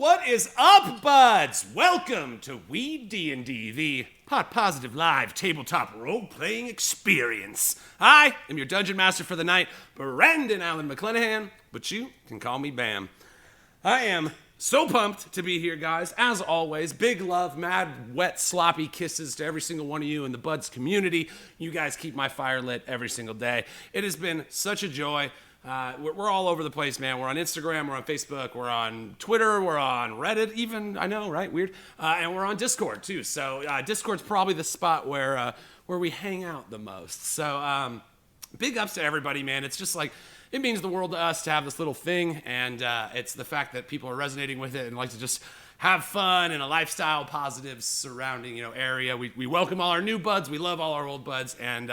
What is up, buds? Welcome to Weed&d, the pot positive live tabletop role-playing experience. I am your dungeon master for the night, Brandon Allen McClenahan, but you can call me Bam. I am so pumped to be here, guys. As always, big love, mad, wet, sloppy kisses to every single one of you in the Buds community. You guys keep my fire lit every single day. It has been such a joy. We're all over the place, man. We're on Instagram, we're on Facebook, we're on Twitter, we're on Reddit even, I know, right? Weird. And we're on Discord, too. So Discord's probably the spot where we hang out the most. So big ups to everybody, man. It's just like, it means the world to us to have this little thing, and it's the fact that people are resonating with it and like to just have fun and a lifestyle positive surrounding, area. We welcome all our new buds, we love all our old buds, and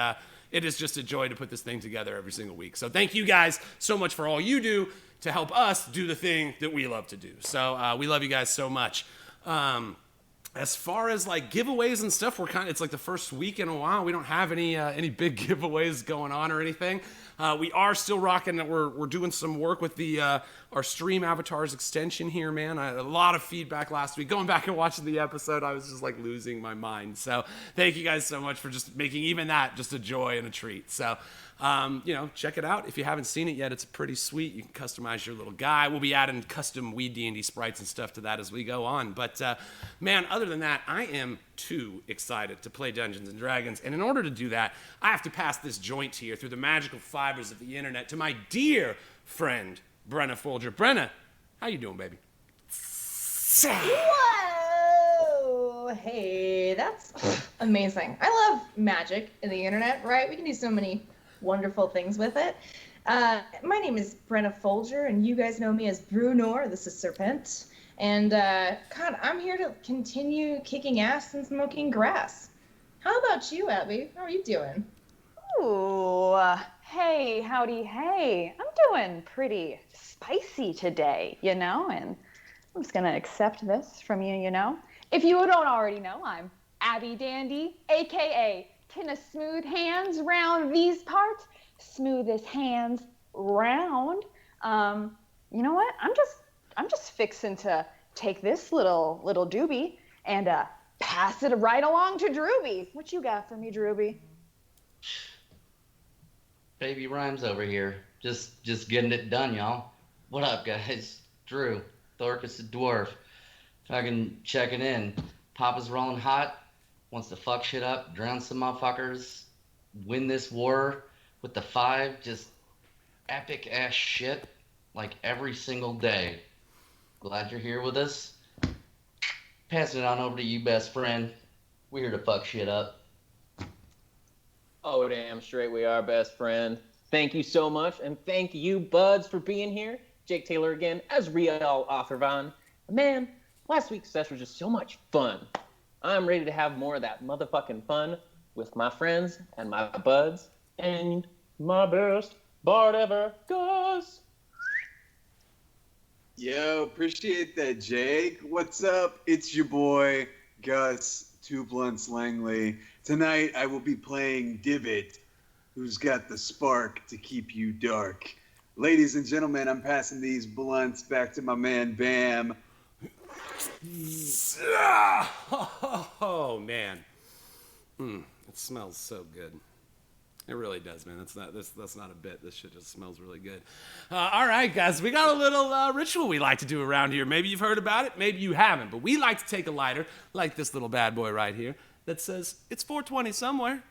it is just a joy to put this thing together every single week. So thank you guys so much for all you do to help us do the thing that we love to do. So we love you guys so much. As far as like giveaways and stuff, it's like the first week in a while. We don't have any big giveaways going on or anything. We are still rocking that we're doing some work with our stream avatars extension here, man. I had a lot of feedback last week. Going back and watching the episode, I was just like losing my mind. So thank you guys so much for just making even that just a joy and a treat. So check it out. If you haven't seen it yet, it's pretty sweet. You can customize your little guy. We'll be adding custom Weed&d sprites and stuff to that as we go on. But man, other than that, I am too excited to play Dungeons and Dragons. And in order to do that, I have to pass this joint here through the magical fibers of the internet to my dear friend, Brenna Folger. Brenna, how you doing, baby? Whoa! Hey, that's amazing. I love magic in the internet, right? We can do so many wonderful things with it. My name is Brenna Folger, and you guys know me as Brunor, the Serpent. And God, I'm here to continue kicking ass and smoking grass. How about you, Abby? How are you doing? Ooh, hey, howdy, hey. I'm doing pretty spicy today, and I'm just gonna accept this from you, If you don't already know, I'm Abby Dandy, aka Can a Smooth Hands round these parts? Smoothest hands round. You know what? I'm just fixing to take this little doobie and pass it right along to Drewby. What you got for me, Drewby? Baby Rhymes over here. Just getting it done, y'all. What up, guys? Drew, Thorcus the Dwarf. Fucking checking in. Papa's rolling hot. Wants to fuck shit up, drown some motherfuckers, win this war with the five. Just epic ass shit like every single day. Glad you're here with us. Passing it on over to you, best friend. We're here to fuck shit up. Oh, damn straight we are, best friend. Thank you so much, and thank you, buds, for being here. Jake Taylor again, as Riel Authorvan. Man, last week's session was just so much fun. I'm ready to have more of that motherfucking fun with my friends and my buds and my best bard ever, Gus. Yo, appreciate that, Jake. What's up? It's your boy, Gus Two Blunts Langley. Tonight I will be playing Divot, who's got the spark to keep you dark. Ladies and gentlemen, I'm passing these blunts back to my man, Bam. Oh man, it smells so good. It really does, man. That's not a bit. This shit just smells really good. All right, guys, we got a little ritual we like to do around here. Maybe you've heard about it, maybe you haven't, but we like to take a lighter, like this little bad boy right here, that says it's 420 somewhere,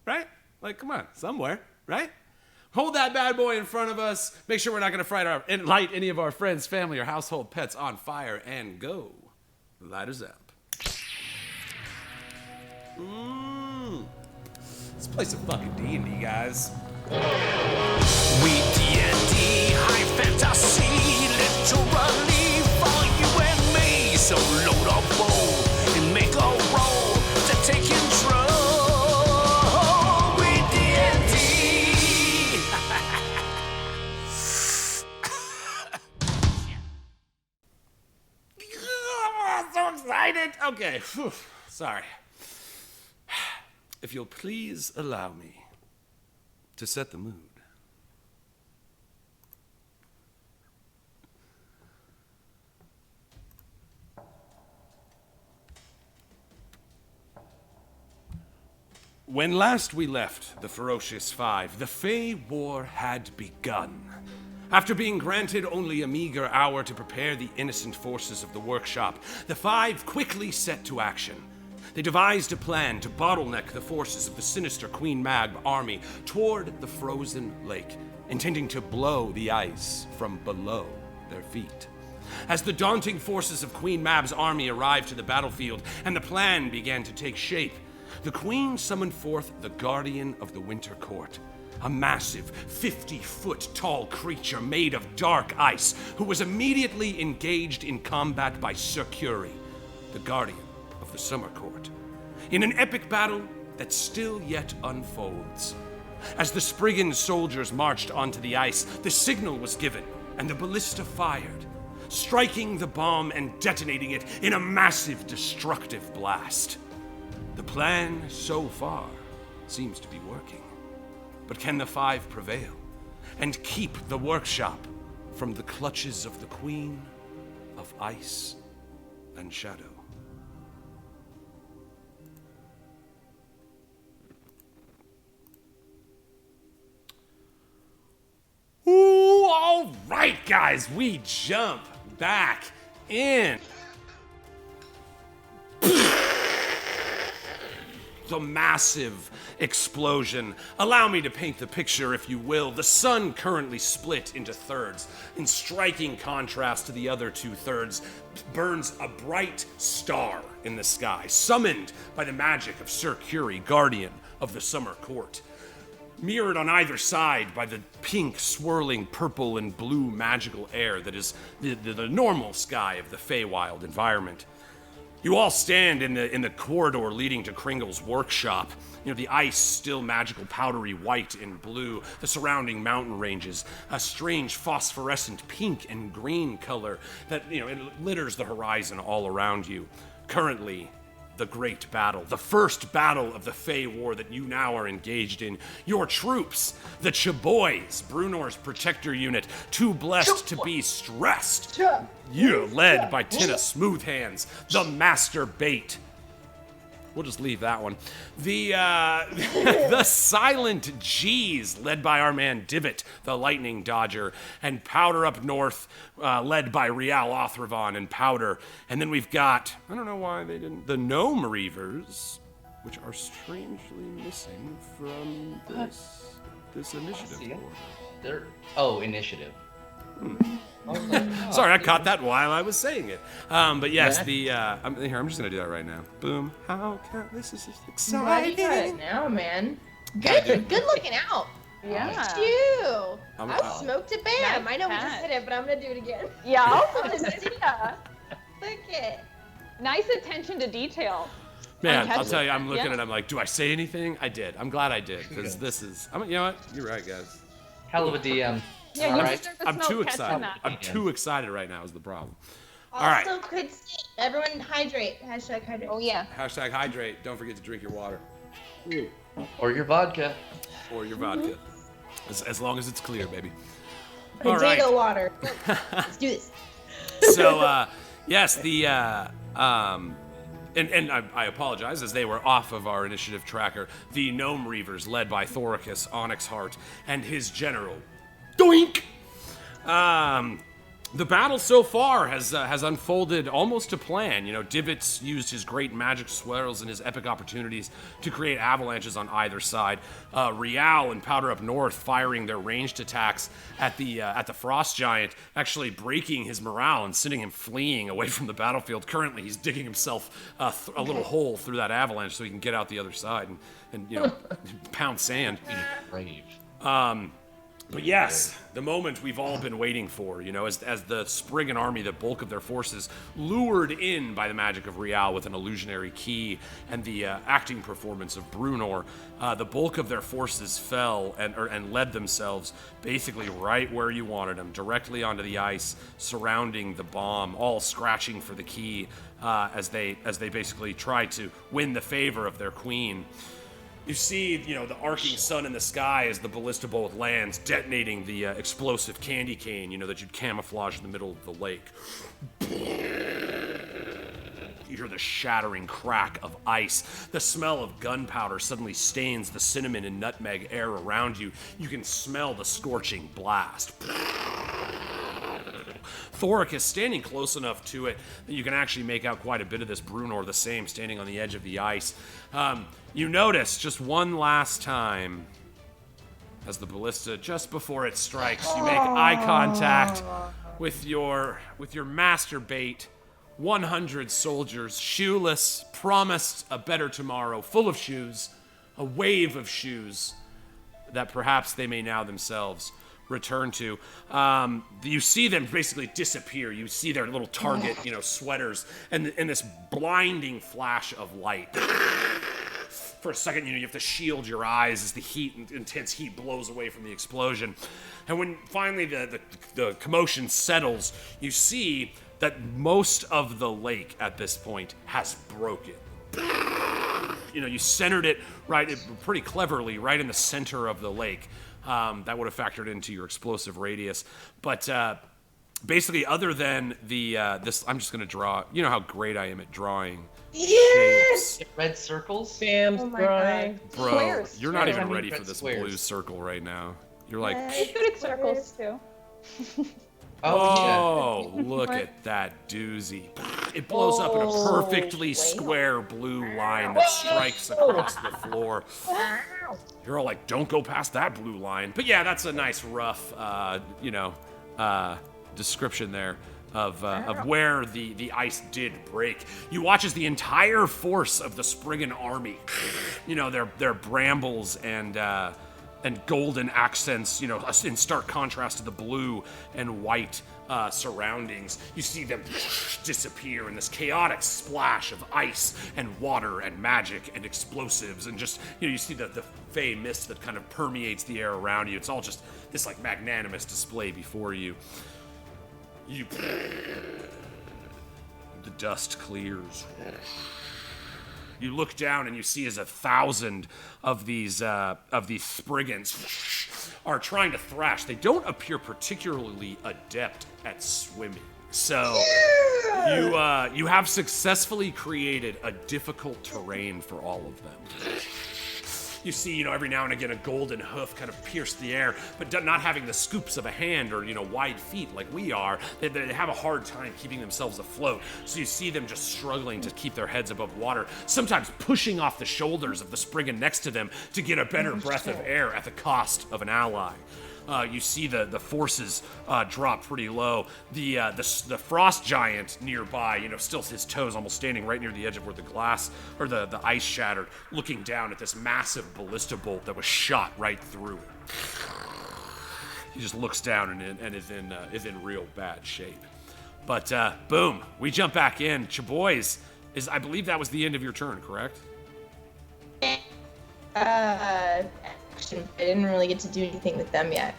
right? Like, come on, somewhere, right? Hold that bad boy in front of us. Make sure we're not going to light any of our friends, family, or household pets on fire, and go. Lighters up. Let's play some fucking D&D, guys. WeeDnD, high fantasy, literally for you and me. So load up bowl and make a roll to take control. WeeDnD. So excited. Okay, whew. Sorry. If you'll please allow me to set the mood. When last we left the Ferocious Five, the Fey War had begun. After being granted only a meager hour to prepare the innocent forces of the workshop, the Five quickly set to action. They devised a plan to bottleneck the forces of the sinister Queen Mab army toward the frozen lake, intending to blow the ice from below their feet. As the daunting forces of Queen Mab's army arrived to the battlefield and the plan began to take shape, the Queen summoned forth the Guardian of the Winter Court, a massive 50-foot tall creature made of dark ice who was immediately engaged in combat by Sir Curie, the Guardian of the Summer Court, in an epic battle that still yet unfolds. As the Spriggans soldiers marched onto the ice, the signal was given and the ballista fired, striking the bomb and detonating it in a massive destructive blast. The plan so far seems to be working. But can the Five prevail and keep the workshop from the clutches of the Queen of Ice and Shadow? Ooh, all right, guys, we jump back in. The massive explosion. Allow me to paint the picture, if you will. The sun currently split into thirds. In striking contrast to the other 2/3, burns a bright star in the sky, summoned by the magic of Sir Curie, Guardian of the Summer Court. Mirrored on either side by the pink, swirling purple and blue magical air that is the normal sky of the Feywild environment. You all stand in the corridor leading to Kringle's workshop. You know, the ice still magical powdery white and blue, the surrounding mountain ranges, a strange phosphorescent pink and green color that, it litters the horizon all around you. Currently, the great battle, the first battle of the Fey War that you now are engaged in. Your troops, the Chaboys, Brunor's protector unit, too blessed to be stressed. You're led by Tina Smoothhands, the Master Bait. We'll just leave that one. The Silent G's, led by our man Divot, the Lightning Dodger, and Powder up north, led by Rial Othravon and Powder. And then we've got, I don't know why they didn't, the Gnome Reavers, which are strangely missing from this initiative order. Initiative. Sorry, I caught that while I was saying it. But yes, I'm just gonna do that right now. Boom. This is exciting. Right it now, man. Good looking out. Yeah. Look at you. I smoked it, bam. Nice I know we catch. just did it, but I'm gonna do it again. Yeah, I'll yeah. Look it. Nice attention to detail. Man, I'll Catch tell it. you, I'm looking Yeah. at it, I'm like, do I say anything? I did. I'm glad I did, because this is, you know what? You're right, guys. Hell of a DM. Yeah, All you right. start the I'm smoke too catching excited. that. I'm too excited right now is the problem. Also, All right. good sleep. Everyone hydrate. Hashtag hydrate. Oh yeah. Hashtag hydrate. Don't forget to drink your water. Or your vodka. Or your vodka. As long as it's clear, baby. Potato water. Let's do this. So, yes, and I apologize, as they were off of our initiative tracker, the Gnome Reavers, led by Thoricus Onyxheart and his general, Doink! The battle so far has unfolded almost to plan. Divot's used his great magic swirls and his epic opportunities to create avalanches on either side. Rial and Powder up north firing their ranged attacks at the Frost Giant, actually breaking his morale and sending him fleeing away from the battlefield. Currently, he's digging himself a little hole through that avalanche so he can get out the other side and pound sand. Brave. But yes, the moment we've all been waiting for, as the Spriggan army, the bulk of their forces, lured in by the magic of Rial with an illusionary key and the acting performance of Brunor, the bulk of their forces fell and led themselves basically right where you wanted them, directly onto the ice, surrounding the bomb, all scratching for the key as they basically tried to win the favor of their queen. You see, the arcing sun in the sky as the ballista bolt lands, detonating the explosive candy cane, that you'd camouflage in the middle of the lake. You hear the shattering crack of ice. The smell of gunpowder suddenly stains the cinnamon and nutmeg air around you. You can smell the scorching blast. Thoric is standing close enough to it that you can actually make out quite a bit of this. Brunor the same, standing on the edge of the ice. You notice just one last time as the ballista, just before it strikes, you make eye contact with your master bait. 100 soldiers, shoeless, promised a better tomorrow, full of shoes, a wave of shoes that perhaps they may now themselves return to. You see them basically disappear. You see their little target, sweaters, and this blinding flash of light. For a second, you have to shield your eyes as the intense heat blows away from the explosion. And when finally the commotion settles, you see that most of the lake at this point has broken. You centered it pretty cleverly right in the center of the lake. That would have factored into your explosive radius. But basically, other than this, I'm just going to draw. You know how great I am at drawing shapes. Red circles? Sam's drawing. Bro, Squares, you're not too. even I mean, ready for red this squares. blue circle right now. You're like, You're good at circles too. oh, look at that doozy. It blows up in a perfectly square blue line that strikes across the floor. You're all like, don't go past that blue line. But yeah, that's a nice rough, description there of where the ice did break. You watch as the entire force of the Spriggan army, their brambles and golden accents, in stark contrast to the blue and white surroundings. You see them disappear in this chaotic splash of ice and water and magic and explosives, and just, you see the Fey mist that kind of permeates the air around you. It's all just this magnanimous display before you. The dust clears. You look down and you see as 1,000 of these Spriggans are trying to thrash. They don't appear particularly adept at swimming. So you have successfully created a difficult terrain for all of them. You see, every now and again a golden hoof kind of pierce the air, but not having the scoops of a hand or, wide feet like we are, they have a hard time keeping themselves afloat. So you see them just struggling to keep their heads above water, sometimes pushing off the shoulders of the Spriggan next to them to get a better breath of air at the cost of an ally. You see the forces drop pretty low. The frost giant nearby, still his toes almost standing right near the edge of where the glass or the ice shattered, looking down at this massive ballista bolt that was shot right through it. He just looks down and is in real bad shape. But boom, we jump back in. Chaboys, I believe that was the end of your turn, correct? I didn't really get to do anything with them yet.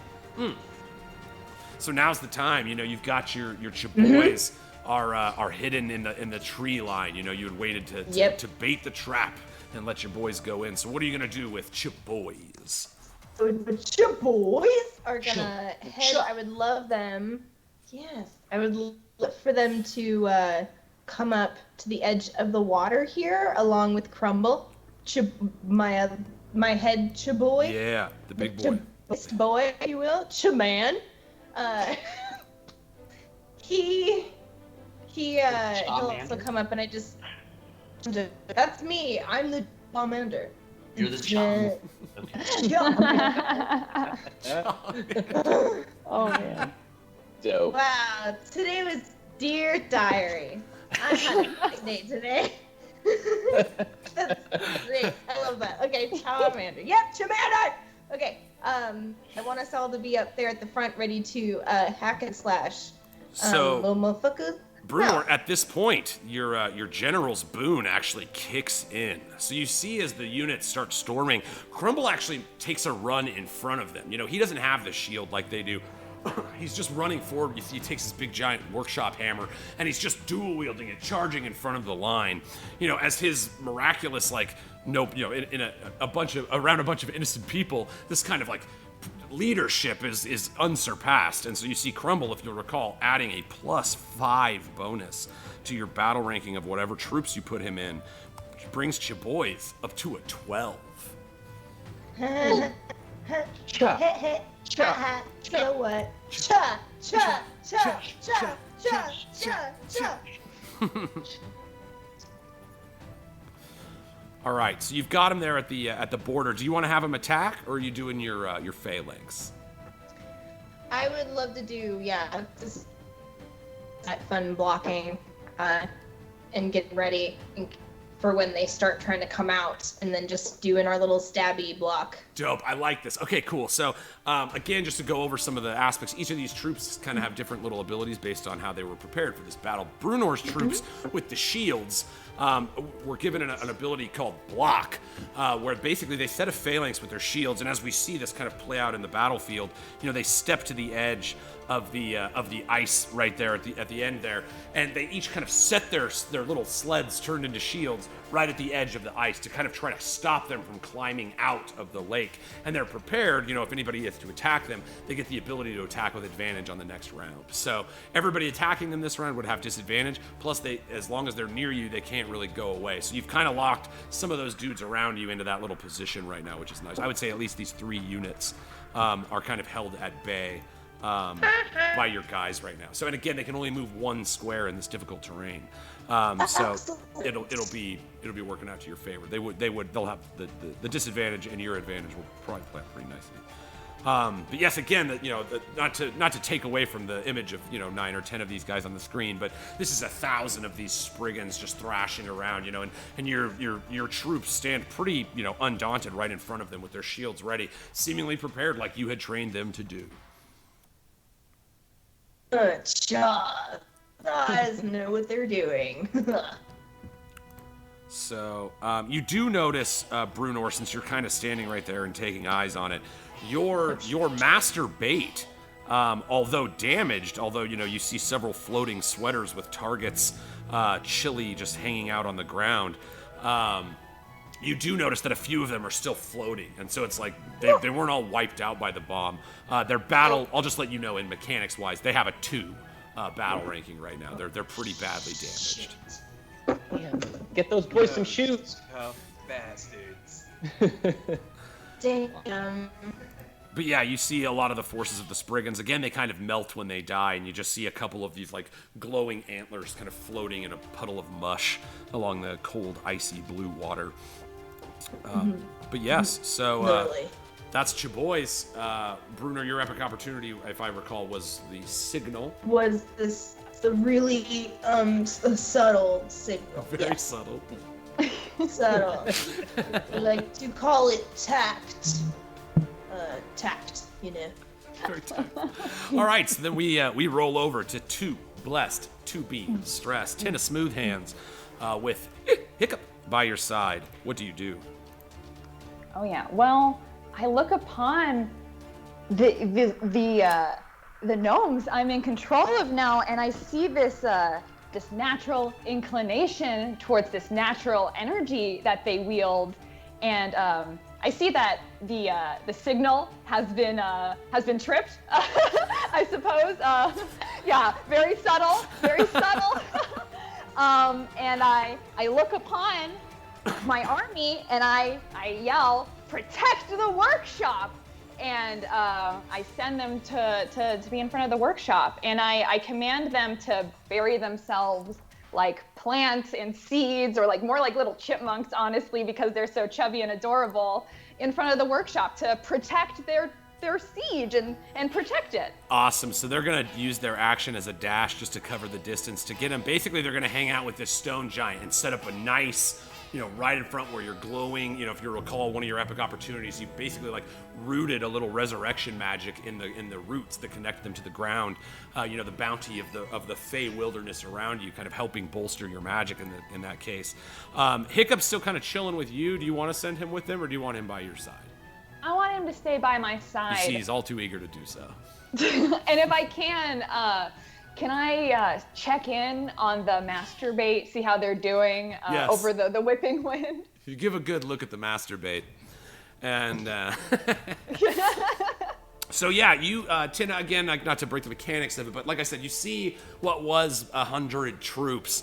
So now's the time. You've got your chaboys are hidden in the tree line. You had waited to bait the trap and let your boys go in. So what are you gonna do with chaboys? So the chaboys are gonna head. I would love them. Yes, I would love for them to come up to the edge of the water here, along with Crumble, my head chaboy. Yeah, the big boy. Boy, if you will, Chaman. He'll also come up, and that's me. I'm the commander. You're the shaman. Okay. Oh man. Dope. Wow, today was Dear Diary. I had a great day today. That's great. I love that. Okay, Charmander. Yep, Charmander! Okay, I want us all to be up there at the front ready to hack and slash. So, little motherfuckers. Brunor, at this point, your general's boon actually kicks in. So you see as the units start storming, Crumble actually takes a run in front of them. He doesn't have the shield like they do. He's just running forward. He takes his big giant workshop hammer and he's just dual wielding it, charging in front of the line. As his miraculous around a bunch of innocent people, this kind of leadership is unsurpassed. And so you see Crumble, if you'll recall, adding a +5 bonus to your battle ranking of whatever troops you put him in, which brings Chaboys up to a 12. So what? Cha cha cha cha cha cha cha. All right, so you've got him there at the border. Do you want to have him attack, or are you doing your phalanx? I would love to do just that fun blocking, and getting ready for when they start trying to come out, and then just doing our little stabby block. Dope. I like this. Okay, cool. So, again, just to go over some of the aspects, each of these troops kind of have different little abilities based on how they were prepared for this battle. Brunor's troops with the shields were given an ability called Block, where basically they set a phalanx with their shields, and as we see this kind of play out in the battlefield, they step to the edge of the ice right there at the end there, and they each kind of set their little sleds turned into shields right at the edge of the ice to kind of try to stop them from climbing out of the lake. And they're prepared, if anybody is to attack them, they get the ability to attack with advantage on the next round. So everybody attacking them this round would have disadvantage, plus as long as they're near you, they can't really go away. So you've kind of locked some of those dudes around you into that little position right now, which is nice. I would say at least these 3 units are kind of held at bay by your guys right now. So, and again, they can only move 1 square in this difficult terrain. So it'll be working out to your favor. They'll have the disadvantage, and your advantage will probably play out pretty nicely. But yes, again, not to take away from the image of 9 or 10 of these guys on the screen, but this is 1,000 of these Spriggans just thrashing around, and your troops stand pretty undaunted right in front of them with their shields ready, seemingly prepared like you had trained them to do. Guys know what they're doing. So you do notice, Brunor, since you're kind of standing right there and taking eyes on it, your master bait, although damaged, you see several floating sweaters with targets chilly just hanging out on the ground, you do notice that a few of them are still floating, and so it's like they weren't all wiped out by the bomb. Their battle, I'll just let you know in mechanics wise, they have a 2 battle ranking right now. They're pretty badly damaged. Damn. Get those boys some shoes. Tough bastards. Damn. But yeah, you see a lot of the forces of the Spriggans. Again, they kind of melt when they die, and you just see a couple of these like glowing antlers kind of floating in a puddle of mush along the cold, icy blue water. But yes, so that's Chaboys. Brunor, your epic opportunity, if I recall, was the signal. Was this the really subtle signal? Very subtle. Subtle. I like to call it tact. Tact, Very tact. All right, so then we roll over to 2 blessed, 2 beams, stress, 10 of smooth hands, with Hiccup by your side. What do you do? Oh yeah. Well, I look upon the gnomes I'm in control of now, and I see this natural inclination towards this natural energy that they wield, and I see that the signal has been tripped. I suppose. Yeah, very subtle, very subtle. And I look upon my army and I yell, "Protect the workshop!" And I send them to be in front of the workshop, and I command them to bury themselves like plants and seeds, or like more like little chipmunks, honestly, because they're so chubby and adorable, in front of the workshop to protect their siege and protect it. Awesome. So they're going to use their action as a dash just to cover the distance to get them. Basically, they're going to hang out with this stone giant and set up a nice, right in front where you're glowing. If you recall one of your epic opportunities, you basically like rooted a little resurrection magic in the roots that connect them to the ground. The bounty of the Fey wilderness around you, kind of helping bolster your magic in that case. Hiccup's still kind of chilling with you. Do you want to send him with them, or do you want him by your side? I want him to stay by my side. You see, he's all too eager to do so. And if I can I check in on the masturbate, see how they're doing Yes. over the whipping wind? You give a good look at the masturbate, and So yeah, you, Tina, again, like, not to break the mechanics of it, but like I said, you see what was 100 troops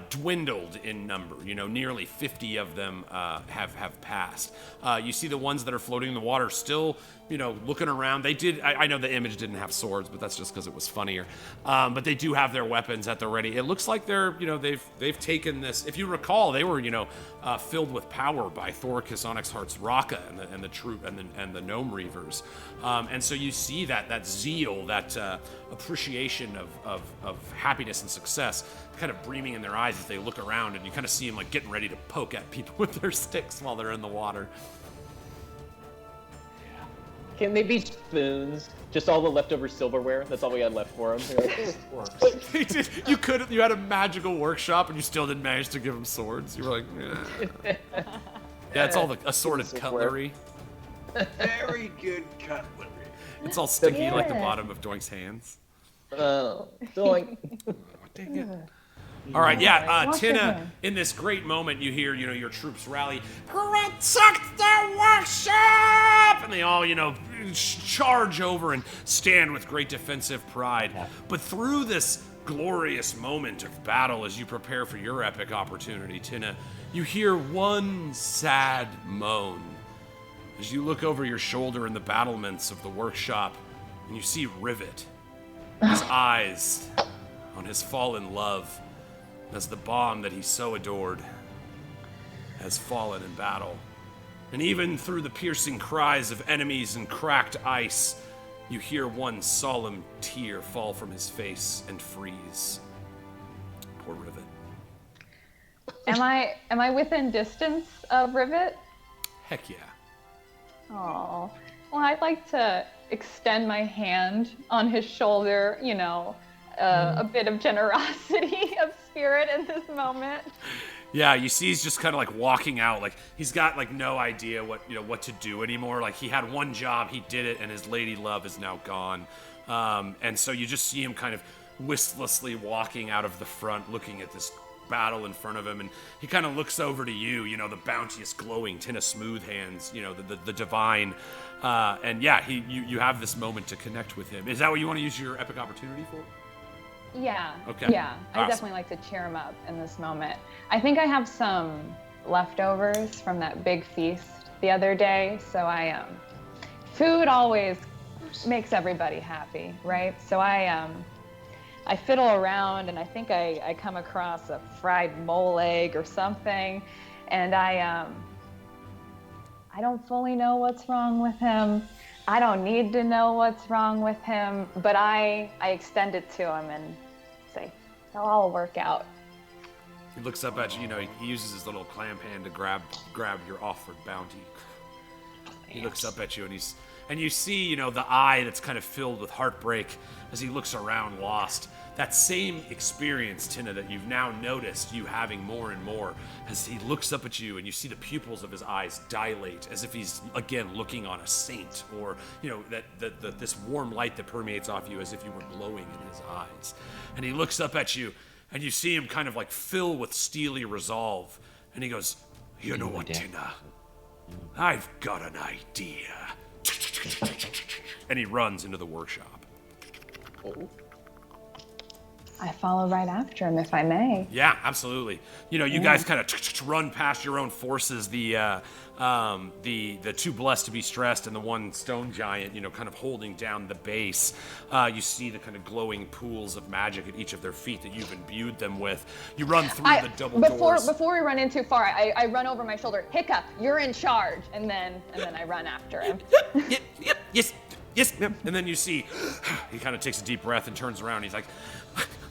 dwindled in number. You know, nearly 50 of them have passed. You see the ones that are floating in the water still, you know, looking around. They did, I know the image didn't have swords, but that's just because it was funnier. But they do have their weapons at the ready. It looks like they're, you know, they've taken this. If you recall, they were, you know, filled with power by Thoricus Onyxheart's Raka and the troop and the gnome reavers. And so you see that zeal, that appreciation of happiness and success kind of beaming in their eyes as they look around, and you kind of see them like getting ready to poke at people with their sticks while they're in the water. Can they be spoons? Just all the leftover silverware. That's all we had left for them. You had a magical workshop and you still didn't manage to give them swords. You were like, yeah, it's all the assorted cutlery. Very good cutlery. It's all sticky like the bottom of Doink's hands. Doink. Dang it. All right, yeah, Tina, in this great moment, you hear, you know, your troops rally, protect the workshop! And they all, you know, charge over and stand with great defensive pride. But through this glorious moment of battle, as you prepare for your epic opportunity, Tina, you hear one sad moan. As you look over your shoulder in the battlements of the workshop, and you see Rivet, his eyes on his fallen love, as the bomb that he so adored has fallen in battle. And even through the piercing cries of enemies and cracked ice, you hear one solemn tear fall from his face and freeze. Poor Rivet. Am I within distance of Rivet? Heck yeah. Oh, well, I'd like to extend my hand on his shoulder, you know, a bit of generosity of spirit in this moment. Yeah, you see he's just kind of like walking out, like he's got like no idea what to do anymore. Like he had one job, he did it, and his lady love is now gone. And so you just see him kind of listlessly walking out of the front, looking at this battle in front of him, and he kind of looks over to you, you know, the bounteous, glowing Tina Smooth Hands, you know, the divine. And yeah, you have this moment to connect with him. Is that what you want to use your epic opportunity for? Yeah. Okay. Yeah, I Awesome. definitely like to cheer him up in this moment. I think I have some leftovers from that big feast the other day, so food always makes everybody happy, right? So I fiddle around, and I think I come across a fried mole egg or something, and I don't fully know what's wrong with him. I don't need to know what's wrong with him, but I extend it to him and say, it'll all work out. He looks up at you, you know, he uses his little clam hand to grab your offered bounty. He looks up at you, and you see, you know, the eye that's kind of filled with heartbreak as he looks around lost. That same experience, Tina, that you've now noticed you having more and more, as he looks up at you and you see the pupils of his eyes dilate as if he's, again, looking on a saint, or, you know, that this warm light that permeates off you as if you were glowing in his eyes. And he looks up at you, and you see him kind of like fill with steely resolve, and he goes, "You know what, Tina? I've got an idea." And he runs into the workshop. I follow right after him, if I may. Yeah, absolutely. You know, you guys kind of run past your own forces. The two blessed to be stressed and the one stone giant, you know, kind of holding down the base. You see the kind of glowing pools of magic at each of their feet that you've imbued them with. You run through the double doors. Before we run in too far, I run over my shoulder. Hiccup, you're in charge, and then I run after him. Yep, yes. Yep. And then you see, he kind of takes a deep breath and turns around. He's like,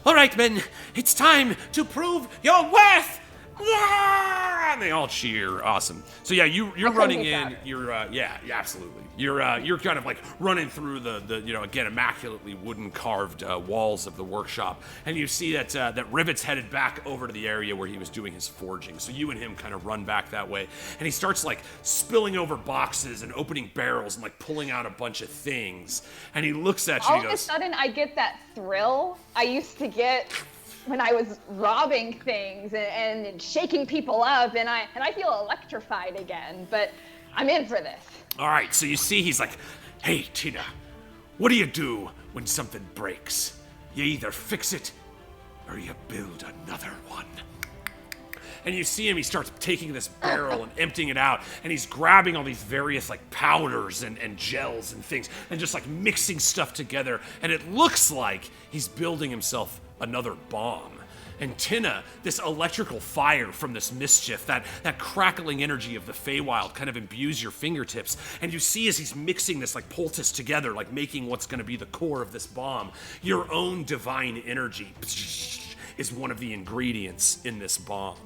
"All right, men, it's time to prove your worth!" And they all cheer. Awesome. So yeah, you're running in. You're yeah, absolutely. You're kind of like running through the you know, again, immaculately wooden carved walls of the workshop, and you see that Rivet's headed back over to the area where he was doing his forging. So you and him kind of run back that way, and he starts like spilling over boxes and opening barrels and like pulling out a bunch of things. And he looks at you. All and he goes, of a sudden, I get that thrill I used to get when I was robbing things and shaking people up, and I feel electrified again. But I'm in for this. All right, so you see he's like, "Hey, Tina, what do you do when something breaks? You either fix it or you build another one. And you see him, he starts taking this barrel and emptying it out, and he's grabbing all these various like powders and gels and things, and just like mixing stuff together, and it looks like he's building himself another bomb. And Tina, this electrical fire from this mischief, that crackling energy of the Feywild kind of imbues your fingertips, and you see as he's mixing this like poultice together, like making what's gonna be the core of this bomb, your own divine energy is one of the ingredients in this bomb.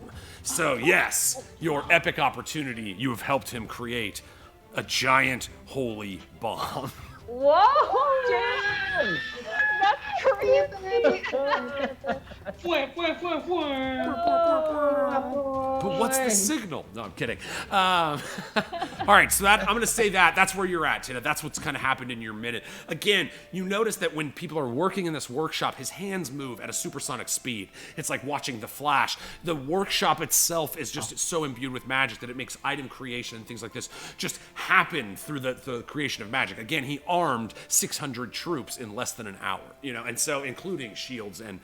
So yes, your epic opportunity, you have helped him create a giant holy bomb. Whoa, damn! That's crazy! But what's the signal? No, I'm kidding. All right, so I'm going to say that's where you're at, Tina. That's what's kind of happened in your minute. Again, you notice that when people are working in this workshop, his hands move at a supersonic speed. It's like watching the Flash. The workshop itself is just so imbued with magic that it makes item creation and things like this just happen through the creation of magic. Again, he armed 600 troops in less than an hour, and so including shields and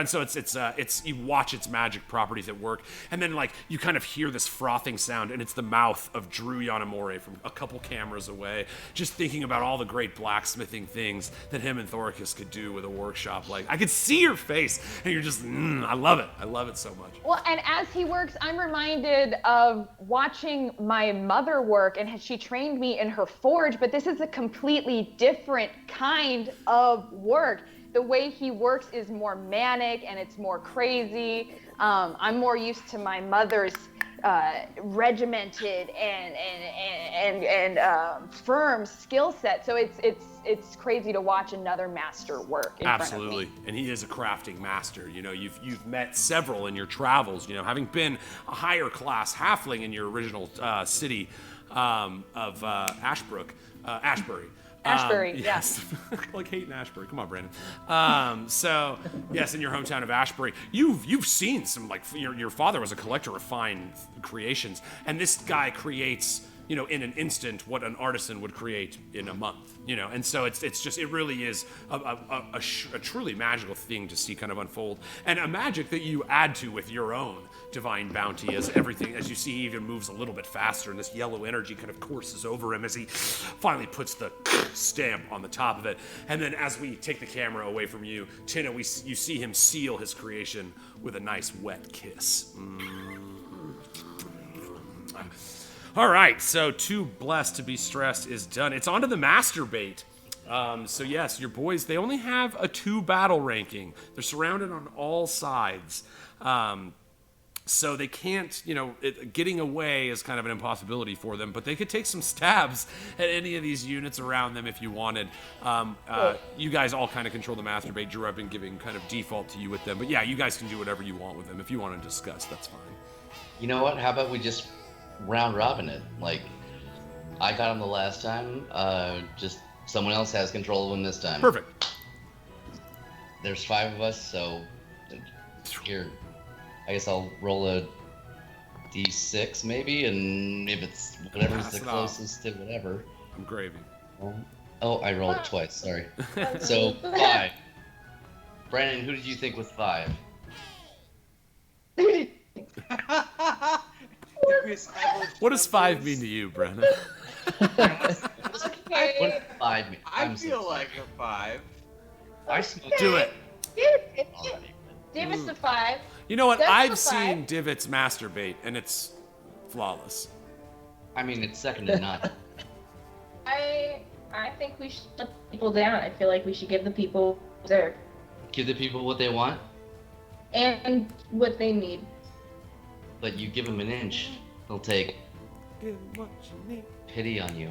so it's you watch its magic properties at work, and then like you kind of hear this frothing sound, and it's the mouth of Drew Yanamori from a couple cameras away, just thinking about all the great blacksmithing things that him and Thoricus could do with a workshop. Like I could see your face, and you're just I love it so much. Well, and as he works, I'm reminded of watching my mother work, and she trained me in her forge, but this is a completely different kind of work. The way he works is more manic and it's more crazy. I'm more used to my mother's regimented and firm skill set. So it's crazy to watch another master work in Absolutely. front of me. And he is a crafting master. You've met several in your travels. Having been a higher class halfling in your original city of Ashbury. Ashbury, yes. Like Hayden Ashbury. Come on, Brandon. So, yes, in your hometown of Ashbury, you've seen some, like, your father was a collector of fine creations, and this guy creates, in an instant what an artisan would create in a month, and so it really is a truly magical thing to see kind of unfold, and a magic that you add to with your own divine bounty as you see he even moves a little bit faster, and this yellow energy kind of courses over him as he finally puts the stamp on the top of it. And then as we take the camera away from you, Tina, you see him seal his creation with a nice wet kiss. All right, so Too Blessed to Be Stressed is done. It's on to the masturbate. So yes, your boys, they only have a 2 battle ranking. They're surrounded on all sides. So they can't, getting away is kind of an impossibility for them, but they could take some stabs at any of these units around them if you wanted. You guys all kind of control the masturbate. Drew, I've been giving kind of default to you with them, but yeah, you guys can do whatever you want with them. If you want to discuss, that's fine. You know what? How about we just round robin it? Like, I got him the last time, just someone else has control of him this time. Perfect. There's 5 of us, so here, I guess I'll roll a d6 maybe, and if it's whatever's the closest to whatever. I'm gravy. Oh, I rolled twice, sorry. So 5. Brandon, who did you think was 5? What does 5 mean to you, Brandon? What does 5 mean? I feel like a 5. I smoked. Do it. Give us the 5. You know what? That's I've the seen 5. Divots masturbate, and it's flawless. I mean, it's second to none. I think we should let people down. I feel like we should give the people their Give the people what they want, and what they need. but you give them an inch, they'll take pity on you.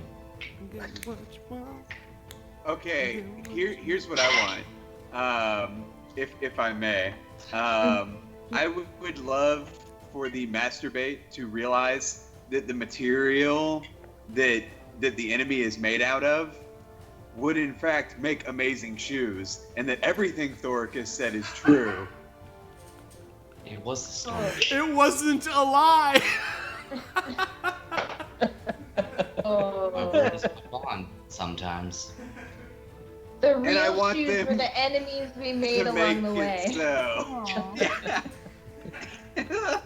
Okay, here's what I want. If I may, I would love for the masturbate to realize that the material that the enemy is made out of would in fact make amazing shoes, and that everything Thoricus said is true. It was the story. It wasn't a lie. My word is on sometimes. The and I real want shoes them for the enemies we made to along make the way. it so. Aw.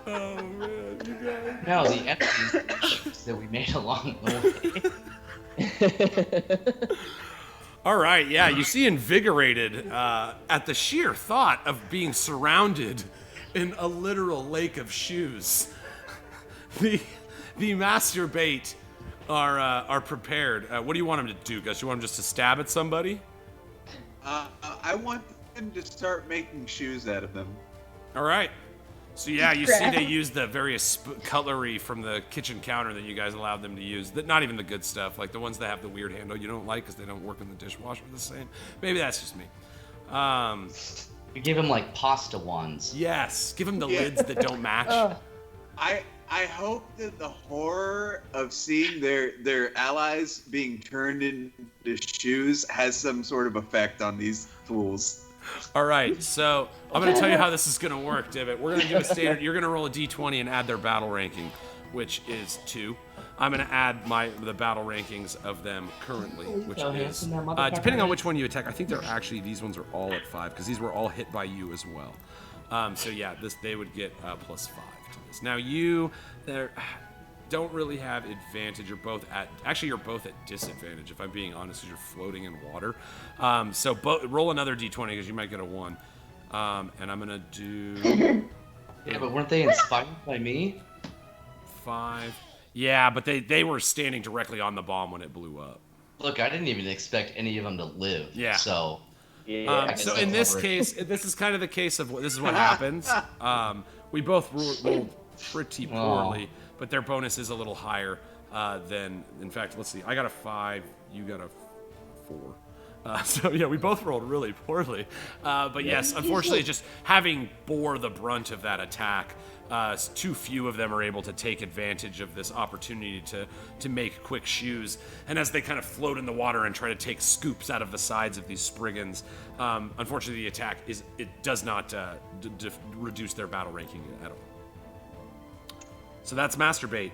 Oh man, you guys. No, the enemies that we made along the way. All right, yeah, you see invigorated at the sheer thought of being surrounded in a literal lake of shoes. The master bait are prepared. What do you want them to do, Gus? You want them just to stab at somebody? I want them to start making shoes out of them. All right. So yeah, you see they use the various cutlery from the kitchen counter that you guys allowed them to use. Not even the good stuff, like the ones that have the weird handle you don't like because they don't work in the dishwasher the same. Maybe that's just me. We give him like pasta ones. Yes, give them the lids that don't match. Ugh. I hope that the horror of seeing their allies being turned into shoes has some sort of effect on these fools. All right, so I'm going to tell you how this is going to work, Divot. We're going to do a standard. You're going to roll a d20 and add their battle ranking, which is 2. I'm going to add the battle rankings of them currently, which is depending on which one you attack. I think they're actually these ones are all at 5 because these were all hit by you as well. So yeah, they would get +5 to this. Now you don't really have advantage. You're both at disadvantage. If I'm being honest, because you're floating in water. So roll another d20 because you might get a 1. And I'm gonna do. Yeah, but weren't they inspired by me? 5. Yeah, but they were standing directly on the bomb when it blew up. Look, I didn't even expect any of them to live. Yeah. So. Yeah. So in this case, this is kind of the case of this is what happens. We both rolled pretty poorly, but their bonus is a little higher than. In fact, let's see. I got a 5. You got a 4. So yeah, we both rolled really poorly. But yes, unfortunately, just having bore the brunt of that attack, too few of them are able to take advantage of this opportunity to make quick shoes. And as they kind of float in the water and try to take scoops out of the sides of these Spriggans, unfortunately, the attack does not reduce their battle ranking at all. So that's Masturbate,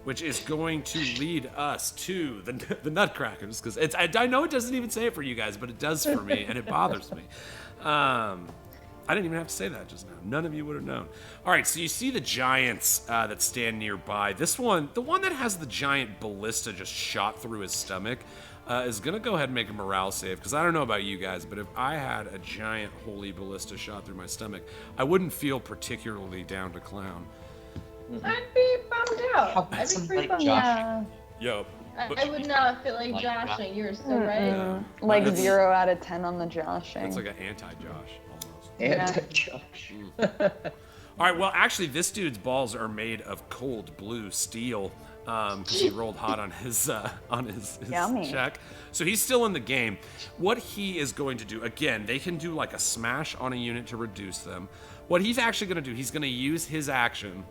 which is going to lead us to the Nutcrackers, because I know it doesn't even say it for you guys, but it does for me, and it bothers me. I didn't even have to say that just now. None of you would have known. All right, so you see the giants that stand nearby. This one, the one that has the giant ballista just shot through his stomach, is going to go ahead and make a morale save, because I don't know about you guys, but if I had a giant holy ballista shot through my stomach, I wouldn't feel particularly down to clown. I'd be bummed out. I'd be pretty bummed out. Yo. I would not feel like joshing. You're so right. Like 0 out of 10 on the joshing. That's like an anti-Josh almost. Anti-Josh. All right, well, actually, this dude's balls are made of cold blue steel because he rolled hot on his check. So he's still in the game. What he is going to do, again, they can do like a smash on a unit to reduce them. What he's actually going to do, he's going to use his action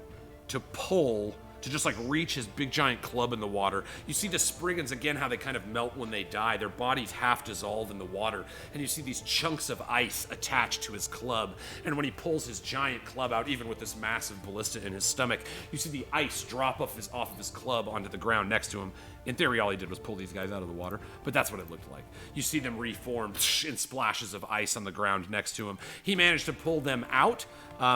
to pull, to just like reach his big giant club in the water. You see the Spriggans, again, how they kind of melt when they die. Their bodies half dissolve in the water. And you see these chunks of ice attached to his club. And when he pulls his giant club out, even with this massive ballista in his stomach, you see the ice drop off of his club onto the ground next to him. In theory, all he did was pull these guys out of the water, but that's what it looked like. You see them reform in splashes of ice on the ground next to him. He managed to pull them out,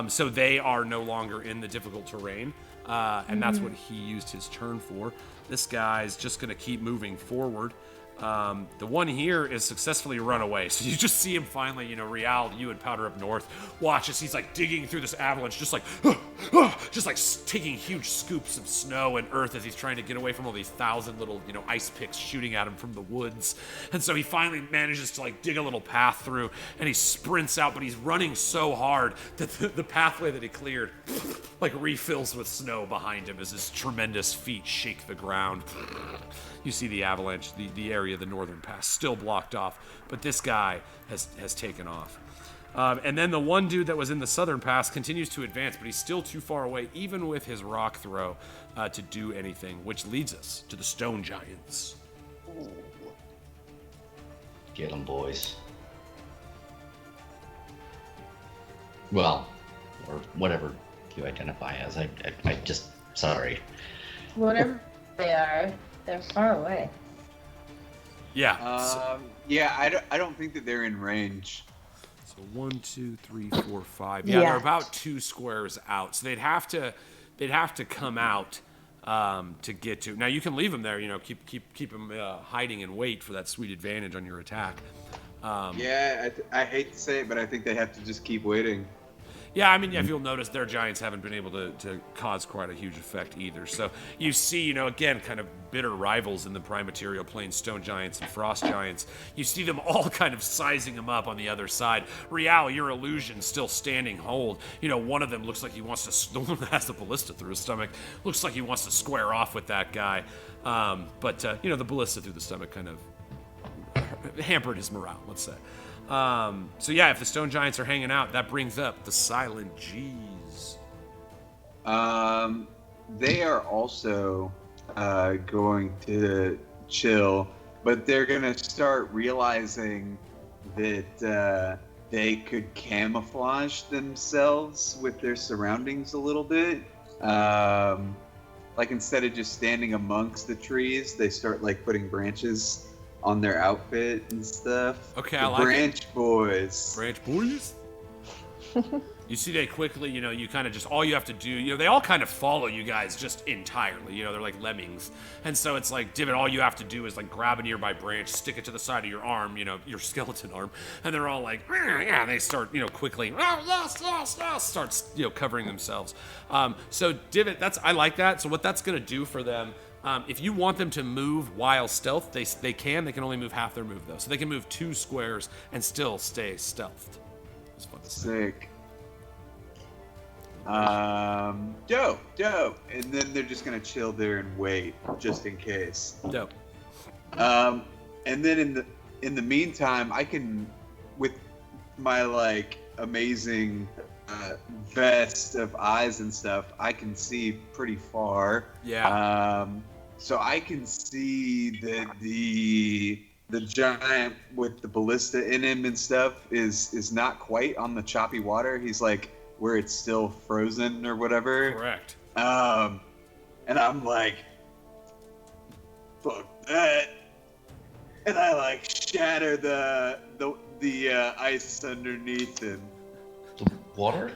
so they are no longer in the difficult terrain. And that's what he used his turn for. This guy's just going to keep moving forward. The one here is successfully run away. So you just see him finally, Rial, you and Powder up north, watch as he's like digging through this avalanche, just like taking huge scoops of snow and earth as he's trying to get away from all these 1,000 little, ice picks shooting at him from the woods. And so he finally manages to like dig a little path through and he sprints out, but he's running so hard that the pathway that he cleared like refills with snow behind him as his tremendous feet shake the ground. You see the avalanche, the area of the northern pass still blocked off, but this guy has taken off. And then the one dude that was in the southern pass continues to advance, but he's still too far away, even with his rock throw, to do anything, which leads us to the stone giants. Get them, boys. Well, or whatever you identify as. I just, sorry. Whatever they are, they're far away. Yeah. I don't think that they're in range. So 1, 2, 3, 4, 5. Yeah, they're about 2 squares out. So they'd have to come out to get to. Now you can leave them there. You know, keep them hiding and wait for that sweet advantage on your attack. I hate to say it, but I think they have to just keep waiting. Yeah, I mean, if you'll notice, their giants haven't been able to cause quite a huge effect either. So you see, you know, again, kind of bitter rivals in the prime material plane, stone giants and frost giants. You see them all kind of sizing them up on the other side. Real, your illusion still standing hold. You know, one of them looks like he wants to, the one that has the ballista through his stomach, looks like he wants to square off with that guy. But you know, the ballista through the stomach kind of hampered his morale, let's say. So yeah, if the stone giants are hanging out, that brings up the silent G's. They are also going to chill, but they're gonna start realizing that they could camouflage themselves with their surroundings a little bit. Like instead of just standing amongst the trees, they start like putting branches on their outfit and stuff. Okay, I like Branch Boys. Branch Boys? You see they quickly, you know, you kind of just, all you have to do, you know, they all kind of follow you guys just entirely, you know, they're like lemmings. And so it's like, Divot, all you have to do is like grab a nearby branch, stick it to the side of your arm, you know, your skeleton arm, and they're all like, yeah, and they start, you know, quickly, starts, you know, covering themselves. So Divot, I like that. So what that's going to do for them, if you want them to move while stealth, they can only move half their move though. So they can move 2 squares and still stay stealthed. It's fun to say. Sick. Dope. And then they're just gonna chill there and wait, just in case. Dope. And then in the meantime, I can, with my like amazing vest of eyes and stuff, I can see pretty far. Yeah. So I can see that the giant with the ballista in him and stuff is not quite on the choppy water. He's like where it's still frozen or whatever. Correct. And I'm like, fuck that. And I like shatter the ice underneath him. The water?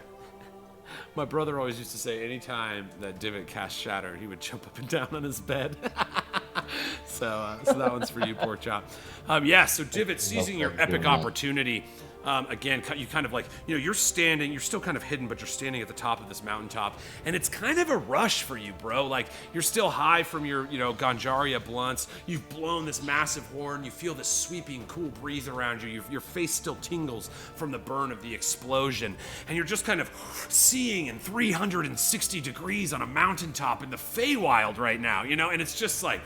My brother always used to say anytime that Divot cast Shatter, he would jump up and down on his bed. So that one's for you, pork chop. So Divot, seizing your epic opportunity, again, you kind of like, you know, you're still kind of hidden, but you're standing at the top of this mountaintop, and it's kind of a rush for you, bro. Like, you're still high from your, you know, Ganjaria blunts. You've blown this massive horn. You feel this sweeping, cool breeze around you. Your face still tingles from the burn of the explosion, and you're just kind of seeing in 360 degrees on a mountaintop in the Feywild right now, you know, and it's just like,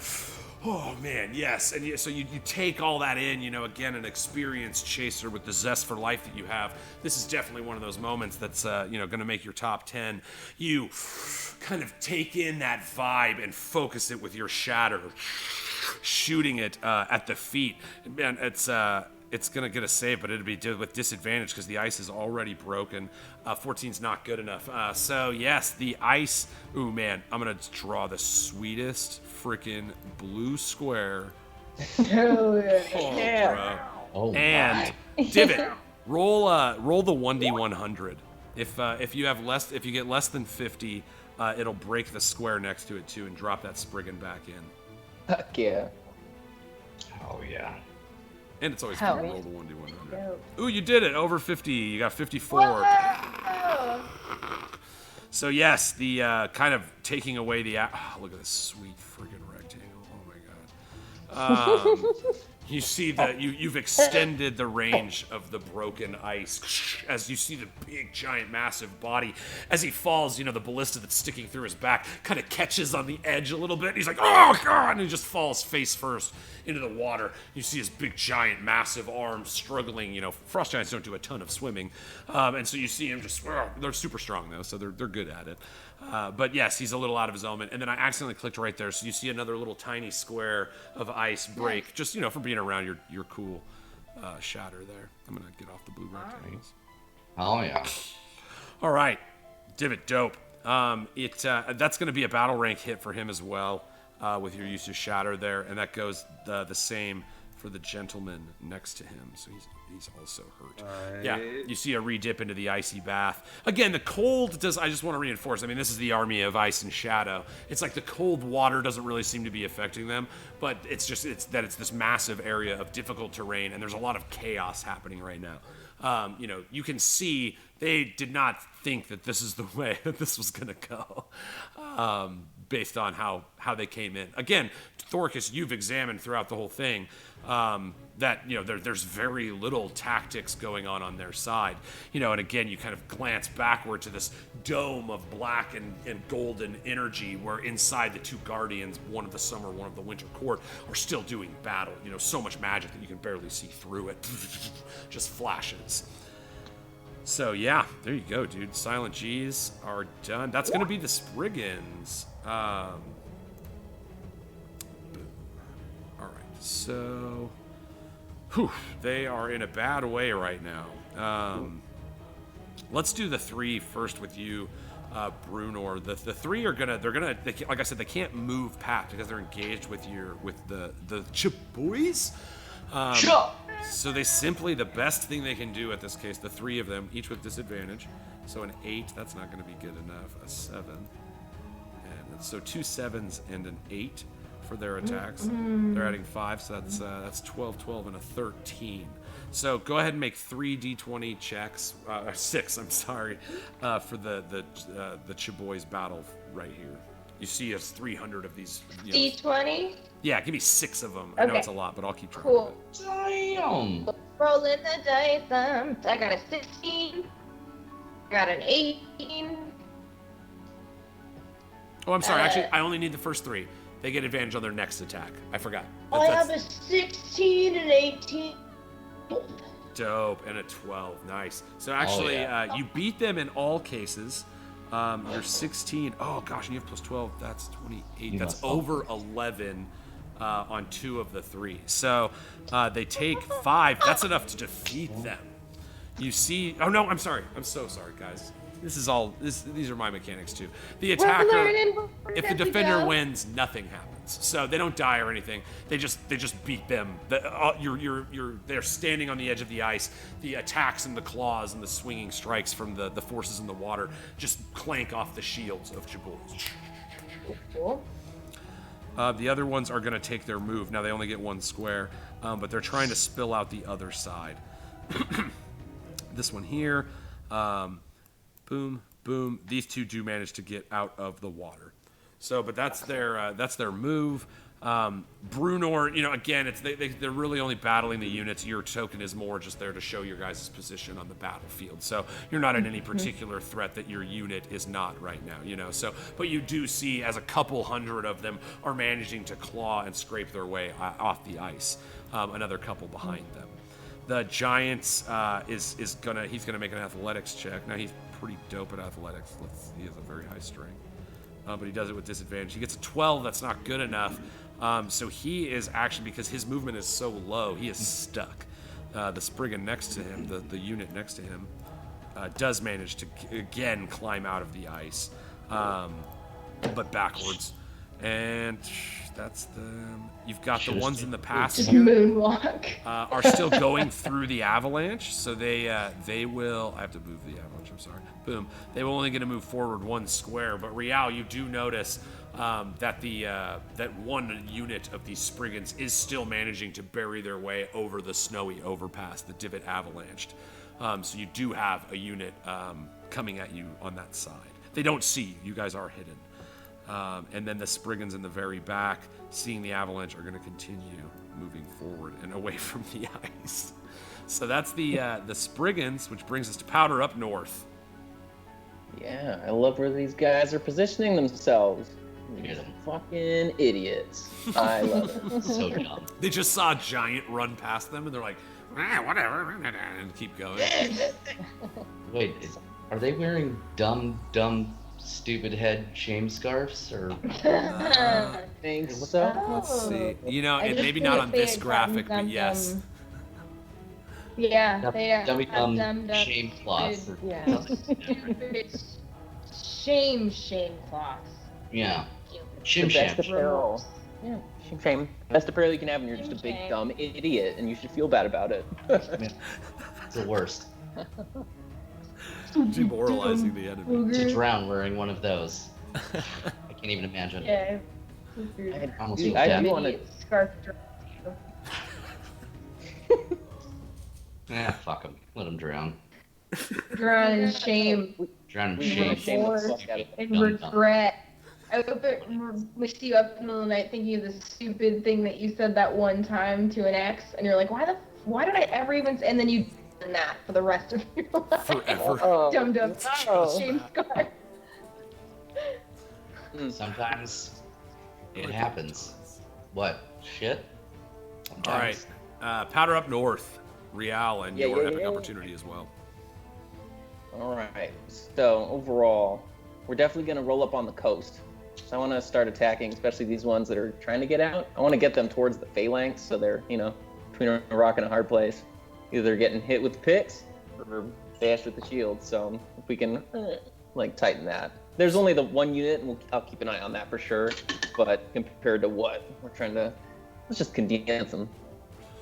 oh man, yes. And so you take all that in, you know, again, an experienced chaser with the zest for life that you have. This is definitely one of those moments that's, you know, going to make your top 10. You kind of take in that vibe and focus it with your shatter, shooting it at the feet. Man, it's going to get a save, but it'll be with disadvantage because the ice is already broken. 14's not good enough. So, yes, the ice. Ooh, man, I'm going to draw the sweetest freaking blue square. Yeah. Oh, and my. Divot, roll the 1d100. If you get less than 50, it'll break the square next to it too and drop that Spriggan back in. Heck yeah. Oh, yeah. And it's always Hell fun to yeah. roll the 1d100. Dope. Ooh, you did it. Over 50. You got 54. Whoa! So yes, the kind of taking away the... look at this sweet friggin' rectangle. Oh my god. You see that you've extended the range of the broken ice as you see the big, giant, massive body. As he falls, you know, the ballista that's sticking through his back kind of catches on the edge a little bit. And he's like, oh, God, and he just falls face first into the water. You see his big, giant, massive arms struggling. You know, frost giants don't do a ton of swimming. And so you see him just, they're super strong, though, so they're good at it. But yes, he's a little out of his element. And then I accidentally clicked right there, so you see another little tiny square of ice break, just, you know, from being around your cool shatter there. I'm going to get off the blue rectangles. Oh, yeah. All right. Divot, dope. That's going to be a battle rank hit for him as well with your use of shatter there. And that goes the same for the gentleman next to him. So he's also hurt. Yeah, you see a re-dip into the icy bath. Again, the cold does, I just want to reinforce, I mean, this is the army of ice and shadow. It's like the cold water doesn't really seem to be affecting them, but it's this massive area of difficult terrain, and there's a lot of chaos happening right now. You can see they did not think that this is the way that this was going to go, based on how they came in. Again, Thorcus, you've examined throughout the whole thing that there's very little tactics going on their side. And again, you kind of glance backward to this dome of black and golden energy, where inside the two guardians, one of the summer, one of the winter court, are still doing battle. So much magic that you can barely see through it. Just flashes. So yeah, there you go, dude. Silent G's are done. That's gonna be the Spriggans. All right, so they are in a bad way right now. Let's do the three first with you, Brunor. The three are like I said, they can't move past because they're engaged with the Chiboys. So they simply, the best thing they can do at this case, the three of them, each with disadvantage. So an 8, that's not going to be good enough. A 7. And so 2 7s and an 8 for their attacks. They're adding 5, so that's 12, 12, and a 13. So go ahead and make 3 d20 checks, 6, I'm sorry, for the Chiboys battle right here. You see us 300 of these. D20? Yeah, give me 6 of them. I know it's a lot, but I'll keep track Cool. of it. Damn. Rolling the dice. I got a 16. I got an 18. Oh, I'm sorry. Actually, I only need the first 3. They get advantage on their next attack. I forgot. I have a 16 and 18. Dope. And a 12. Nice. So actually, you beat them in all cases. You're 16. Oh, gosh, and you have plus 12. That's 28. That's over 11 on 2 of the 3. So they take 5. That's enough to defeat them. You see... Oh, no, I'm sorry. I'm so sorry, guys. These are my mechanics, too. The attacker... If the defender wins, nothing happens. So they don't die or anything. They just beat them. They're standing on the edge of the ice. The attacks and the claws and the swinging strikes from the forces in the water just clank off the shields of Chiboys. Cool. The other ones are going to take their move. Now they only get 1 square, but they're trying to spill out the other side. This one here, boom, boom. These two do manage to get out of the water. So, but that's their move. Brunor, again, they're really only battling the units. Your token is more just there to show your guys' position on the battlefield. So you're not in any particular threat that your unit is not right now, So, but you do see as a couple hundred of them are managing to claw and scrape their way off the ice. Another couple behind them. The Giants he's gonna make an athletics check. Now he's pretty dope at athletics. He has a very high strength. But he does it with disadvantage. He gets a 12. That's not good enough. So he is actually, because his movement is so low, he is stuck. The Spriggan next to him, the unit next to him, does manage to again climb out of the ice, but backwards. And that's them. You've got the ones in the past here, Moonwalk. are still going through the avalanche. So they will. I have to move the avalanche. I'm sorry. Boom. They will only get to move forward 1 square. But Rial, you do notice that that one unit of these Spriggans is still managing to bury their way over the snowy overpass, the divot avalanched. So you do have a unit coming at you on that side. They don't see you. You guys are hidden. And then the Spriggans in the very back, seeing the avalanche, are going to continue moving forward and away from the ice. So that's the Spriggans, which brings us to Powder up north. Yeah, I love where these guys are positioning themselves. Yeah. Fucking idiots. I love it. So dumb. They just saw a giant run past them, and they're like, whatever, and keep going. Wait, are they wearing dumb, stupid head shame scarves? Or I think so. Let's see. I just Maybe feel not like on they this had graphic, gotten but yes. Yeah, they are. Dummy have shame cloths. Yeah. Shame cloths. Yeah. The Shim best sham. apparel. Yeah, shame. best apparel you can have when you're just a big Shame. dumb idiot, and you should feel bad about it. It's the worst. Demoralizing the enemy. To drown wearing one of those. I can't even imagine. Yeah. Almost Dude, feel I dead. do want to. Scarf. Fuck him. Let him drown. Drown in shame Drown in We shame. shame the fuck out of and Dumb, dumb. regret. I hope it wakes you up in the middle of the night thinking of the stupid thing that you said that one time to an ex, and you're like, why did I ever even say? And then you done that for the rest of your life. Forever. Oh, Dumb. no. Shame scar. Sometimes it happens. What? Shit? All right. Powder up north. Real and Yeah, your yeah, epic yeah. opportunity as well. All right. So overall, we're definitely gonna roll up on the coast. So I want to start attacking, especially these ones that are trying to get out. I want to get them towards the phalanx, so they're between a rock and a hard place, either getting hit with the picks or bashed with the shield. So if we can tighten that. There's only the one unit, and I'll keep an eye on that for sure. But compared to what we're trying to, let's just condense them.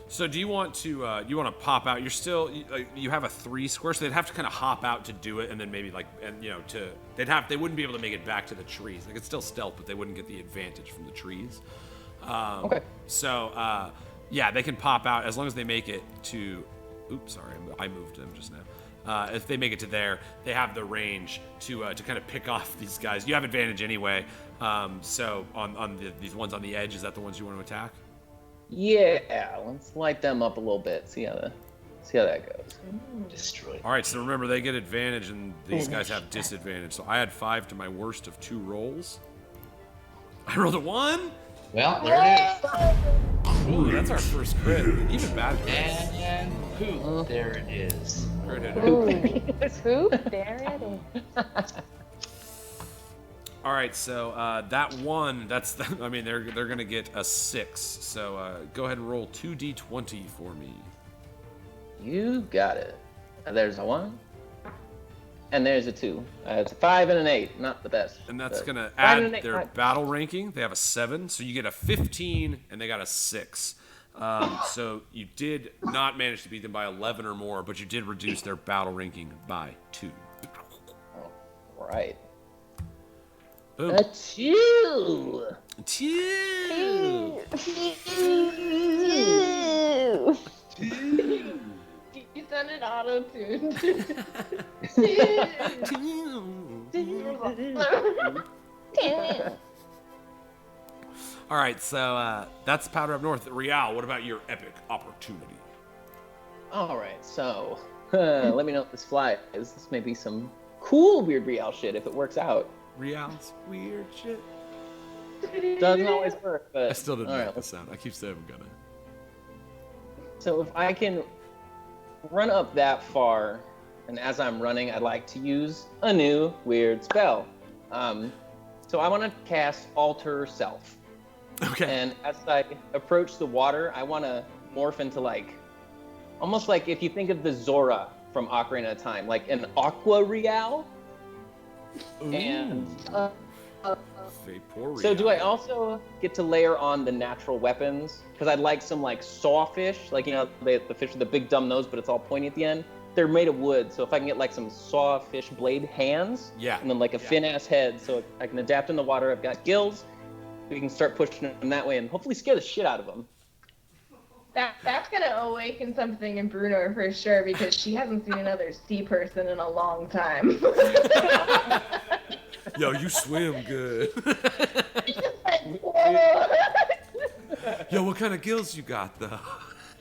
So do you want to pop out? You're still you have a 3 square, so they'd have to kind of hop out to do it, and then maybe they wouldn't be able to make it back to the trees. They could still stealth, but they wouldn't get the advantage from the trees. Okay. So yeah, they can pop out as long as they make it to. Oops, sorry, I moved them just now. If they make it to there, they have the range to kind of pick off these guys. You have advantage anyway. So on these ones on the edge, is that the ones you want to attack? Yeah, let's light them up a little bit. See how that goes. Destroyed. All right, so remember they get advantage and these guys have disadvantage. So I had 5 to my worst of 2 rolls. I rolled a 1. Well, there it Ooh, that's our first crit. Even bad is. crits. And poof, there it is. Crit hit. Swoop, there it is. All right, so that one, they're gonna get a 6. So go ahead and roll 2d20 for me. You got it. There's a 1. And there's a 2. It's a 5 and an 8. Not the best. And that's but gonna 5 add and an 8, their fine. battle ranking. They have a 7, so you get a 15, and they got a 6. So you did not manage to beat them by 11 or more, but you did reduce their battle ranking by 2. Right. Boom. A 2. 2. You sounded auto-tuned. All right, so that's Powder Up North. Real, what about your epic opportunity? All right, so let me know if this flies. This may be some cool weird real shit if it works out. Real's weird shit. Doesn't always work, but I still didn't all make right, the sound. I keep saying I'm gonna. So if I can run up that far, and as I'm running, I'd like to use a new weird spell. So I want to cast Alter Self. Okay. And as I approach the water, I want to morph into almost like if you think of the Zora from Ocarina of Time, like an Aqua Real. And Vaporeal. so do I also get to layer on the natural weapons? Because I'd like some sawfish, the fish with the big dumb nose, but it's all pointy at the end. They're made of wood, so if I can get some sawfish blade hands, Yeah. and then a fin ass head, so I can adapt in the water. I've got gills. We can start pushing them that way and hopefully scare the shit out of them. That's gonna awaken something in Bruno for sure because she hasn't seen another sea person in a long time. Yo, you swim good. Whoa. Yo, what kind of gills you got though?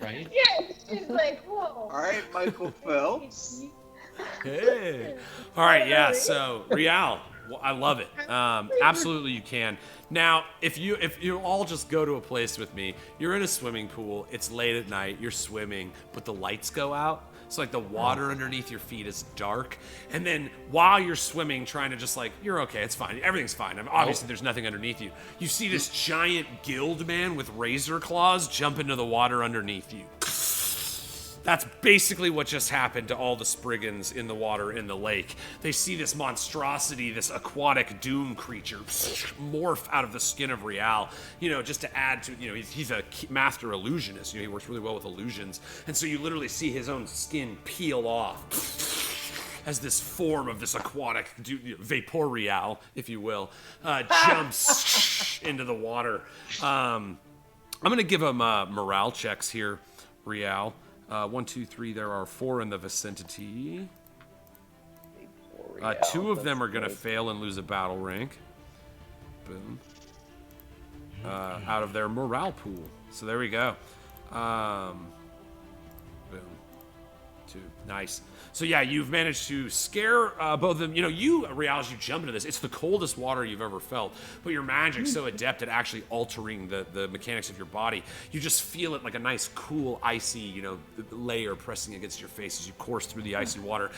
Right? Yeah, she's like, whoa. All right, Michael Phelps. Hey. All right, yeah. So Real, well, I love it. Absolutely, you can. Now, if you all just go to a place with me, you're in a swimming pool. It's late at night. You're swimming, but the lights go out. So the water underneath your feet is dark, and then while you're swimming, trying to just you're okay, it's fine, everything's fine. Obviously, there's nothing underneath you. You see this giant guild man with razor claws jump into the water underneath you. That's basically what just happened to all the Spriggans in the water in the lake. They see this monstrosity, this aquatic doom creature morph out of the skin of Rial, just to add to, he's a master illusionist. He works really well with illusions. And so you literally see his own skin peel off as this form of this aquatic Vaporeal, if you will, jumps into the water. I'm going to give him morale checks here, Rial. 1, 2, 3, there are 4 in the vicinity. 2 of them are going to fail and lose a battle rank. Boom. Out of their morale pool. So there we go. Boom. 2. Nice. So yeah, you've managed to scare both of them. Rial, as you jump into this, it's the coldest water you've ever felt, but your magic's so adept at actually altering the mechanics of your body. You just feel it like a nice, cool, icy, layer pressing against your face as you course through the icy water,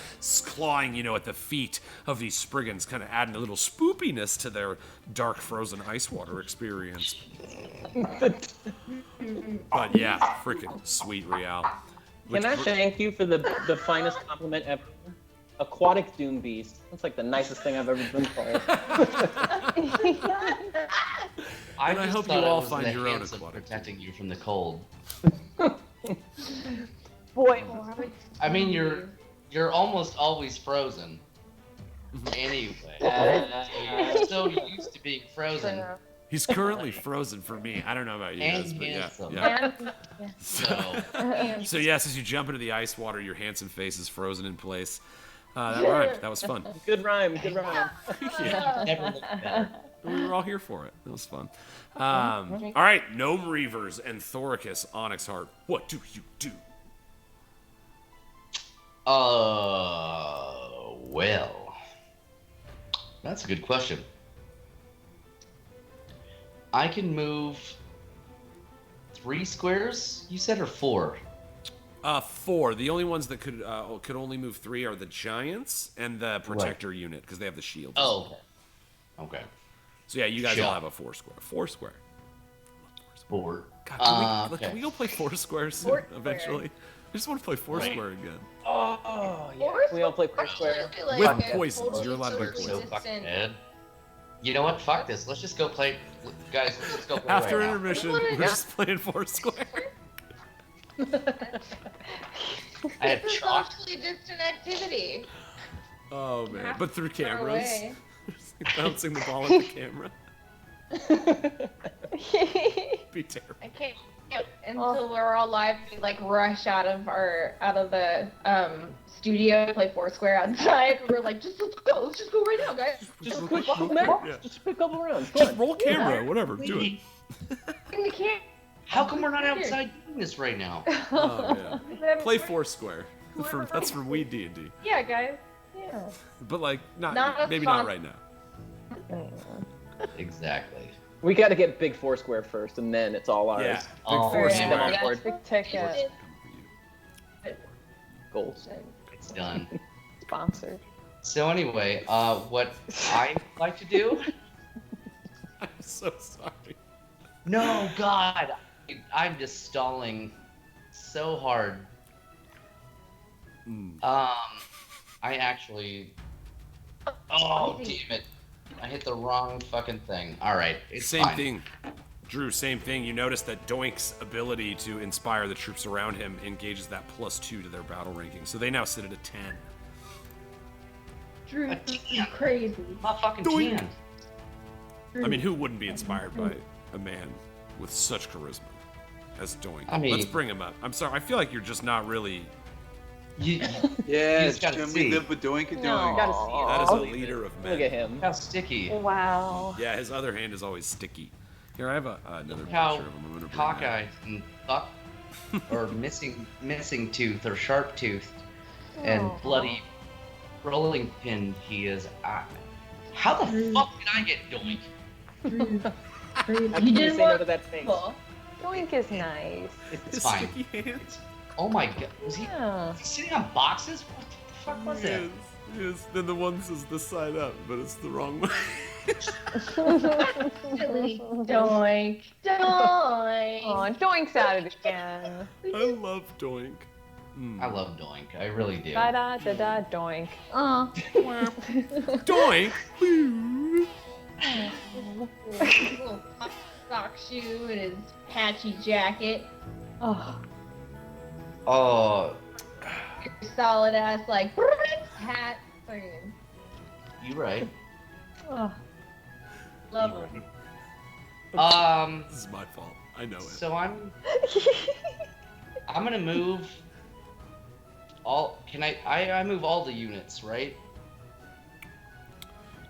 clawing, at the feet of these Spriggans, kind of adding a little spoopiness to their dark, frozen ice water experience. But yeah, freaking sweet, Rial. Can I thank you for the finest compliment ever? Aquatic Doom Beast. That's like the nicest thing I've ever been called. I hope you all find your own aquatic. Protecting you from the cold. Boy, I mean, you're almost always frozen. Anyway, so you're so used to being frozen. He's currently frozen for me. I don't know about you guys, but yeah. So yes, as you jump into the ice water, your handsome face is frozen in place. That rhymed. That was fun. Good rhyme. Good rhyme. Never looked better. We were all here for it. It was fun. All right, Gnome Reavers and Thoricus Onyx Heart. What do you do? Well, that's a good question. I can move 3 squares, you said, or 4? 4. The only ones that could only move 3 are the giants and the protector unit, because they have the shield. Oh, okay. So yeah, you guys all have a 4 square. 4 square. 4. God, can we go play 4 squares eventually? I just want to play 4 square again. Oh, yeah. We all play 4 square. With poisons. You're allowed to play So poisons. fucking bad. You know what? Fuck this. Let's just go play. Guys, let's just go play After right intermission, we're just playing 4 square. I have It's a chalk. socially distant activity. Oh man, but through Far cameras. away. Bouncing the ball at the camera. Be terrible. I can't until we're all live. We rush out of the studio to play 4 square outside. We're like, let's go. Let's just go right now, guys. Just a quick quick roll, match. yeah. Just a quick couple rounds. Just roll camera, whatever. Do it. We can't. How come we're not outside doing this right now? Oh yeah. Play 4 square. That's from WeeDnD. Yeah, guys. Yeah. But Not maybe fun. not right now. Exactly. We got to get big 4 square first, and then it's all ours. Yeah. Big Oh, 4 yeah. square. On board. big ticket. Goals. It's done. Sponsored. So anyway, what I like to do? I'm so sorry. No, God, I'm just stalling so hard. I actually. Oh, damn it! I hit the wrong fucking thing. All right, it's Same fine. thing. Drew, same thing. You notice that Doink's ability to inspire the troops around him engages that +2 to their battle ranking. So they now sit at a 10. Drew, A this is 10. crazy. My fucking Doink. 10. I mean, who wouldn't be inspired by a man with such charisma as Doink? I mean- Let's bring him up. I'm sorry. I feel like you're just not really. You Yeah, just gotta can see. we live with doink and No. doink? Gotta see it. That is a Believe leader it. of men. Look at him. how sticky. Wow. Yeah, his other hand is always sticky. Here, I have another picture How of him. I'm gonna bring that. cockeyed and buck or missing tooth or sharp toothed and Aw. bloody rolling pin he is. How the fuck did I get doink? How You can you didn't say no want to that face? people. Doink is nice. It's His fine. sticky hands. Oh my god, was he Yeah. sitting on boxes? What the fuck was that? Yes. Then the one says this side up, but it's the wrong way. Silly. Doink. Doink. Oh, Doink's at it again. I love Doink. I love Doink. I really do. Da da da da doink. Doink. Little sock shoe and his patchy jacket. Oh. Oh, Solid ass like hat. Friggin' you right. Oh. love him. This is my fault. I know it. So I'm gonna move all. Can I move all the units, right?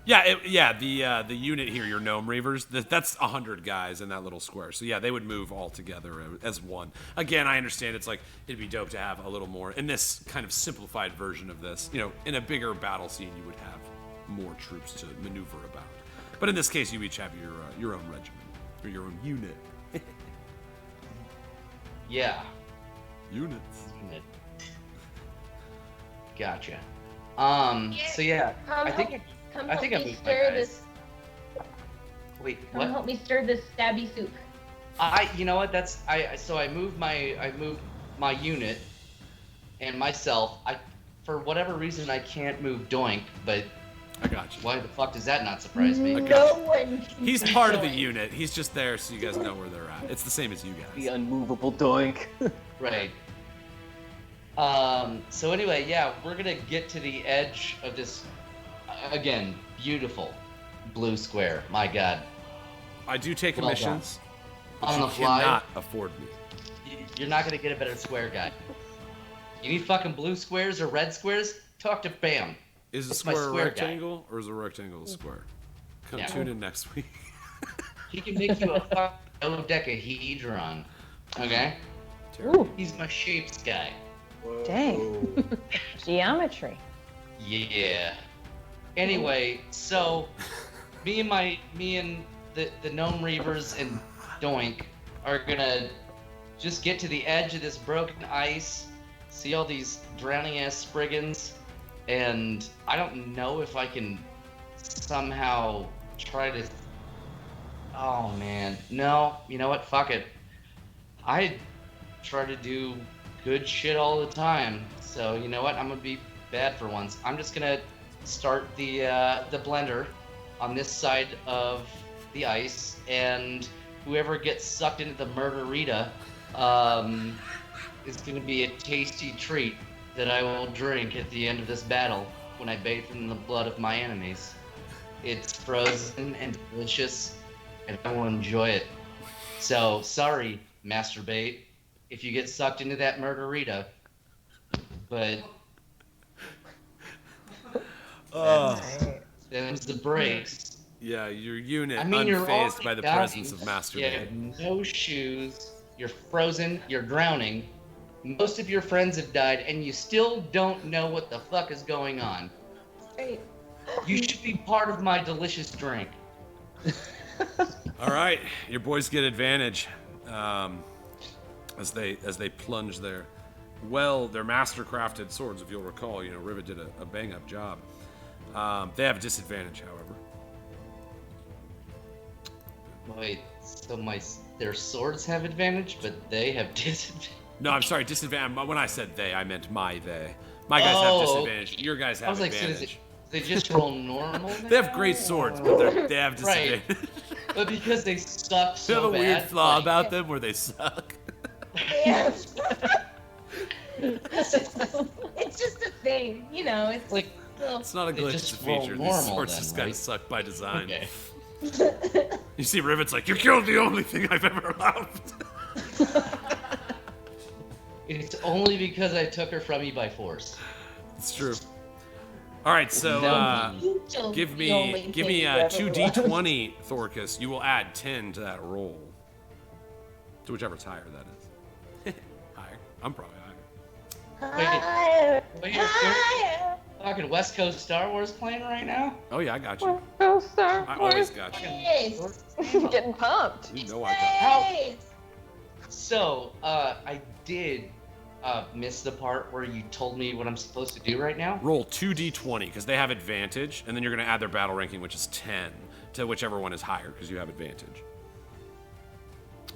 Yeah, the unit here, your gnome reavers, that's 100 guys in that little square. So yeah, they would move all together as one. Again, I understand it's like it'd be dope to have a little more in this kind of simplified version of this. You know, in a bigger battle scene, you would have more troops to maneuver about. But in this case, you each have your own regiment or your own unit. Yeah. Units. Unit. Gotcha. So yeah, I think Come I help think I me moved my stir guys. this. Wait, Come what? help me stir this stabby soup. You know what? So I moved my unit and myself. For whatever reason I can't move Doink, but I got you. why the fuck does that not surprise me? No one. can He's part of the join. unit. He's just there so you guys know where they're at. It's the same as you The guys. unmovable doink. Right. So anyway, yeah, we're gonna get to the edge of this again, beautiful blue square. My God. I do take Well done. commissions, but On you the fly? cannot afford me. You're not gonna get a better square guy. You need fucking blue squares or red squares? Talk to Bam. Is a It's my square a square guy. rectangle or is a rectangle a square? Come Yeah. tune in next week. He can make you a fucking dodecahedron. Okay? Ooh, He's my shapes guy. Whoa. Dang. Geometry. Yeah. Anyway, so me and the gnome reavers and Doink are gonna just get to the edge of this broken ice, see all these drowning ass Spriggans, and I don't know if I can somehow try to. Oh man, no. You know what? Fuck it. I try to do good shit all the time, so you know what? I'm gonna be bad for once. I'm just gonna start the blender on this side of the ice, and whoever gets sucked into the murderita is going to be a tasty treat that I will drink at the end of this battle when I bathe in the blood of my enemies. It's frozen and delicious, and I will enjoy it. So, sorry, masturbate, if you get sucked into that murderita, but them's the breaks. Yeah, your unit I mean, you're unfazed by already the dying. presence of You masturbate. have no shoes. You're frozen. You're drowning. Most of your friends have died, and you still don't know what the fuck is going on. Great. You should be part of my delicious drink. All right, your boys get advantage as they plunge their master-crafted swords. If you'll recall, Rivet did a bang-up job. They have disadvantage, however. Wait, so their swords have advantage, but they have disadvantage? No, I'm sorry, disadvantage. When I said they, I meant they. My guys have disadvantage. Your guys have I was like, advantage. so they just roll normal? They have great swords, but they have Right. disadvantage. But because they suck They so have a bad, weird flaw like, about them where they suck. Yes. It's just a thing, It's like, little. It's not a They glitch, just it's a roll feature. These normal swords then, just kind right? of suck by design. Okay. You see Rivet's like, you killed the only thing I've ever loved. It's only because I took her from you by force. It's true. All right, so No. give me 2d20, Thorcus. You will add 10 to that roll. To whichever's higher, that is. Higher. I'm probably higher. Wait, you're fucking West Coast Star Wars playing right now? Oh yeah, I got you. Go Star I Wars. always got you. Yes. Getting pumped. You know I got you. Yes. So, I did miss the part where you told me what I'm supposed to do right now. Roll 2d20 because they have advantage, and then you're going to add their battle ranking, which is 10, to whichever one is higher because you have advantage.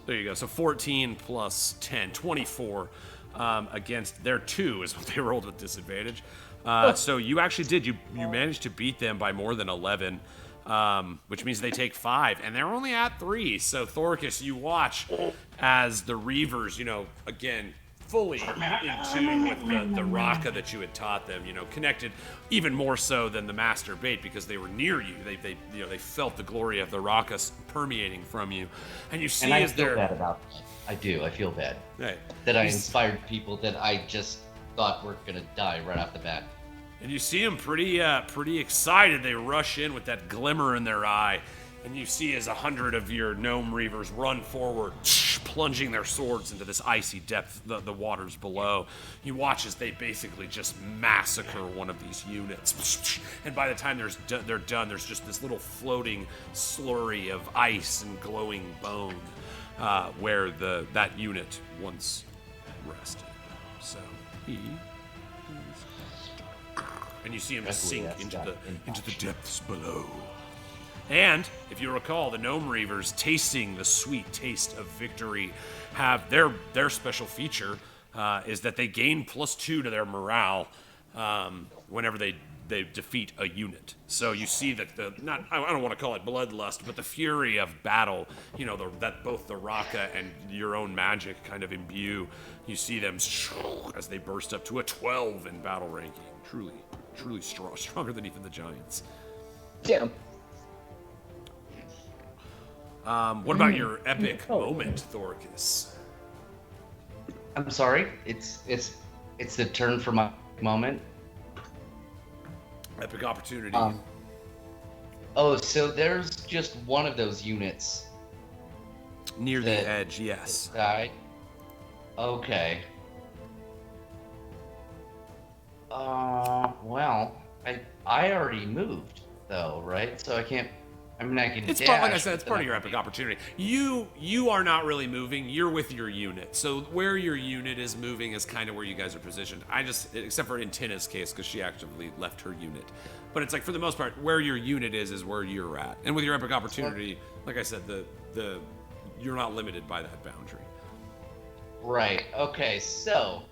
There you go. So 14 plus 10, 24. against their 2 is what they rolled with disadvantage. So you actually did. You managed to beat them by more than 11, which means they take 5, and they're only at 3. So Thoricus, you watch as the Reavers, again, fully in tune with the Raka that you had taught them, connected even more so than the Master Bait because they were near you. They felt the glory of the Raka permeating from you, and you see and I as feel they're. bad about that. I do. I feel bad Right. that I inspired people that I just thought were gonna die right off the bat. And you see them pretty excited. They rush in with that glimmer in their eye. And you see as 100 of your gnome reavers run forward, plunging their swords into this icy depth, the waters below. You watch as they basically just massacre one of these units. And by the time they're done, there's just this little floating slurry of ice and glowing bone where that unit once rested. So he... And you see him sink into the depths below. And if you recall, the Gnome Reavers, tasting the sweet taste of victory, have their special feature is that they gain +2 to their morale whenever they defeat a unit. So you see that I don't want to call it bloodlust, but the fury of battle, that both the Raka and your own magic kind of imbue. You see them as they burst up to a 12 in battle ranking. Truly strong, stronger than even the giants. Damn. What about your epic moment, Thoricus? I'm sorry. It's the turn for my moment. Epic opportunity. So there's just one of those units Near the edge, yes. Died. Okay. Well, I already moved though, right? So I can't. I mean, I can. It's dash, like I said, it's part of your epic opportunity. You are not really moving. You're with your unit. So where your unit is moving is kind of where you guys are positioned. Except for in Tina's case, because she actively left her unit. But it's like for the most part, where your unit is where you're at. And with your epic opportunity, like I said, you're not limited by that boundary. Right. Okay. So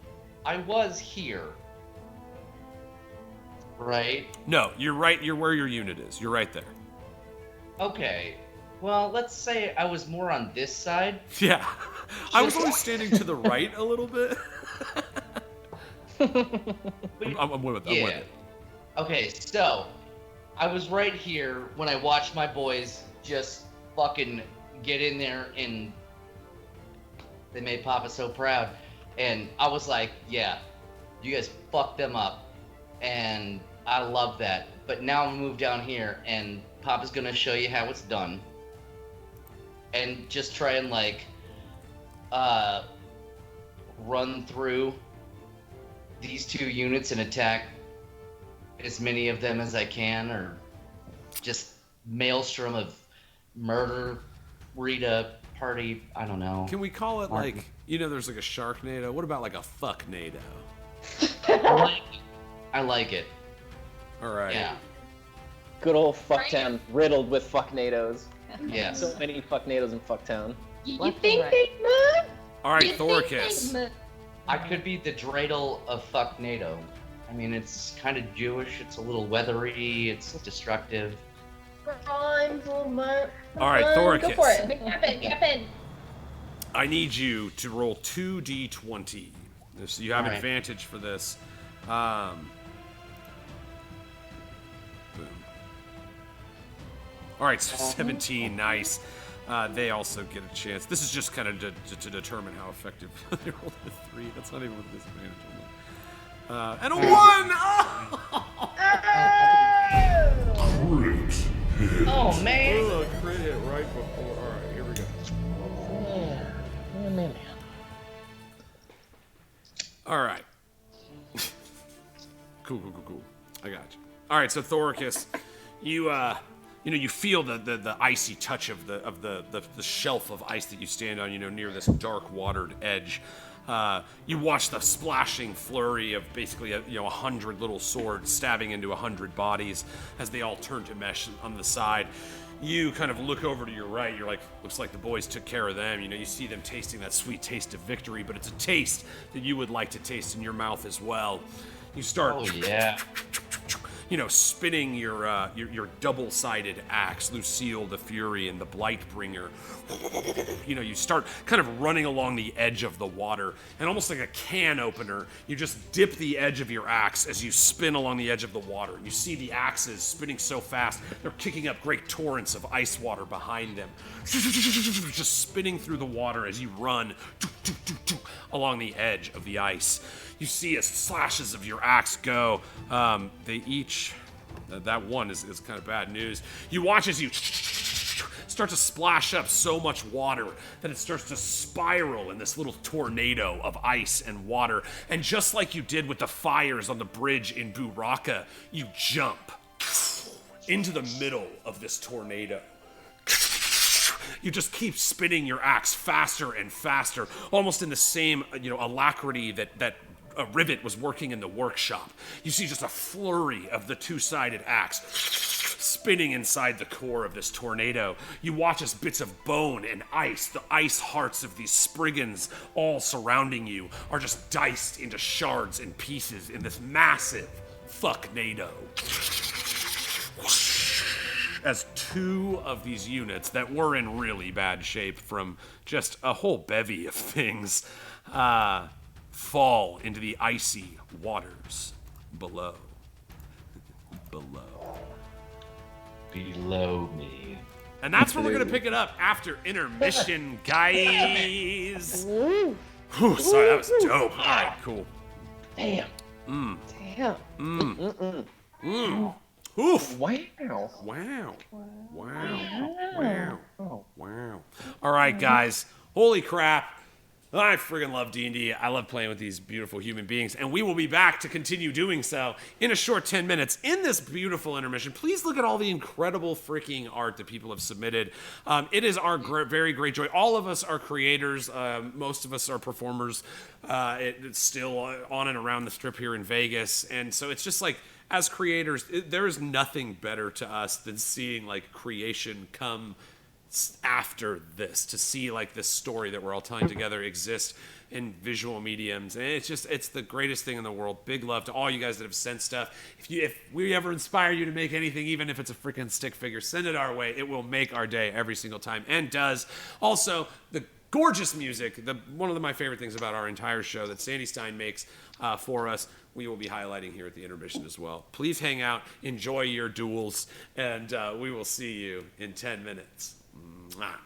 I was here. Right? No, you're right. You're where your unit is. You're right there. Okay. Well, let's say I was more on this side. Yeah. I was always standing to the right a little bit. I'm with it. Okay, so I was right here when I watched my boys just fucking get in there and they made Papa so proud. And I was like, yeah, you guys fucked them up. And I love that. But now I'm moved down here and Papa's gonna show you how it's done. And just try and run through these 2 units and attack as many of them as I can, or just maelstrom of murder, Rita party, I don't know. Can we call it there's like a Sharknado? What about like a Fucknado? I like it. All right. Yeah. Good old Fucktown, riddled with fucknados. Yeah. So many fucknados in Fucktown. You think they move? All right, You think Thoricus. they move? I could be the dreidel of Fucknado. I mean, it's kind of Jewish. It's a little weathery. It's destructive. All right, Thoricus. Go for it. Happen. I need you to roll 2d20. So you have All right. advantage for this. Boom. All right, so 17, nice. They also get a chance. This is just kind of to determine how effective they rolled a 3. That's not even with disadvantage. And a 1! Oh! Oh, man! Oh, crit hit right before. All right, here we go. Man. All right. Cool. I got you. All right, so Thoricus, you feel the icy touch of the shelf of ice that you stand on, near this dark watered edge. You watch the splashing flurry of basically 100 little swords stabbing into 100 bodies as they all turn to mesh on the side. You kind of look over to your right. You're like, looks like the boys took care of them. You know, you see them tasting that sweet taste of victory, but it's a taste that you would like to taste in your mouth as well. You start, Oh yeah. you know, spinning your double-sided axe, Lucille the Fury and the Blightbringer. You know, you start kind of running along the edge of the water, and almost like a can opener, you just dip the edge of your axe as you spin along the edge of the water. You see the axes spinning so fast, they're kicking up great torrents of ice water behind them. Just spinning through the water as you run along the edge of the ice. You see as slashes of your axe go. They each, that one is kind of bad news. You watch as you start to splash up so much water that it starts to spiral in this little tornado of ice and water. And just like you did with the fires on the bridge in Buraka, you jump into the middle of this tornado. You just keep spinning your axe faster and faster, almost in the same, you know, alacrity that a rivet was working in the workshop. You see just a flurry of the two-sided axe spinning inside the core of this tornado. You watch as bits of bone and ice, the ice hearts of these Spriggans all surrounding you, are just diced into shards and pieces in this massive fucknado. As two of these units that were in really bad shape from just a whole bevy of things fall into the icy waters below. Below me. And that's where we're gonna pick it up after intermission, guys. Whew, sorry, that was dope. All right, cool. Damn. Damn. Oof. Wow. Wow. All right, guys. Holy crap. I friggin' love D&D. I love playing with these beautiful human beings, and we will be back to continue doing so in a short 10 minutes. In this beautiful intermission, please look at all the incredible freaking art that people have submitted. It is our very great joy. All of us are creators. Most of us are performers. It's still on and around the strip here in Vegas, and so it's just like, as creators, there is nothing better to us than seeing like creation come after this, to see like this story that we're all telling together exist in visual mediums, and it's the greatest thing in the world. Big love to all you guys that have sent stuff. If we ever inspire you to make anything, even if it's a freaking stick figure, send it our way. It will make our day every single time, and does. Also, the gorgeous music, one of my favorite things about our entire show that Sandy Stein makes for us, we will be highlighting here at the intermission as well. Please hang out, enjoy your duels, and we will see you in 10 minutes. Mwah.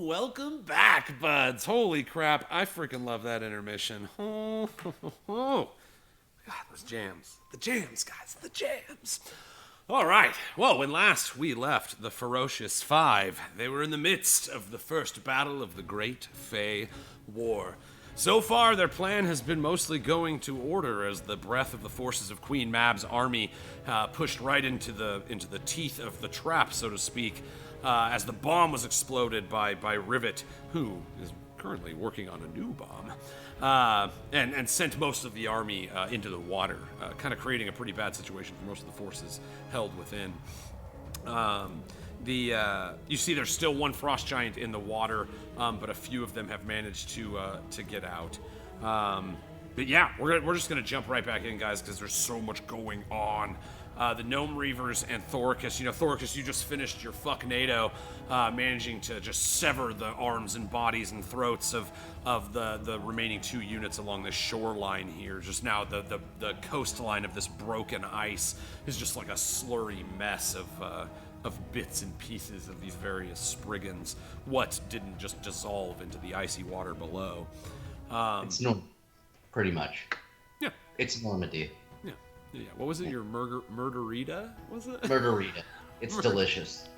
welcome back, buds. Holy crap, I freaking love that intermission. Oh, God, those jams. The jams, guys, the jams. All right, well, when last we left the Ferocious Five, they were in the midst of the first battle of the Great Fey War. So far, their plan has been mostly going to order as the breath of the forces of Queen Mab's army pushed right into the teeth of the trap, so to speak, as the bomb was exploded by Rivet, who is currently working on a new bomb, and sent most of the army into the water, kind of creating a pretty bad situation for most of the forces held within. You see there's still one frost giant in the water, but a few of them have managed to get out. But yeah, we're just gonna jump right back in, guys, because there's so much going on. The Gnome Reavers and Thoricus. You know, Thoricus, you just finished your fucknado, managing to just sever the arms and bodies and throats of the remaining 2 units along the shoreline here. Just now, the coastline of this broken ice is just like a slurry mess of bits and pieces of these various Spriggans. What didn't just dissolve into the icy water below? It's no, pretty much. Yeah. It's Normandy. Yeah, what was it? Your murderita? Was it? Murderita. It's delicious.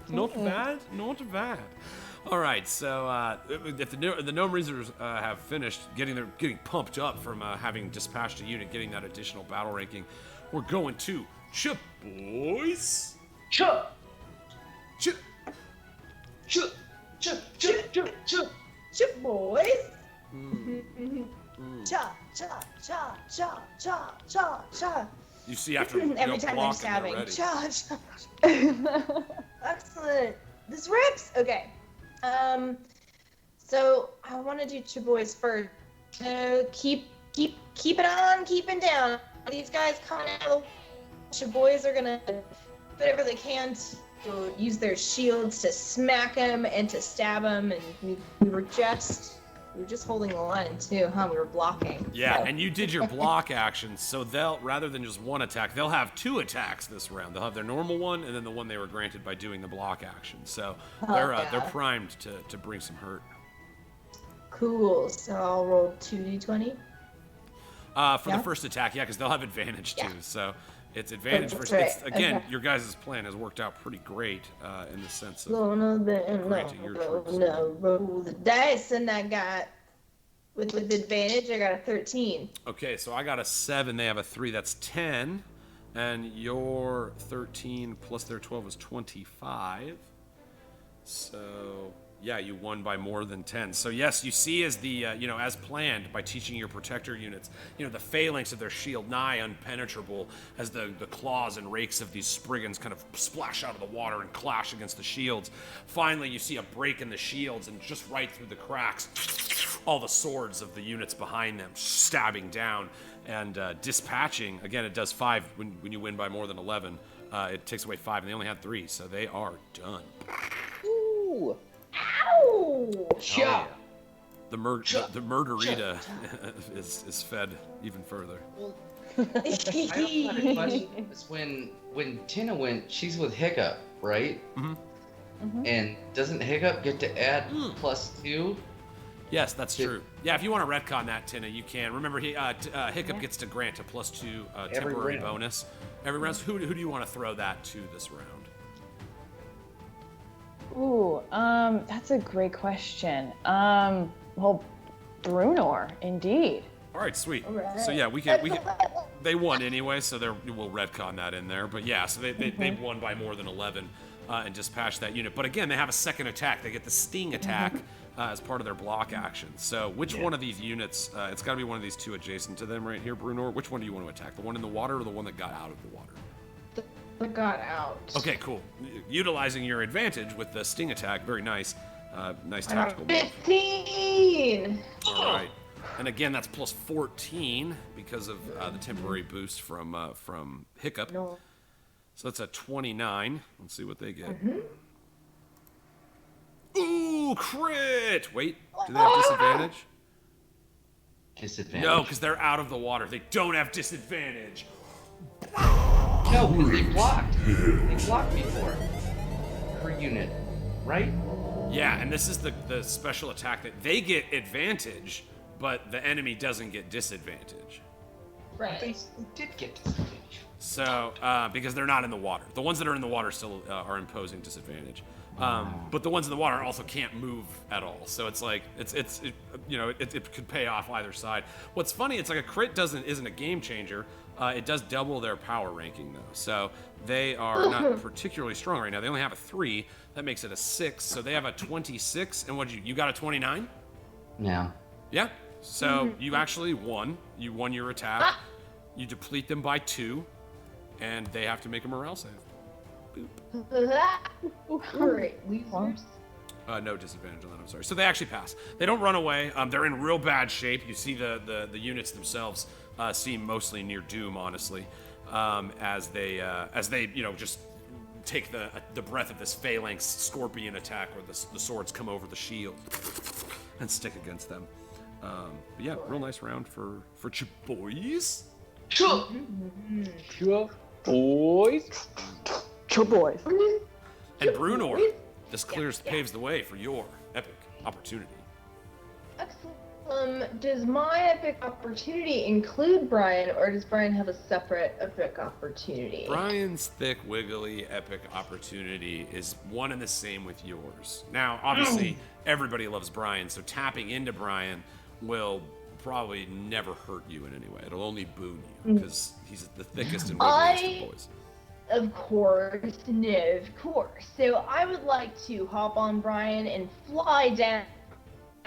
Not bad. Not bad. All right, so if the Gnome Reavers have finished getting pumped up from having dispatched a unit, getting that additional battle ranking, we're going to Chip Boys. Chip. Chip boys. Cha cha cha cha cha cha cha. You see, after every time they're stabbing. ready. Cha cha. Excellent. This rips. Okay. So I want to do Chip boys first. Keep it on, keeping down. These guys coming out. Chip boys are gonna do whatever they can to use their shields to smack them and to stab them, and we were just holding the line too, huh? We were blocking. Yeah, so. and you did your block action, so they'll, rather than just one attack, they'll have 2 attacks this round. They'll have their normal one, and then the one they were granted by doing the block action. So they're primed to bring some hurt. Cool. So I'll roll 2d20. For the first attack, yeah, because they'll have advantage too. So it's advantage That's versus. right. It's, again, Okay. your guys' plan has worked out pretty great in the sense of Roll granting your troops. roll the dice, and I got with advantage. I got a 13. Okay, so I got a 7. They have a 3. That's 10, and your 13 plus their 12 is 25. So yeah, you won by more than 10. So yes, you see, as the as planned, by teaching your protector units, the phalanx of their shield nigh impenetrable, as the claws and rakes of these Spriggans kind of splash out of the water and clash against the shields. Finally, you see a break in the shields, and just right through the cracks, all the swords of the units behind them stabbing down and dispatching. Again, it does 5 when you win by more than 11. It takes away 5, and they only had 3, so they are done. Ooh. Ow! Cha. The murderita is fed even further. I also had a question. It's when Tina went, she's with Hiccup, right? Mm-hmm. And doesn't Hiccup get to add +2? Yes, that's true. Yeah, if you want to retcon that, Tina, you can. Remember, Hiccup gets to grant a +2 temporary round. bonus every round. So who do you want to throw that to this round? Ooh, that's a great question. Well, Brunor, indeed. All right, sweet. All right. So yeah, we can. They won anyway, so we'll retcon that in there. But yeah, so they won by more than 11 and dispatched that unit. But again, they have a second attack. They get the sting attack as part of their block action. So which one of these units? It's got to be one of these 2 adjacent to them right here, Brunor. Which one do you want to attack? The one in the water or the one that got out of the water? That got out. Okay, cool. Utilizing your advantage with the sting attack, very nice. Nice I got tactical move. 15. All right, and again that's plus 14 because of the temporary boost from Hiccup. No. So that's a 29. Let's see what they get. Ooh, crit! Wait, do they have disadvantage? Disadvantage. No, because they're out of the water. They don't have disadvantage. No, because they blocked. They blocked before. Per unit, right? Yeah, and this is the special attack that they get advantage, but the enemy doesn't get disadvantage. Right. They did get disadvantage. So, because they're not in the water. The ones that are in the water still are imposing disadvantage. But the ones in the water also can't move at all. So it's like, it could pay off either side. What's funny, it's like a crit isn't a game changer. It does double their power ranking though. So they are not particularly strong right now. They only have a 3. That makes it a 6. So they have a 26. And you got a 29? Yeah. Yeah. So you actually won. You won your attack. You deplete them by 2. And they have to make a morale save. Great losers. No disadvantage on that, I'm sorry. So they actually pass. They don't run away. They're in real bad shape. You see the units themselves seem mostly near doom, honestly, as they just take the breath of this phalanx scorpion attack where the swords come over the shield and stick against them. But yeah, real nice round for you boys. Sure. Sure, boys. Your boys. And Brunor, this paves the way for your epic opportunity. Excellent. Does my epic opportunity include Brian, or does Brian have a separate epic opportunity? Brian's thick, wiggly, epic opportunity is one and the same with yours. Now, obviously, everybody loves Brian, so tapping into Brian will probably never hurt you in any way. It'll only boon you, because he's the thickest and wiggliest of boys. Of course, no, of course. So I would like to hop on Brian and fly down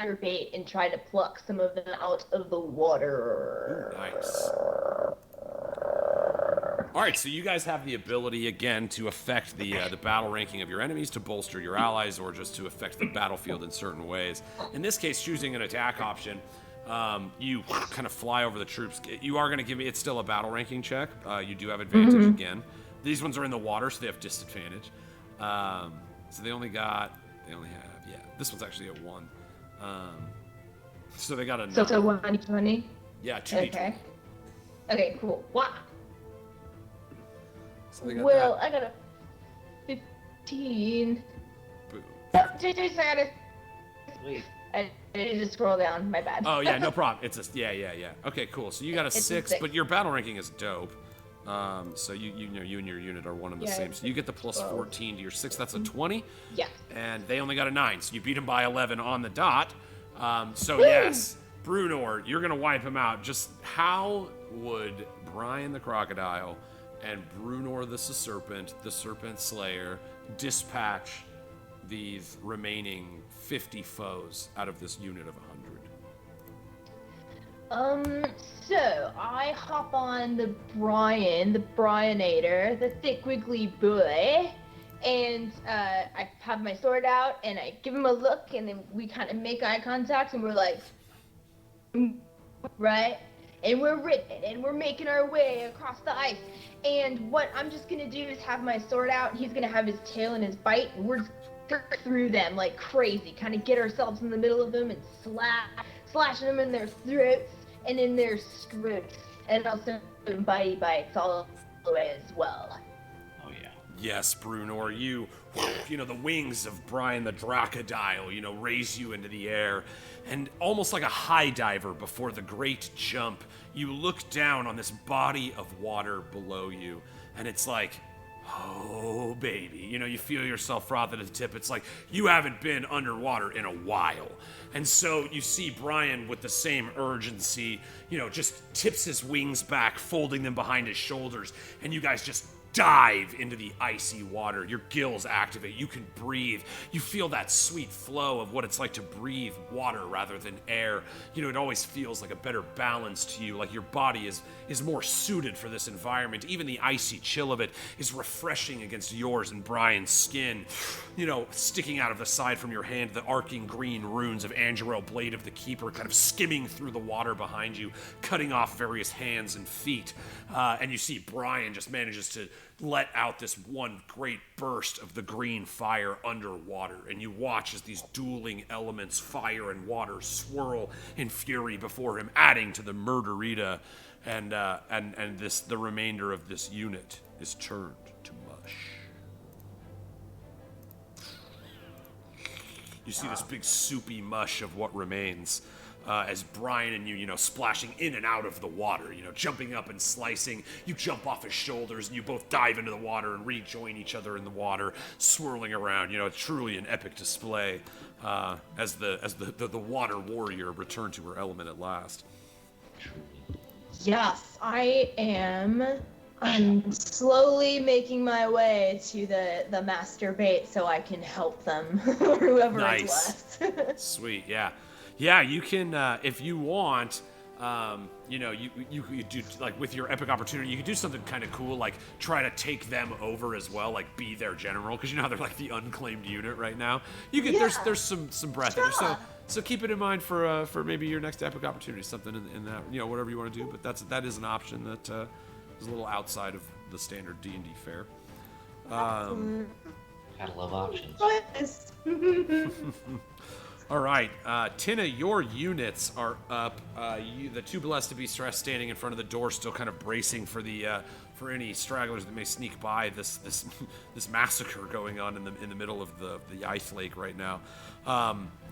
your bait and try to pluck some of them out of the water. Ooh, nice. All right, so you guys have the ability again to affect the battle ranking of your enemies, to bolster your allies, or just to affect the battlefield in certain ways. In this case, choosing an attack option, you kind of fly over the troops. You are going to give me, it's still a battle ranking check. You do have advantage again. These ones are in the water, so they have disadvantage. So they only have, this one's actually at 1. So they got a 9. So it's a 1d20? Yeah, 2d20. Okay, cool. Wow. So they got Well, that. I got a 15. Boom. Wait. I need to scroll down, my bad. Oh yeah, no problem. It's a yeah. Okay, cool. So you got a It's a 6, 6. but your battle ranking is dope. So you and your unit are one and the Yeah, same. So you get the plus 12. 14 to your 6. That's a 20. Yeah. And they only got a 9, so you beat them by 11 on the dot. So yes, Brunor, you're gonna wipe him out. Just how would Brian the Crocodile and Brunor the Serpent Slayer, dispatch these remaining 50 foes out of this unit of 100? So I hop on the Brianator, the thick wiggly boy, and I have my sword out and I give him a look, and then we kind of make eye contact, and we're like, right? And we're ripping and we're making our way across the ice. And what I'm just gonna do is have my sword out. He's gonna have his tail and his bite, and we're just through them like crazy, kind of get ourselves in the middle of them and slashing them in their throats and in their scrotes, and also bitey bites all the way as well. Oh yeah. Yes, Brunor, you know, the wings of Brian the Crocodile, raise you into the air, and almost like a high diver before the great jump, you look down on this body of water below you, and it's like, oh, baby. You feel yourself froth at the tip. It's like you haven't been underwater in a while. And so you see Brian with the same urgency, just tips his wings back, folding them behind his shoulders, and you guys just dive into the icy water. Your gills activate. You can breathe. You feel that sweet flow of what it's like to breathe water rather than air. It always feels like a better balance to you, like your body is more suited for this environment. Even the icy chill of it is refreshing against yours and Brian's skin. Sticking out of the side from your hand, the arcing green runes of Angelo, Blade of the Keeper, kind of skimming through the water behind you, cutting off various hands and feet. And you see Brian just manages to let out this one great burst of the green fire underwater, and you watch as these dueling elements, fire and water, swirl in fury before him, adding to the murderita, and the remainder of this unit is turned to mush. You see this big soupy mush of what remains. As Brian and you splashing in and out of the water, jumping up and slicing. You jump off his shoulders and you both dive into the water and rejoin each other in the water, swirling around. It's truly an epic display as the water warrior returned to her element at last. Yes, I am. I'm slowly making my way to the master bait so I can help them, or whoever is left. Sweet, yeah. Yeah, you can, if you want, you could do, like, with your epic opportunity, you could do something kind of cool, like, try to take them over as well, like, be their general, because you know how they're, like, the unclaimed unit right now. You could, there's some breadth in there, so keep it in mind for maybe your next epic opportunity, something in that, whatever you want to do, but that is an option that is a little outside of the standard D&D fare. Gotta love options. All right, Tina, your units are up. The two blessed to be stressed standing in front of the door, still kind of bracing for for any stragglers that may sneak by this massacre going on in the middle of the ice lake right now.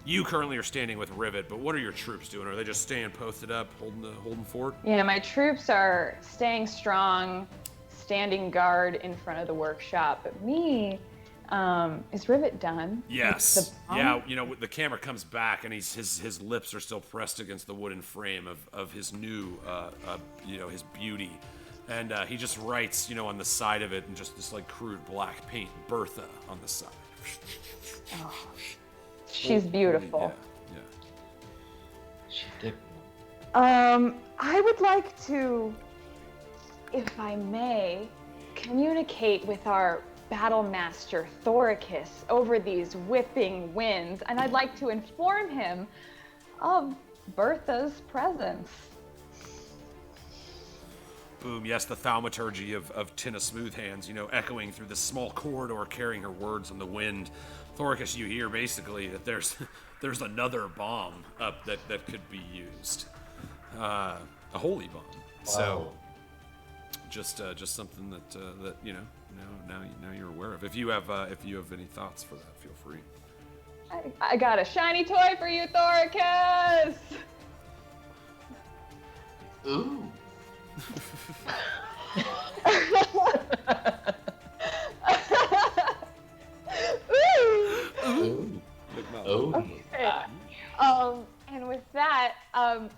You currently are standing with Rivet, but what are your troops doing? Are they just staying posted up, holding fort? Yeah, my troops are staying strong, standing guard in front of the workshop. But me, is Rivet done? Yes. Yeah, the camera comes back and his lips are still pressed against the wooden frame of his new, his beauty. And he just writes, on the side of it in just this like crude black paint, Bertha on the side. Oh, she's beautiful. Yeah. She did. I would like to, if I may, communicate with our battle master Thoricus over these whipping winds, and I'd like to inform him of Bertha's presence. Boom, yes, the thaumaturgy of Tina Smoothhands, echoing through this small corridor, carrying her words on the wind. Thoricus, you hear basically that there's another bomb up that could be used, a holy bomb. Wow. So, just something that now you're aware of. If you have any thoughts for that, feel free. I got a shiny toy for you, Thoricus! Ooh. Ooh. Oh. Okay. And with that,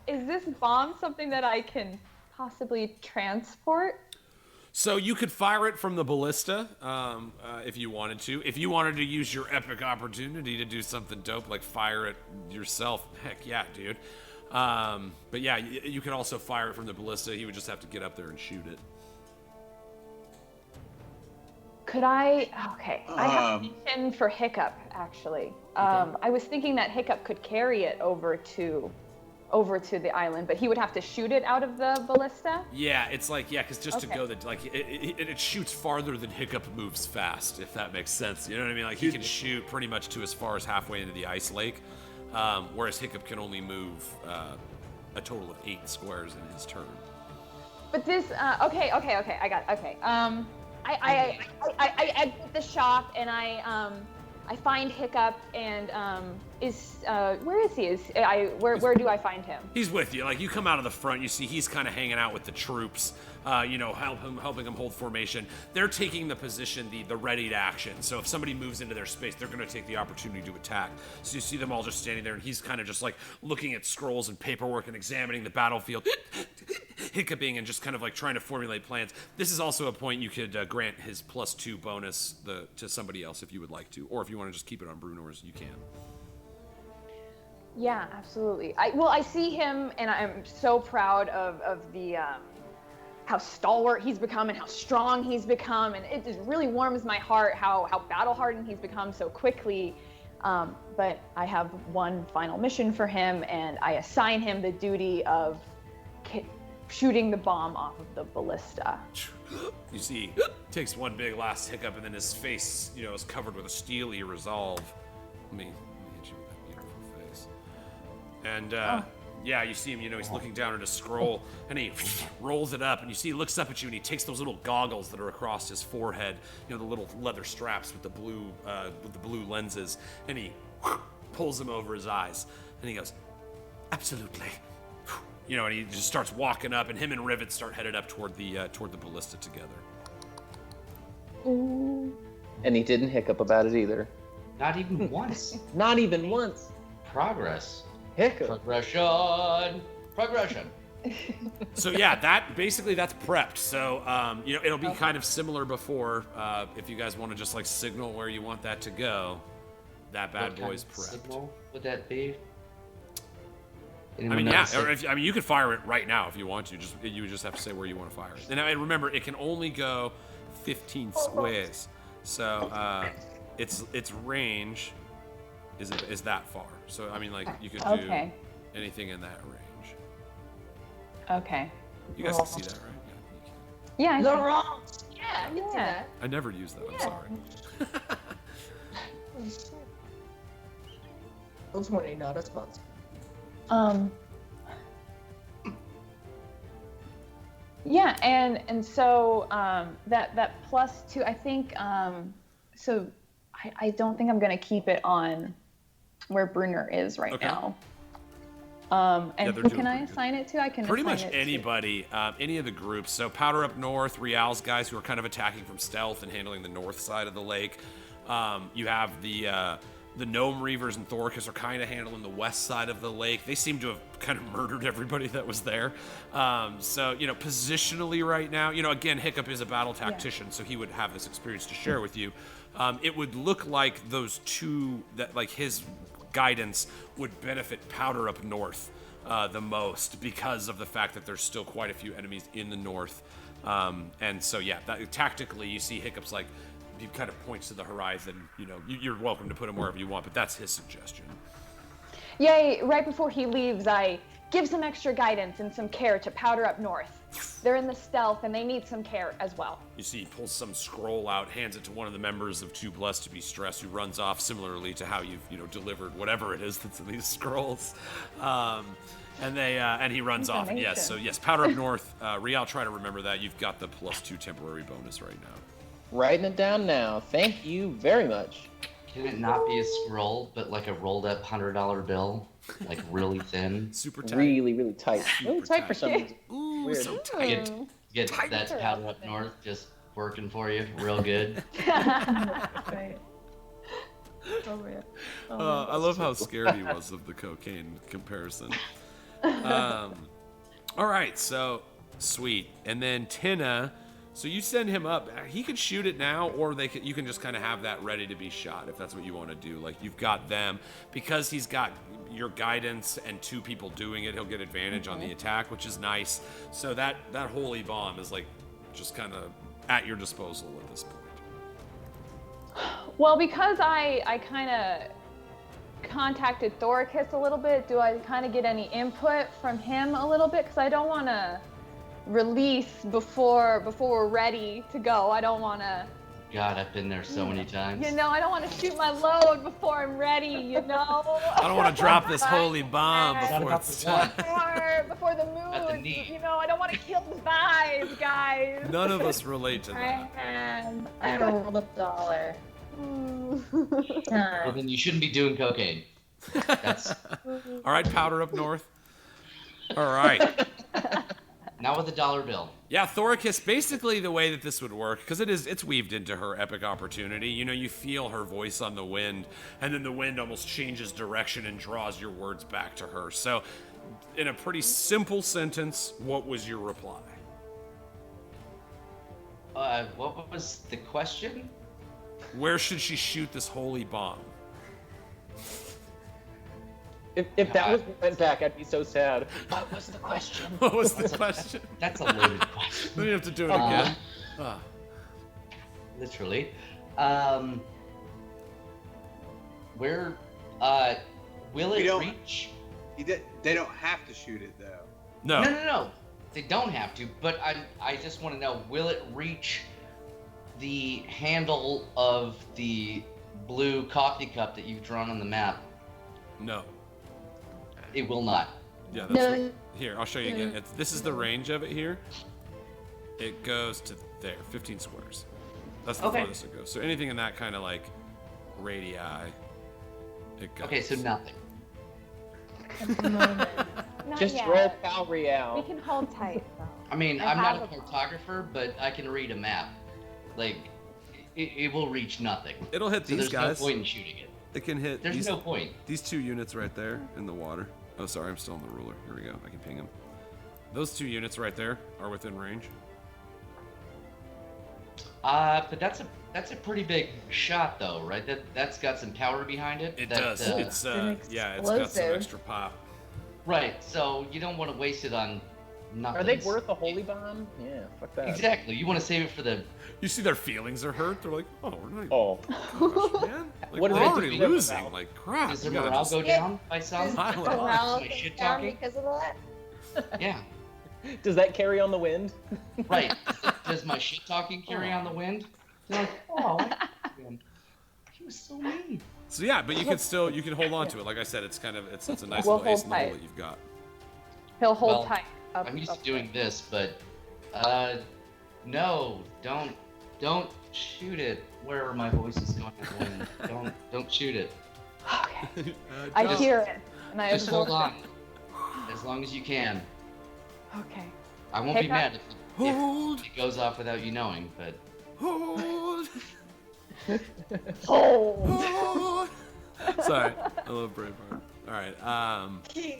is this bomb something that I can possibly transport? So you could fire it from the ballista if you wanted to. If you wanted to use your epic opportunity to do something dope, like fire it yourself, heck yeah, dude. But yeah, you could also fire it from the ballista. He would just have to get up there and shoot it. Could I? Okay, I have a mission for Hiccup, actually. I was thinking that Hiccup could carry it over to the island, but he would have to shoot it out of the ballista? Yeah, it's like, because just to go, it shoots farther than Hiccup moves fast, if that makes sense. You know what I mean? Like, he can shoot pretty much to as far as halfway into the ice lake, whereas Hiccup can only move a total of 8 squares in his turn. But this, okay, I got it, okay. I exit the shop and I find Hiccup and where is he? Where do I find him? He's with you. Like, you come out of the front, you see he's kind of hanging out with the troops, helping them hold formation. They're taking the position, the ready to action. So if somebody moves into their space, they're going to take the opportunity to attack. So you see them all just standing there, and he's kind of just like looking at scrolls and paperwork and examining the battlefield, hiccuping and just kind of like trying to formulate plans. This is also a point you could grant his +2 bonus to somebody else if you would like to, or if you want to just keep it on Brunor's, you can. Yeah, absolutely. I see him, and I'm so proud of the how stalwart he's become and how strong he's become, and it just really warms my heart how battle hardened he's become so quickly. But I have one final mission for him, and I assign him the duty of shooting the bomb off of the ballista. You see, takes one big last hiccup, and then his face, is covered with a steely resolve. Let me hit you with that beautiful face. And yeah, you see him, he's looking down at a scroll, and he rolls it up, and you see he looks up at you, and he takes those little goggles that are across his forehead, the little leather straps with the blue lenses, and he pulls him over his eyes, and he goes, "Absolutely." You know, and he just starts walking up, and him and Rivet start headed up toward the ballista together. And he didn't hiccup about it either. Not even once. Not even once. Progress. Hiccup. Progression. So yeah, that's prepped. So you know, it'll be kind of similar before. If you guys want to just like signal where you want that to go, that bad boy's prepped. Signal would that be? I mean, yeah. Or you could fire it right now if you want to. You would just have to say where you want to fire it. And remember, it can only go 15 squares. So its range is that far. So I mean, like you could do anything in that range. Okay. You guys can see that, right? Yeah. The wrong. Yeah, I can see that. I never use that. I'm sorry. Those were not a sponsor. Yeah, and so that +2, I think. So I don't think I'm gonna keep it on where Brunner is right now. And who can I assign it to? I can pretty assign much it anybody, any of the groups. So Powder Up North, Rial's guys who are kind of attacking from stealth and handling the north side of the lake. You have the Gnome Reavers and Thoricus are kind of handling the west side of the lake. They seem to have kind of murdered everybody that was there. So, you know, positionally right now, you know, again, Hiccup is a battle tactician, so he would have this experience to share with you. It would look like those two, that like his guidance would benefit Powder Up North the most because of the fact that there's still quite a few enemies in the north. And so, yeah, tactically, you see Hiccup's like, he kind of points to the horizon. You know, you're welcome to put him wherever you want, but that's his suggestion. Yay, right before he leaves, I give some extra guidance and some care to Powder Up North. They're in the stealth, and they need some care as well. You see, he pulls some scroll out, hands it to one of the members of Too Blessed to Be Stressed, who runs off similarly to how you've, you know, delivered whatever it is that's in these scrolls. And he runs off. And yes, so yes, Powder Up North. Rial, try to remember that. You've got the +2 temporary bonus right now. Writing it down now. Thank you very much. Can it not be a scroll, but like a rolled up $100 bill? Like really thin? Super tight. Really, really tight. Really tight for some reason. Ooh, Weird. so tight. Get that Powder Up North just working for you real good. Right. I love how scared he was of the cocaine comparison. All right, so sweet. And then Tina, so you send him up. He could shoot it now, or you can just kind of have that ready to be shot if that's what you want to do. Like you've got them because he's got your guidance and 2 people doing it. He'll get advantage on the attack, which is nice. So that holy bomb is like just kind of at your disposal at this point. Well, because I kind of contacted Thoricus a little bit, do I kind of get any input from him a little bit? Because I don't want to release before we're ready to go. I don't want to. God, I've been there so many times. You know, I don't want to shoot my load before I'm ready. You know. I don't want to drop this holy bomb before it's time. Before the moon. You know, I don't want to kill the vibes, guys. None of us relate to that. I rolled $1. Well, then you shouldn't be doing cocaine. That's All right, Powder Up North. All right. not with a dollar bill. Yeah, Thoricus, basically the way that this would work, because it's weaved into her epic opportunity. You know, you feel her voice on the wind, and then the wind almost changes direction and draws your words back to her. So, in a pretty simple sentence, what was your reply? What was the question? Where should she shoot this holy bomb? If that was went back, I'd be so sad. What was the question? What was the question? That's a loaded question. Then you have to do it again. Literally. Where, will it reach? They don't have to shoot it, though. No. No. They don't have to, but I just want to know, will it reach the handle of the blue coffee cup that you've drawn on the map? No. It will not. Yeah, that's right. Here, I'll show you again. This is the range of it here. It goes to there, 15 squares. That's the farthest it goes. So anything in that kind of like radii. It goes. Okay, so nothing. At the moment. Not Just yet. roll Cal Real. We can hold tight, though. I mean, I I'm not a have a- cartographer, but I can read a map. Like, it will reach nothing. It'll hit So these there's guys. no point in shooting it. It can hit There's these, no point. these 2 units right there in the water. Oh, sorry, I'm still on the ruler. Here we go. I can ping them. Those 2 units right there are within range. But that's a pretty big shot, though, right? That's got some power behind it. It that, does. It's an yeah, it's got some explosive. extra pop. Right. So you don't want to waste it on nothing. Are they worth a holy bomb? Yeah, fuck that. Exactly. You want to save it for the. You see their feelings are hurt. They're like, oh, we're not even Oh, gosh, man. Like, What we're are they already doing losing. about? Like crap. Does the we gotta morale just- go down by Does some? the Hi, morale my go shit down talking? because of that? Yeah. does that carry on the wind? Right. Does my shit talking carry on the wind? They're like, oh, he was so mean. So yeah, but you can hold on to it. Like I said, it's kind of it's a nice We'll little ace in hold the hole tight. that you've got. He'll hold Well, tight. I'm used to doing this, but no, don't shoot it. Wherever my voice is going at the wind, don't shoot it. Okay. I Just- hear it, and I Just hold absorb on, as long as you can. it. Okay. I won't Hey, be Pat. mad if Hold, it goes off without you knowing, but hold, Hold. hold. Sorry, I love Braveheart. All right.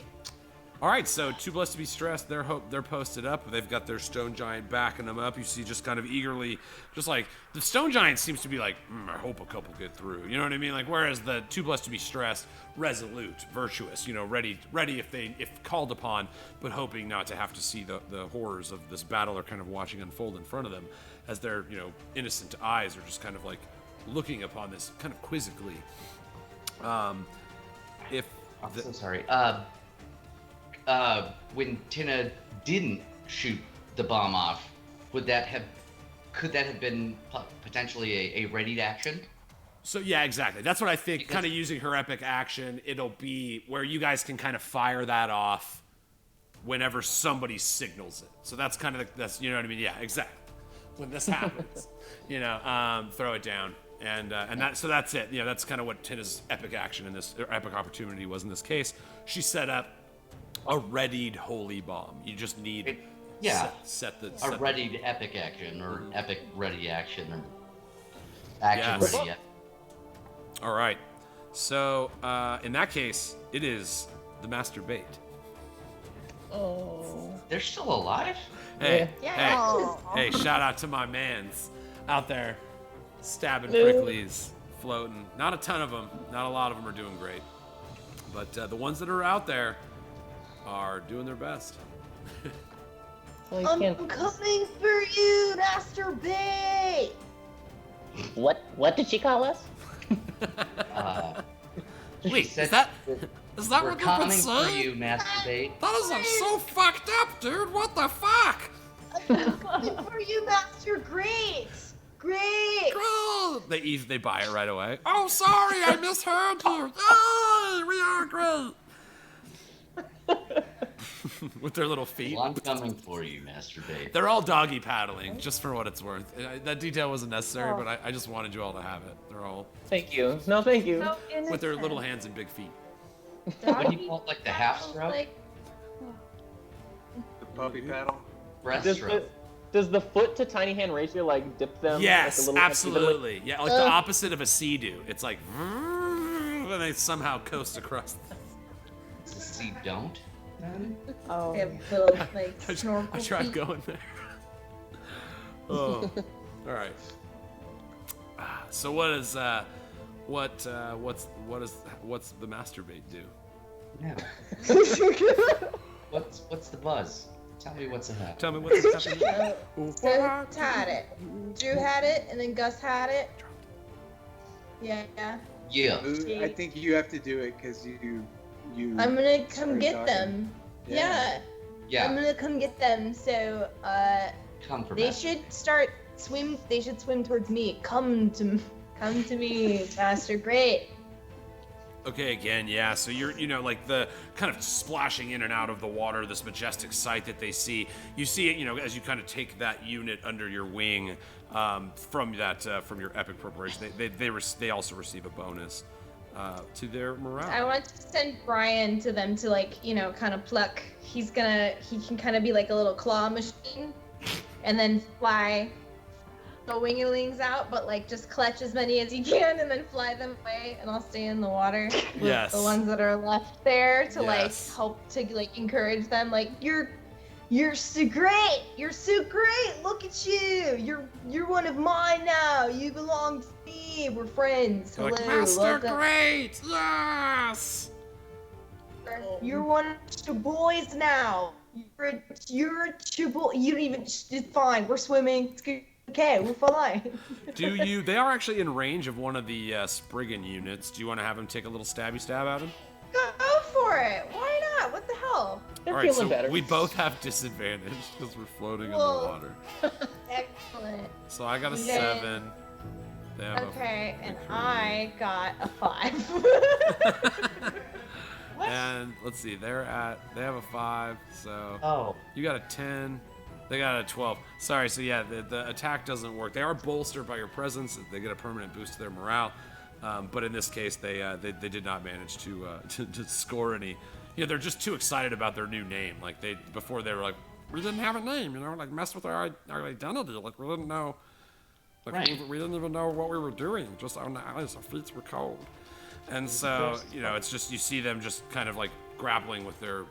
All right, so 2 blessed to be stressed. They're posted up. They've got their stone giant backing them up. You see, just kind of eagerly, just like the stone giant seems to be like, I hope a couple get through. You know what I mean? Like, whereas the 2 blessed to be stressed, resolute, virtuous. You know, ready if called upon, but hoping not to have to see the horrors of this battle they're kind of watching unfold in front of them, as their innocent eyes are just kind of like looking upon this kind of quizzically. If I'm so sorry. When Tina didn't shoot the bomb off, could that have been potentially a readied action? So yeah, exactly. That's what I think. Because- Kind of using her epic action, it'll be where you guys can kind of fire that off whenever somebody signals it. So that's kind of that's you know what I mean? Yeah, exactly. When this happens, throw it down, and that's it. You know, that's kind of what Tina's epic action in this or epic opportunity was in this case. She set up a readied holy bomb. You just need set A readied epic action or epic ready action or action Yes. ready. All right. So in that case, it is the master bait. Oh. They're still alive? Hey, Yeah. hey, shout out to my mans out there stabbing pricklies, floating. Not a ton of them. Not a lot of them are doing great. But the ones that are out there are doing their best. I'm coming for you, Master Bay! What did she call us? She Wait, said is that we're what they've been coming for saying? you, Masturbate. That is so fucked up, dude. What the fuck? I'm coming for you, Master Great! Great! Oh, they buy it right away. Oh, sorry, I misheard you. Oh, we are great. With their little feet. Well, I'm coming for you, Masturbate. They're all doggy paddling, just for what it's worth. That detail wasn't necessary, but I just wanted you all to have it. They're all Thank you. No, thank you. So with their innocent. little hands and big feet. What do you call it, like the half stroke? The puppy paddle. Breaststroke. Does the foot to tiny hand ratio like dip them? Yes, like a little absolutely. Yeah, like the opposite of a sea do. It's like, and they somehow coast across. Does the sea don't? Oh. They have little, like, snorkel I tried feet. going there. Oh, all right. So what is what's the masturbate do? No. What's the buzz? Tell me what's ahead. Tell me what's happening. So had it. Drew had it, and then Gus had it. Yeah. Yeah. Ooh, I think you have to do it because you. I'm gonna come started get talking. them. Yeah. I'm Yeah. gonna come get them. So Come for they Masturbate. should start swim. They should swim towards me. Come to me, Master Great. Okay, again, yeah. So you're, like the kind of splashing in and out of the water, this majestic sight that they see. You see it, as you kind of take that unit under your wing from your epic preparation. They also receive a bonus. to their morale. I want to send Brian to them to like, kind of pluck. He can kind of be like a little claw machine and then fly the winglings out, but like just clutch as many as you can and then fly them away, and I'll stay in the water with the ones that are left there to like help to like encourage them. Like you're so great. You're so great. Look at you. You're one of mine now. You belong to me. We're friends. Hello. Like, Master welcome. Great. Yes. You're one of the boys now. You're two boy. You don't even. It's fine. We're swimming. It's good. Okay, we're fine. They are actually in range of one of the Spriggan units. Do you want to have him take a little stabby stab at him? Go for it. Why not? What the hell? They're All right, feeling so better. we both have disadvantage because we're floating in the water. Excellent. So I got a Yeah. 7. They have Okay, a and 3. I got a 5. And let's see, they have a 5, so Oh. you got a 10. They got a 12. Sorry, so yeah, the attack doesn't work. They are bolstered by your presence. They get a permanent boost to their morale. But in this case, they did not manage to score any. They're just too excited about their new name. Like before they were like, we didn't have a name, like mess with our identity. Like we didn't know, like Right. we didn't even know what we were doing. Just on the ice, our feet were cold. And so it's just you see them just kind of like grappling with their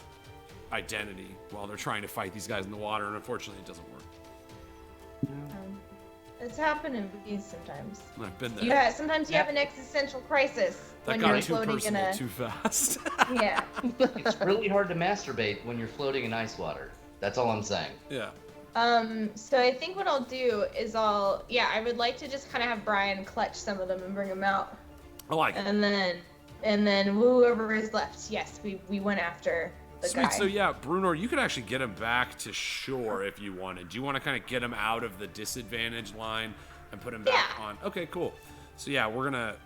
identity while they're trying to fight these guys in the water, and unfortunately, it doesn't work. It's happened in movies sometimes. I've been there. Yeah, sometimes you have an existential crisis That when got you're too floating personal in a. too fast. Yeah. It's really hard to masturbate when you're floating in ice water. That's all I'm saying. Yeah. So I think what I'll do is I would like to just kind of have Brian clutch some of them and bring them out. I like it. And then whoever is left, yes, we went after the Sweet. guy. So yeah, Bruno, you could actually get him back to shore if you wanted. Do you want to kind of get him out of the disadvantage line and put him back on? Okay, cool. So yeah,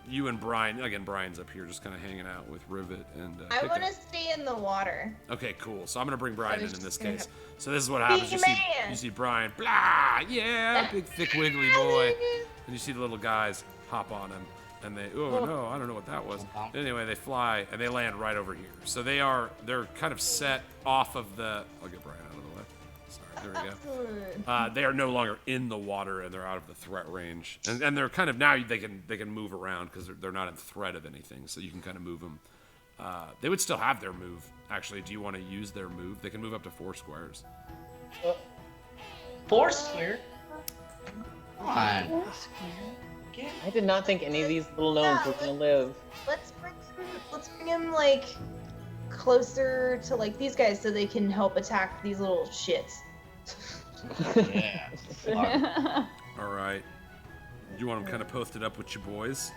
you and Brian, again, Brian's up here just kind of hanging out with Rivet and I Hiccup. want to stay in the water. Okay, cool. So I'm gonna bring Brian in just this gonna case. So this is what happens. Big You man. see Brian, blah, yeah, big thick wiggly boy, and you see the little guys hop on him, and they, oh no, I don't know what that was. Anyway, they fly and they land right over here. So they're kind of set off of the. I'll get Brian out of the way. Sorry, there we go. Excellent. They are no longer in the water and they're out of the threat range, and they're kind of now they can move around because they're not in threat of anything, so you can kind of move them. They would still have their move. Actually, do you want to use their move? They can move up to 4 squares. 4 square? Come on. I did not think any of these little gnomes were gonna live. Let's bring him like closer to like these guys so they can help attack these little shits. Yeah. All right. You want them kind of posted up with your boys?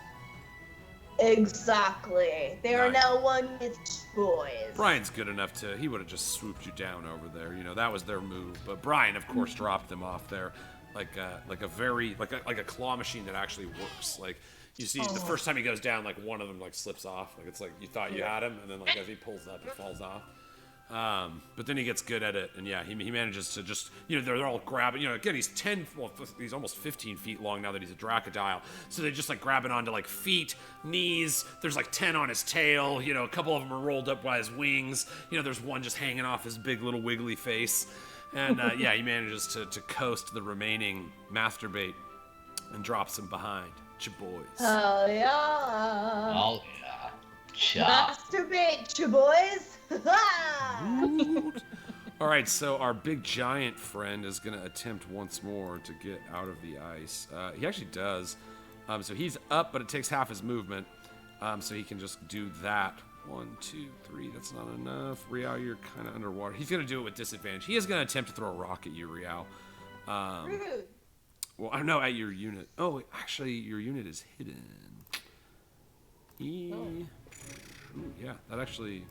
Exactly. They are Nice. now one with boys. Brian's good enough to. He would have just swooped you down over there. That was their move. But Brian, of course, dropped them off there, like a claw machine that actually works. Like you see, the first time he goes down, like one of them like slips off. Like it's like you thought you had him, and then like as he pulls up, it falls off. But then he gets good at it, and yeah, he manages to just, they're all grabbing, again, he's almost 15 feet long now that he's a Dracodile, so they just like grabbing onto like feet, knees, there's like 10 on his tail, a couple of them are rolled up by his wings, there's one just hanging off his big little wiggly face, and yeah, he manages to coast the remaining masturbate and drops him behind. Your boys. Oh yeah. Oh, yeah. Chop. Masturbate, you boys. All right, so our big giant friend is going to attempt once more to get out of the ice. He actually does. So he's up, but it takes half his movement. So he can just do that. 1, 2, 3. That's not enough. Rial, you're kind of underwater. He's going to do it with disadvantage. He is going to attempt to throw a rock at you, Rial. Rude. Well, I don't know, at your unit. Oh, actually, your unit is hidden. Ooh, yeah, that stings.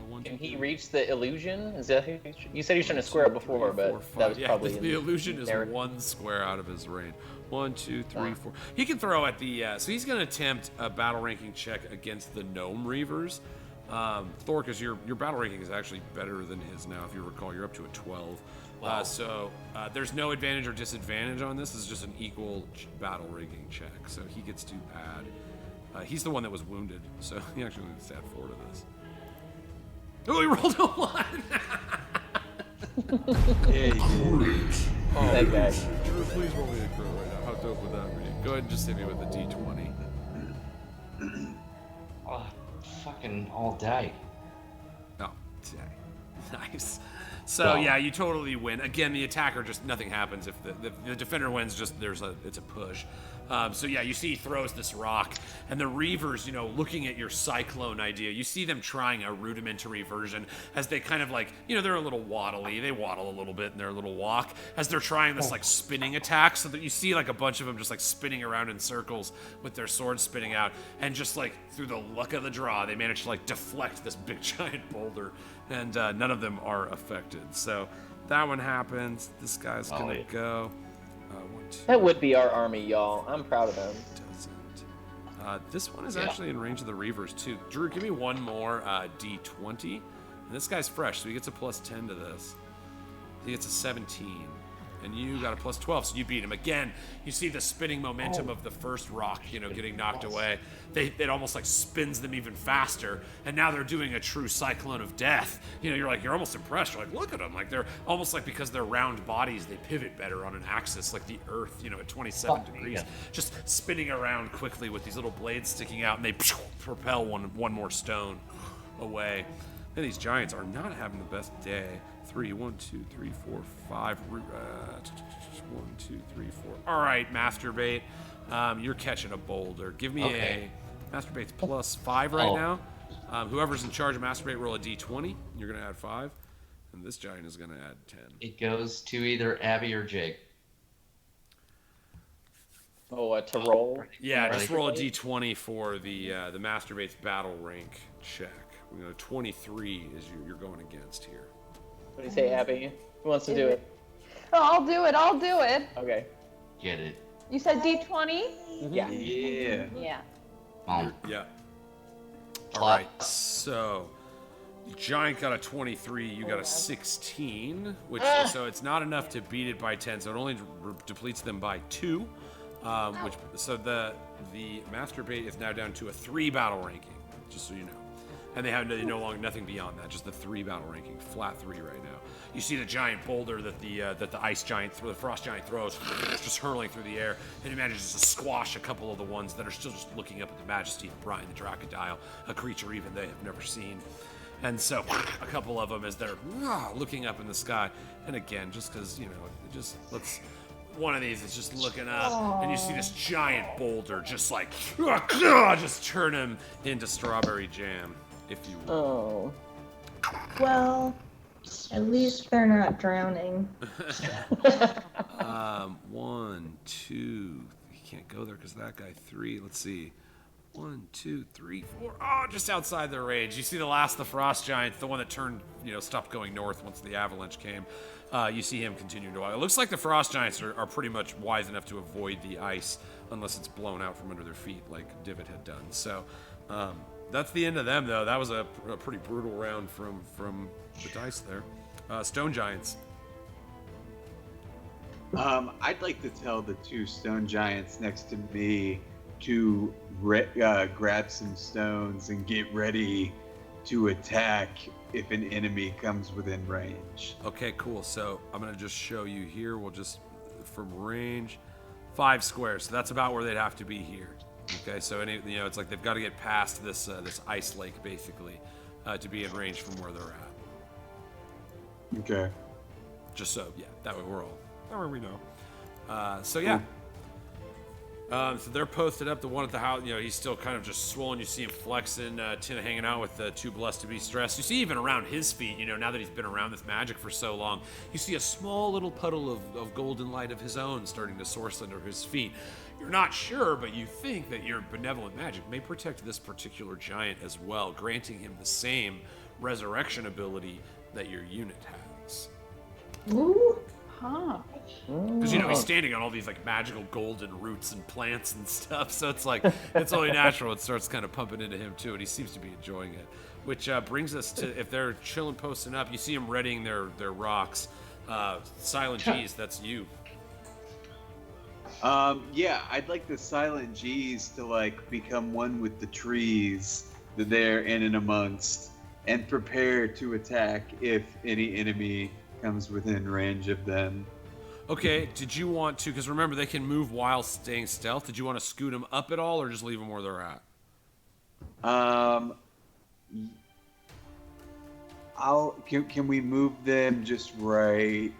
1, 2, Can he 3. reach the illusion? Is that who you said he was trying to square up before, but 4, 5. that was Yeah, probably the in illusion is there. 1 square out of his range. 1, 2, 3, 4. He can throw at the. So he's going to attempt a battle ranking check against the gnome reavers. Thorcus, your battle ranking is actually better than his now. If you recall, you're up to a 12. Wow. So there's no advantage or disadvantage on this. This is just an equal battle ranking check. So he gets to add He's the one that was wounded, so he actually needs to add 4 to this. Oh, he rolled a 1! Yeah, you did. Oh, That guy. Drew, please roll me a crit right now. How dope would that be? Go ahead and just hit me with a d20. Oh, fucking all day. Oh, nice. So Wow. yeah, you totally win. Again, the attacker just nothing happens if the defender wins. Just it's a push. So yeah, you see he throws this rock, and the Reavers, looking at your cyclone idea, you see them trying a rudimentary version as they kind of like, they're a little waddly. They waddle a little bit in their little walk as they're trying this like spinning attack. So that you see like a bunch of them just like spinning around in circles with their swords spinning out, and just like through the luck of the draw, they manage to like deflect this big giant boulder, and none of them are affected. So that one happens. This guy's gonna go. 1, 2. That would be our army, y'all. I'm proud of them. Doesn't. This one is actually in range of the Reavers too. Drew, give me one more D20. And this guy's fresh, so he gets a +10 to this. He gets a 17. And you got a +12, so you beat him. Again, you see the spinning momentum of the first rock, getting knocked away. It almost like spins them even faster. And now they're doing a true cyclone of death. You're almost impressed. You're like, look at them. Like they're almost like, because they're round bodies, they pivot better on an axis, like the Earth, at 27 degrees. Just spinning around quickly with these little blades sticking out, and they propel one more stone away. And these giants are not having the best day. 3, 1, 2, 3, 4, 5. 1, 2, 3, 4. All right, masturbate. You're catching a boulder. Give me a masturbate's +5 right now. Whoever's in charge of masturbate, roll a d20. You're gonna add 5, and this giant is gonna add 10. It goes to either Abby or Jake. Oh, to roll? Yeah, just roll a d20 for the masturbate's battle rank check. 23 is you're going against here. What do you say, Abby? Who wants to do it? Oh, I'll do it. Okay. Get it. You said D20? Yeah. Yeah. Yeah. Yeah. Plot. All right, so Giant got a 23, you got a 16, which so it's not enough to beat it by 10, so it only depletes them by 2. So the masturbate is now down to a 3 battle ranking, just so you know. And they have nothing beyond that, just the 3 battle ranking, flat 3 right now. You see the giant boulder that the ice giant, the frost giant throws, just hurling through the air, and he manages to squash a couple of the ones that are still just looking up at the majesty of Brian the Dracodile, a creature even they have never seen. And so a couple of them as they're looking up in the sky, and again, just because one of these is just looking up, and you see this giant boulder just like just turn him into strawberry jam, if you will. Oh. Well, at least they're not drowning. 1, 2. You can't go there because that guy. 3. Let's see. 1, 2, 3, 4. Oh, just outside their range. You see the frost giant, the one that turned, stopped going north once the avalanche came. You see him continuing to walk. It looks like the frost giants are pretty much wise enough to avoid the ice unless it's blown out from under their feet like Divot had done. So that's the end of them, though. That was a pretty brutal round from the dice there. Stone giants. I'd like to tell the 2 stone giants next to me to grab some stones and get ready to attack if an enemy comes within range. Okay, cool. So I'm gonna just show you here. We'll just from range 5 squares. So that's about where they'd have to be here. Okay, so it's like they've got to get past this ice lake basically to be in range from where they're at. Okay. Just so that way that way we know. So yeah. So they're posted up. The one at the house, he's still kind of just swollen. You see him flexing, Tina hanging out with Too Blessed to Be Stressed. You see even around his feet, now that he's been around this magic for so long, you see a small little puddle of golden light of his own starting to source under his feet. You're not sure, but you think that your benevolent magic may protect this particular giant as well, granting him the same resurrection ability that your unit has. Ooh. Huh. Because he's standing on all these like magical golden roots and plants and stuff, so it's like it's only natural. It starts kind of pumping into him too, and he seems to be enjoying it. Which brings us to, if they're chilling, posting up, you see them readying their rocks. Silent G's, that's you. Yeah, I'd like the silent G's to like become one with the trees that they're in and amongst, and prepare to attack if any enemy comes within range of them. Okay, did you want to, because remember they can move while staying stealth, did you want to scoot them up at all or just leave them where they're at? Can we move them just right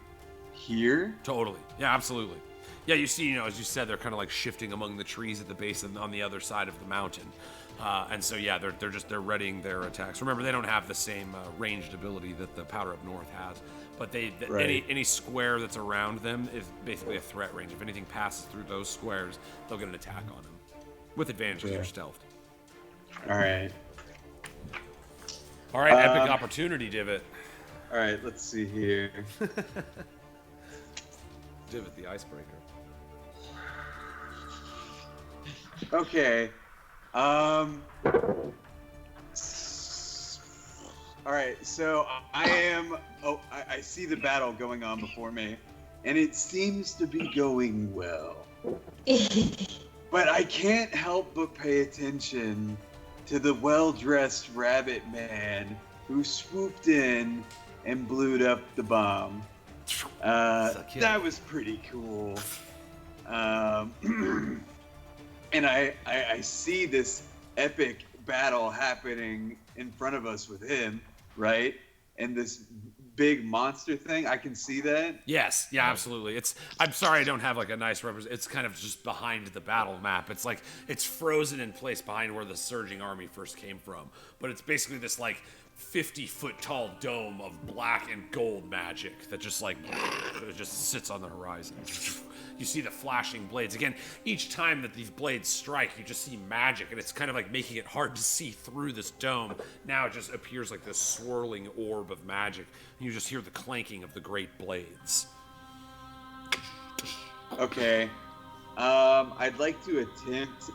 here? Totally. Yeah, absolutely. Yeah, you see, as you said, they're kind of like shifting among the trees at the base and on the other side of the mountain. And so, yeah, they're readying their attacks. Remember, they don't have the same ranged ability that the Powder Up North has, but Right. any square that's around them is basically a threat range. If anything passes through those squares, they'll get an attack on them with advantage because Yeah. you're stealth. All right. All right, epic opportunity, Divot. All right, let's see here. Divot the icebreaker. Okay. All right, so I see the battle going on before me, and it seems to be going well. But I can't help but pay attention to the well-dressed rabbit man who swooped in and blew up the bomb. That was pretty cool. And I see this epic battle happening in front of us with him, right? And this big monster thing, I can see that. Yes, yeah, absolutely. I'm sorry I don't have like a nice representation. It's kind of just behind the battle map. It's like it's frozen in place behind where the surging army first came from. But it's basically this like 50-foot tall dome of black and gold magic that just like it just sits on the horizon. You see the flashing blades. Again, each time that these blades strike, you just see magic, and it's kind of like making it hard to see through this dome. Now it just appears like this swirling orb of magic. And you just hear the clanking of the great blades. Okay. I'd like to attempt.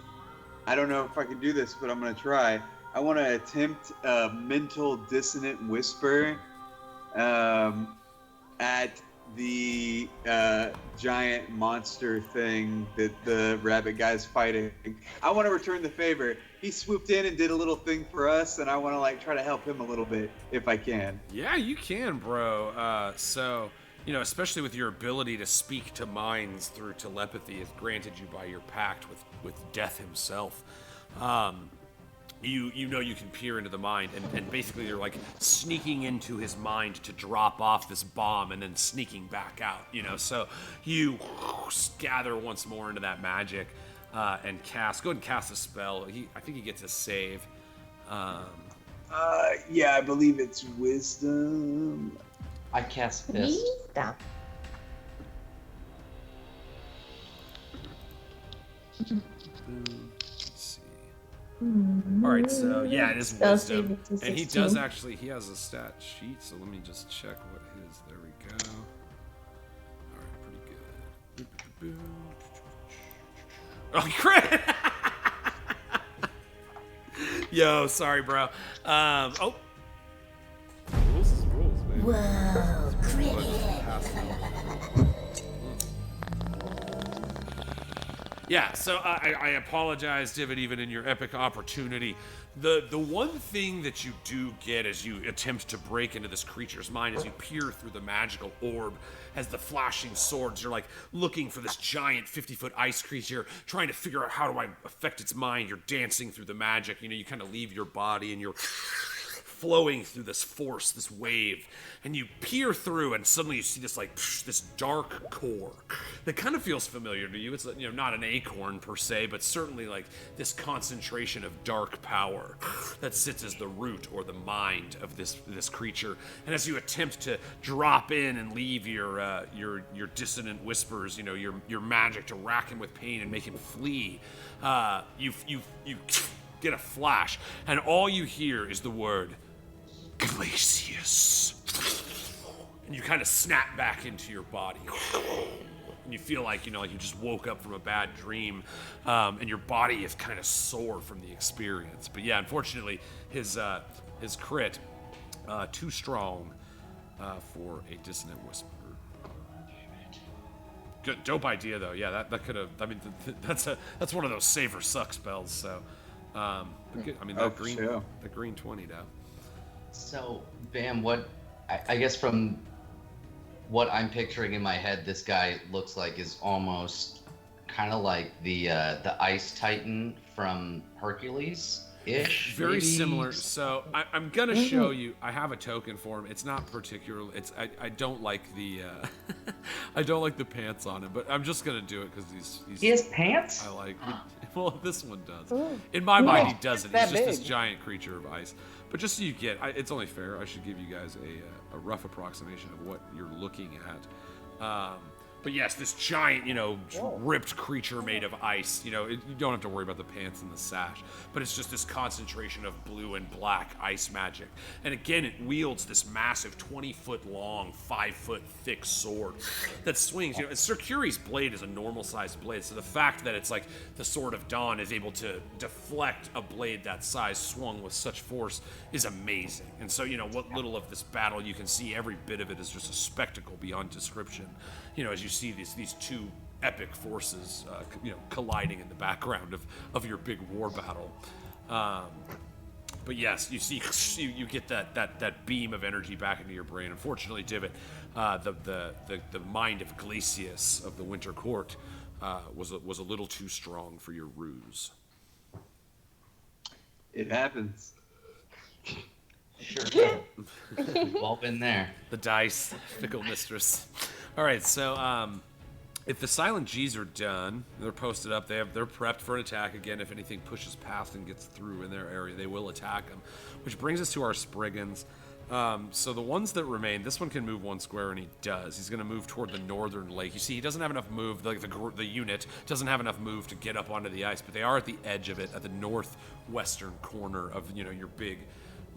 I don't know if I can do this, but I'm gonna try. I want to attempt a mental dissonant whisper at the giant monster thing that the rabbit guy's fighting. I want to return the favor. He swooped in and did a little thing for us, and I want to like try to help him a little bit if I can. Yeah, you can, bro. So, especially with your ability to speak to minds through telepathy is granted you by your pact with Death himself. You can peer into the mind, and basically you're like sneaking into his mind to drop off this bomb and then sneaking back out, So you gather once more into that magic and cast. Go ahead and cast a spell. I think he gets a save. Yeah, I believe it's wisdom. I cast Fist. Stop. Let's see. All right, so yeah, it is Spell wisdom, save is and he 16. does actually. He has a stat sheet, so let me just check what his. There we go. All right, pretty good. Oh, crit! Yo, sorry, bro. Oh. Rules is rules, man. Whoa, Yeah, so I apologize, Divot, even in your epic opportunity. The one thing that you do get as you attempt to break into this creature's mind, as you peer through the magical orb, as the flashing swords, you're like looking for this giant 50-foot ice creature, trying to figure out how do I affect its mind. You're dancing through the magic, you kind of leave your body and you're flowing through this force, this wave, and you peer through, and suddenly you see this this dark core that kind of feels familiar to you. It's not an acorn per se, but certainly like this concentration of dark power that sits as the root or the mind of this creature. And as you attempt to drop in and leave your dissonant whispers, your magic to rack him with pain and make him flee, you get a flash, and all you hear is the word Glacius. And you kind of snap back into your body. And you feel like, you just woke up from a bad dream, and your body is kind of sore from the experience. But yeah, unfortunately, his crit, too strong for a dissonant whisper. Good, dope idea though. Yeah, that could have. I mean, that's one of those save or suck spells. So, but good. I mean, that green 20 now. So, Bam, what I guess from what I'm picturing in my head, this guy looks like is almost kind of like the Ice Titan from Hercules. Ish, very maybe? similar. So I'm gonna show you. I have a token for him. It's not particularly. I don't like the I don't like the pants on him, but I'm just gonna do it because he's. He has pants? I like. Well, this one does. In my mind, he doesn't. He's just this giant creature of ice. But just so you get, it's only fair. I should give you guys a rough approximation of what you're looking at. But yes, this giant, ripped creature made of ice. You don't have to worry about the pants and the sash. But it's just this concentration of blue and black ice magic. And again, it wields this massive 20-foot long, 5-foot thick sword that swings. Sir Curie's blade is a normal-sized blade. So the fact that it's like the Sword of Dawn is able to deflect a blade that size swung with such force is amazing. And so, what little of this battle you can see, every bit of it is just a spectacle beyond description. As you see these two epic forces, colliding in the background of your big war battle. But yes, you see, you get that beam of energy back into your brain. Unfortunately, Divot, the mind of Glacius of the Winter Court was a little too strong for your ruse. It happens. Sure. We've all been there. The dice, fickle mistress. All right, so if the silent G's are done, they're posted up. They're prepped for an attack. Again, if anything pushes past and gets through in their area, they will attack them. Which brings us to our Spriggans. So the ones that remain, this one can move 1 square, and he does. He's going to move toward the northern lake. You see, he doesn't have enough move. The unit doesn't have enough move to get up onto the ice, but they are at the edge of it, at the northwestern corner of your big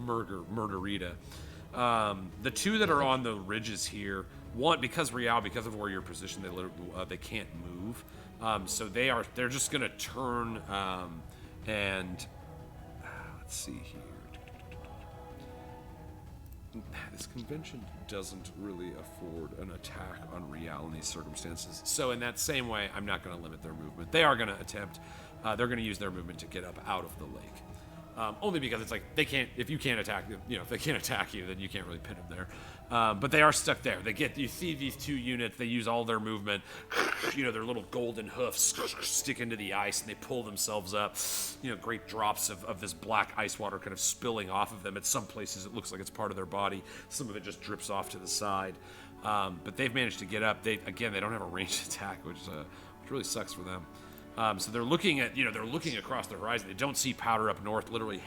murderita. The two that are on the ridges here. One, because of where you're positioned, they can't move. So they're just gonna turn and let's see here. This convention doesn't really afford an attack on Real in these circumstances. So in that same way, I'm not gonna limit their movement. They are gonna attempt. They're gonna use their movement to get up out of the lake. Only because it's like they can't. If you can't attack, if they can't attack you, then you can't really pin them there. But they are stuck there. You see these two units. They use all their movement. Their little golden hoofs stick into the ice, and they pull themselves up. Great drops of this black ice water kind of spilling off of them. At some places, it looks like it's part of their body. Some of it just drips off to the side. But they've managed to get up. They don't have a ranged attack, which really sucks for them. So they're looking across the horizon. They don't see powder up north, literally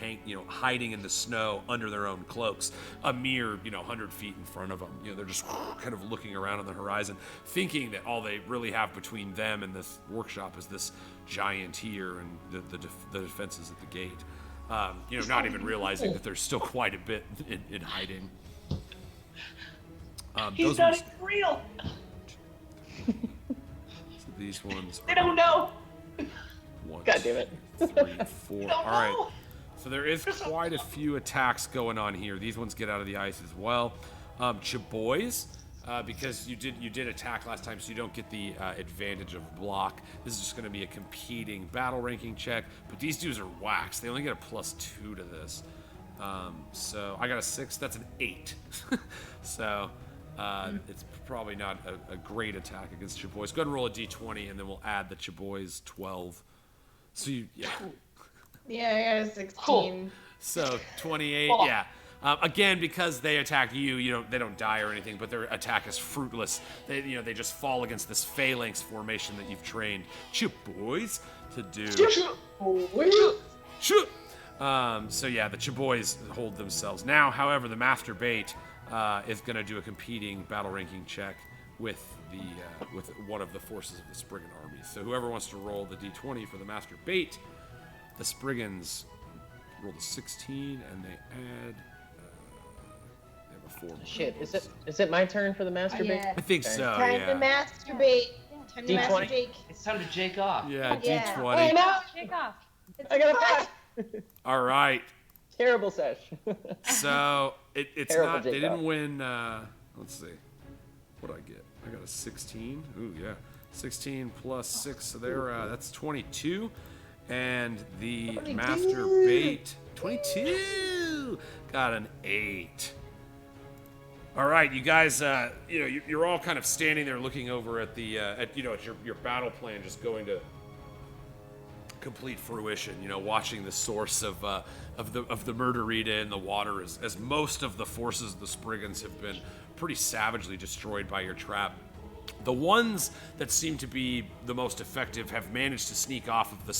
hiding in the snow under their own cloaks, a mere 100 feet in front of them. They're just kind of looking around on the horizon, thinking that all they really have between them and this workshop is this giant here and the defenses at the gate. Not even realizing that there's still quite a bit in hiding. He's not even real. So these ones. They don't know. One, God damn it. 3, 4. All right. So there is quite a few attacks going on here. These ones get out of the ice as well. Chaboys, because you did attack last time, so you don't get the advantage of block. This is just going to be a competing battle ranking check. But these dudes are waxed. They only get a +2 to this. So I got a 6. That's an 8. So it's probably not a great attack against Chaboys. Go ahead and roll a d20, and then we'll add the Chaboys 12. So Yeah, I got a 16. Cool. So 28, yeah. Again, because they attack you, they don't die or anything, but their attack is fruitless. They just fall against this phalanx formation that you've trained Chaboys to do. So yeah, the Chaboys hold themselves. Now, however, the Master Bait is going to do a competing battle ranking check with one of the forces of the Spriggan army. So whoever wants to roll the d20 for the Master Bait, the Spriggans roll the 16, and they add. They have a 4. Shit, is it my turn for the master bait? Yeah. I think so. Time to masturbate. Time to D20. masturbate. It's time to jake off. Yeah, Yeah. d20. no! Shake off. I got a 5! All right. Terrible sesh. So it's Terrible not. They Jacob. didn't win. Let's see. What I get? I got a 16. Ooh yeah. 16 plus 6, so that's 22. And the 22. master bait, 22, got an 8. All right, you guys, you're all kind of standing there looking over at the, at your battle plan just going to complete fruition. Watching the source of the murderita in the water as most of the forces of the Spriggans have been pretty savagely destroyed by your trap. The ones that seem to be the most effective have managed to sneak off of the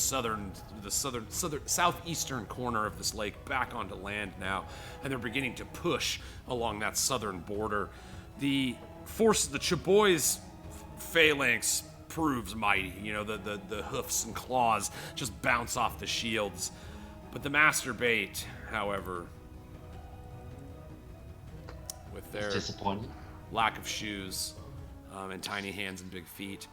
southeastern corner of this lake back onto land now, and they're beginning to push along that southern border. The Chaboy's phalanx proves mighty. The hoofs and claws just bounce off the shields. But the master bait, however, with their disappointing lack of shoes and tiny hands and big feet,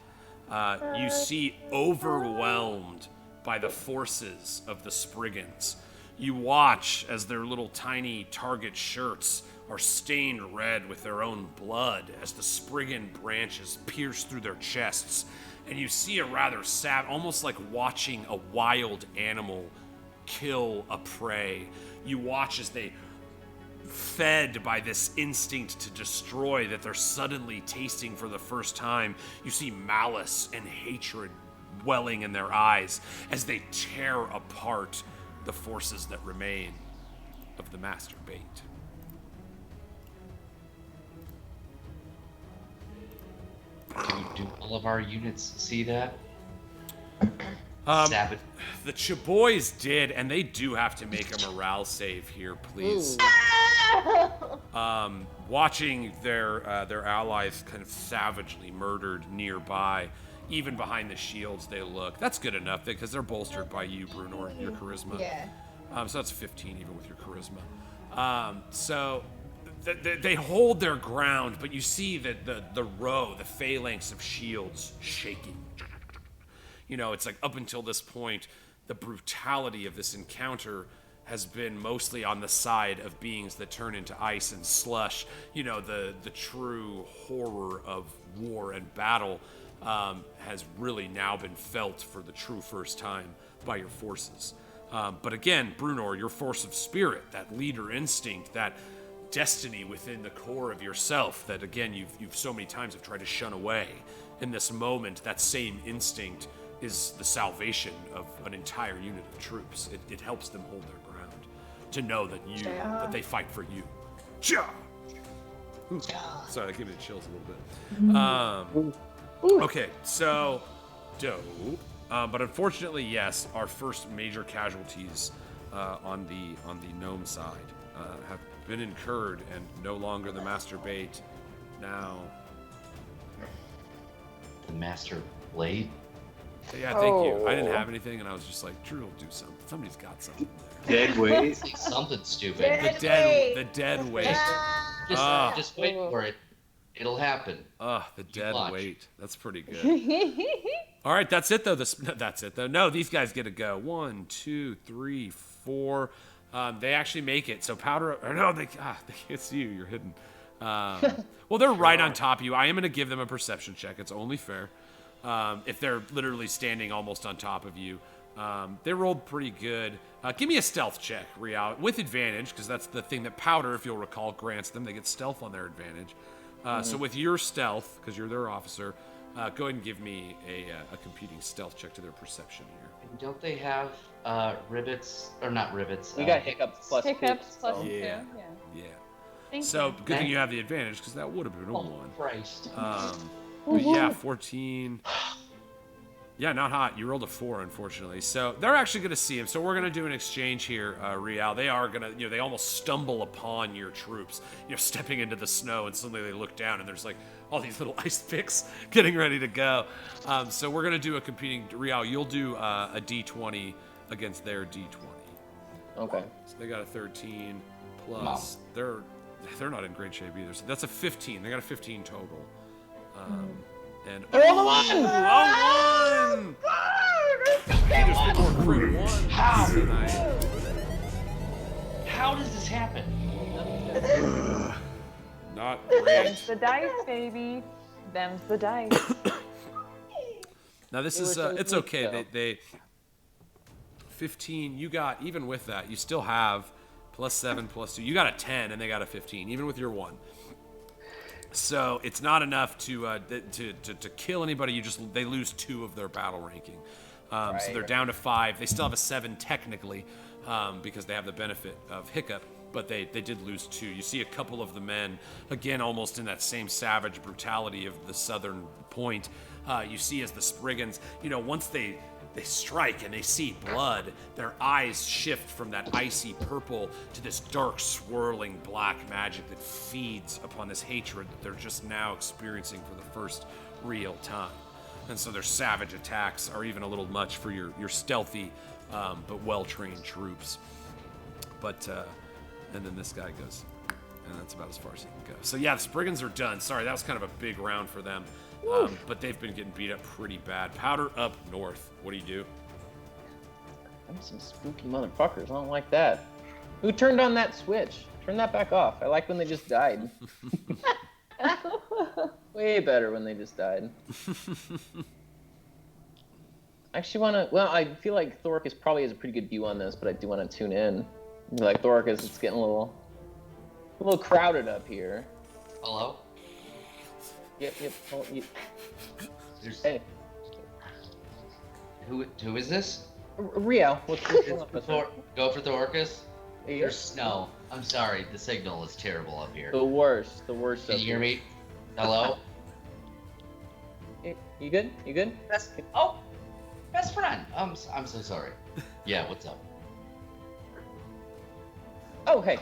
you see overwhelmed by the forces of the Spriggans. You watch as their little tiny target shirts are stained red with their own blood as the Spriggan branches pierce through their chests, and you see a rather sad, almost like watching a wild animal kill a prey. You watch as they, fed by this instinct to destroy that they're suddenly tasting for the first time, you see malice and hatred welling in their eyes as they tear apart the forces that remain of the master bait. Do all of our units see that? Savage. The Chaboys did, and they do have to make a morale save here, please. Watching their allies kind of savagely murdered nearby, even behind the shields they look. That's good enough because they're bolstered by you, Brunor, your charisma. Yeah. So that's 15 even with your charisma. So they hold their ground, but you see that the phalanx of shields shaking. It's like up until this point, the brutality of this encounter has been mostly on the side of beings that turn into ice and slush. The true horror of war and battle has really now been felt for the true first time by your forces. But again, Brunor, your force of spirit, that leader instinct, that destiny within the core of yourself that, again, you've so many times have tried to shun away. In this moment, that same instinct is the salvation of an entire unit of troops. It helps them hold their ground, to know that they fight for you. Ja! Sorry, that gave me the chills a little bit. Okay, so dope. But unfortunately, yes, our first major casualties on the gnome side have been incurred, and no longer the master bait. Now, The master blade. yeah, thank you. I didn't have anything, and I was just like, Drew will do something. Somebody's got something there. Dead weight. Say something stupid. The dead weight. Just wait for it. It'll happen. The dead watch. weight. That's pretty good. All right, that's it though. That's it though. No, these guys get to go. 1, 2, 3, 4. They actually make it. So powder. Or no, it's you. You're hidden. Well, they're right on top of you. I am going to give them a perception check. It's only fair. If they're literally standing almost on top of you. They rolled pretty good. Give me a stealth check, Rial, with advantage, because that's the thing that Powder, if you'll recall, grants them. They get stealth on their advantage. So with your stealth, because you're their officer, go ahead and give me a competing stealth check to their perception here. Don't they have rivets? Or not rivets. We got hiccups plus Hiccups two, plus so- two. Yeah. Yeah. Yeah. Thank So you. good thing you have the advantage, because that would have been a Oh, 1. Christ. But yeah, 14. Yeah, not hot. You rolled a 4, unfortunately. So they're actually going to see him. So we're going to do an exchange here, Rial. They are going to, they almost stumble upon your troops, stepping into the snow, and suddenly they look down, and there's like all these little ice picks getting ready to go. So we're going to do a competing, Rial, you'll do a D20 against their D20. Okay. So they got a 13 plus. They're not in great shape either. So that's a 15. They got a 15 total. And one! Hey, there's been more crew 1 How? tonight. How does this happen? Not great. Them's the dice, baby. Them's the dice. Now this is it's okay. They 15. You got, even with that, you still have +7 +2. You got a 10 and they got a 15, even with your 1. So it's not enough to kill anybody. They lose 2 of their battle ranking. So they're down to 5. They still have a 7 technically, because they have the benefit of Hiccup, but they did lose 2. You see a couple of the men, again, almost in that same savage brutality of the southern point. You see as the Spriggans, once they strike and they see blood, their eyes shift from that icy purple to this dark, swirling black magic that feeds upon this hatred that they're just now experiencing for the first real time. And so their savage attacks are even a little much for your stealthy but well-trained troops. But, and then this guy goes, and that's about as far as he can go. So yeah, the Spriggans are done. Sorry, that was kind of a big round for them. But they've been getting beat up pretty bad. Powder up north. What do you do? I'm some spooky motherfuckers. I don't like that. Who turned on that switch? Turn that back off. I like when they just died. Way better when they just died. I actually want to... Well, I feel like Thoricus probably has a pretty good view on this, but I do want to tune in. Like, Thoricus, it's getting a little crowded up here. Hello? Yep. Oh, There's, hey. Who is this? Rio, what's going on with her? Go for Thoricus? Hey, There's snow. I'm sorry, the signal is terrible up here. The worst. Can you hear me? Hello? Hey, you good? Best friend. I'm so sorry. Yeah, what's up? Oh, hey.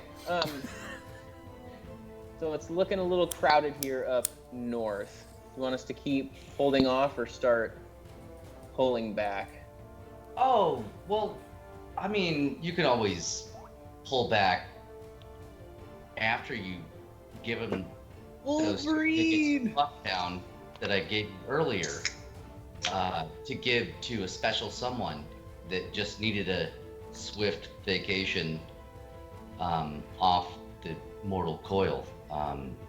So it's looking a little crowded here up north. You want us to keep holding off or start pulling back? Oh, well, I mean, you can always pull back after you give him those tickets lockdown that I gave you earlier, to give to a special someone that just needed a swift vacation off the mortal coil.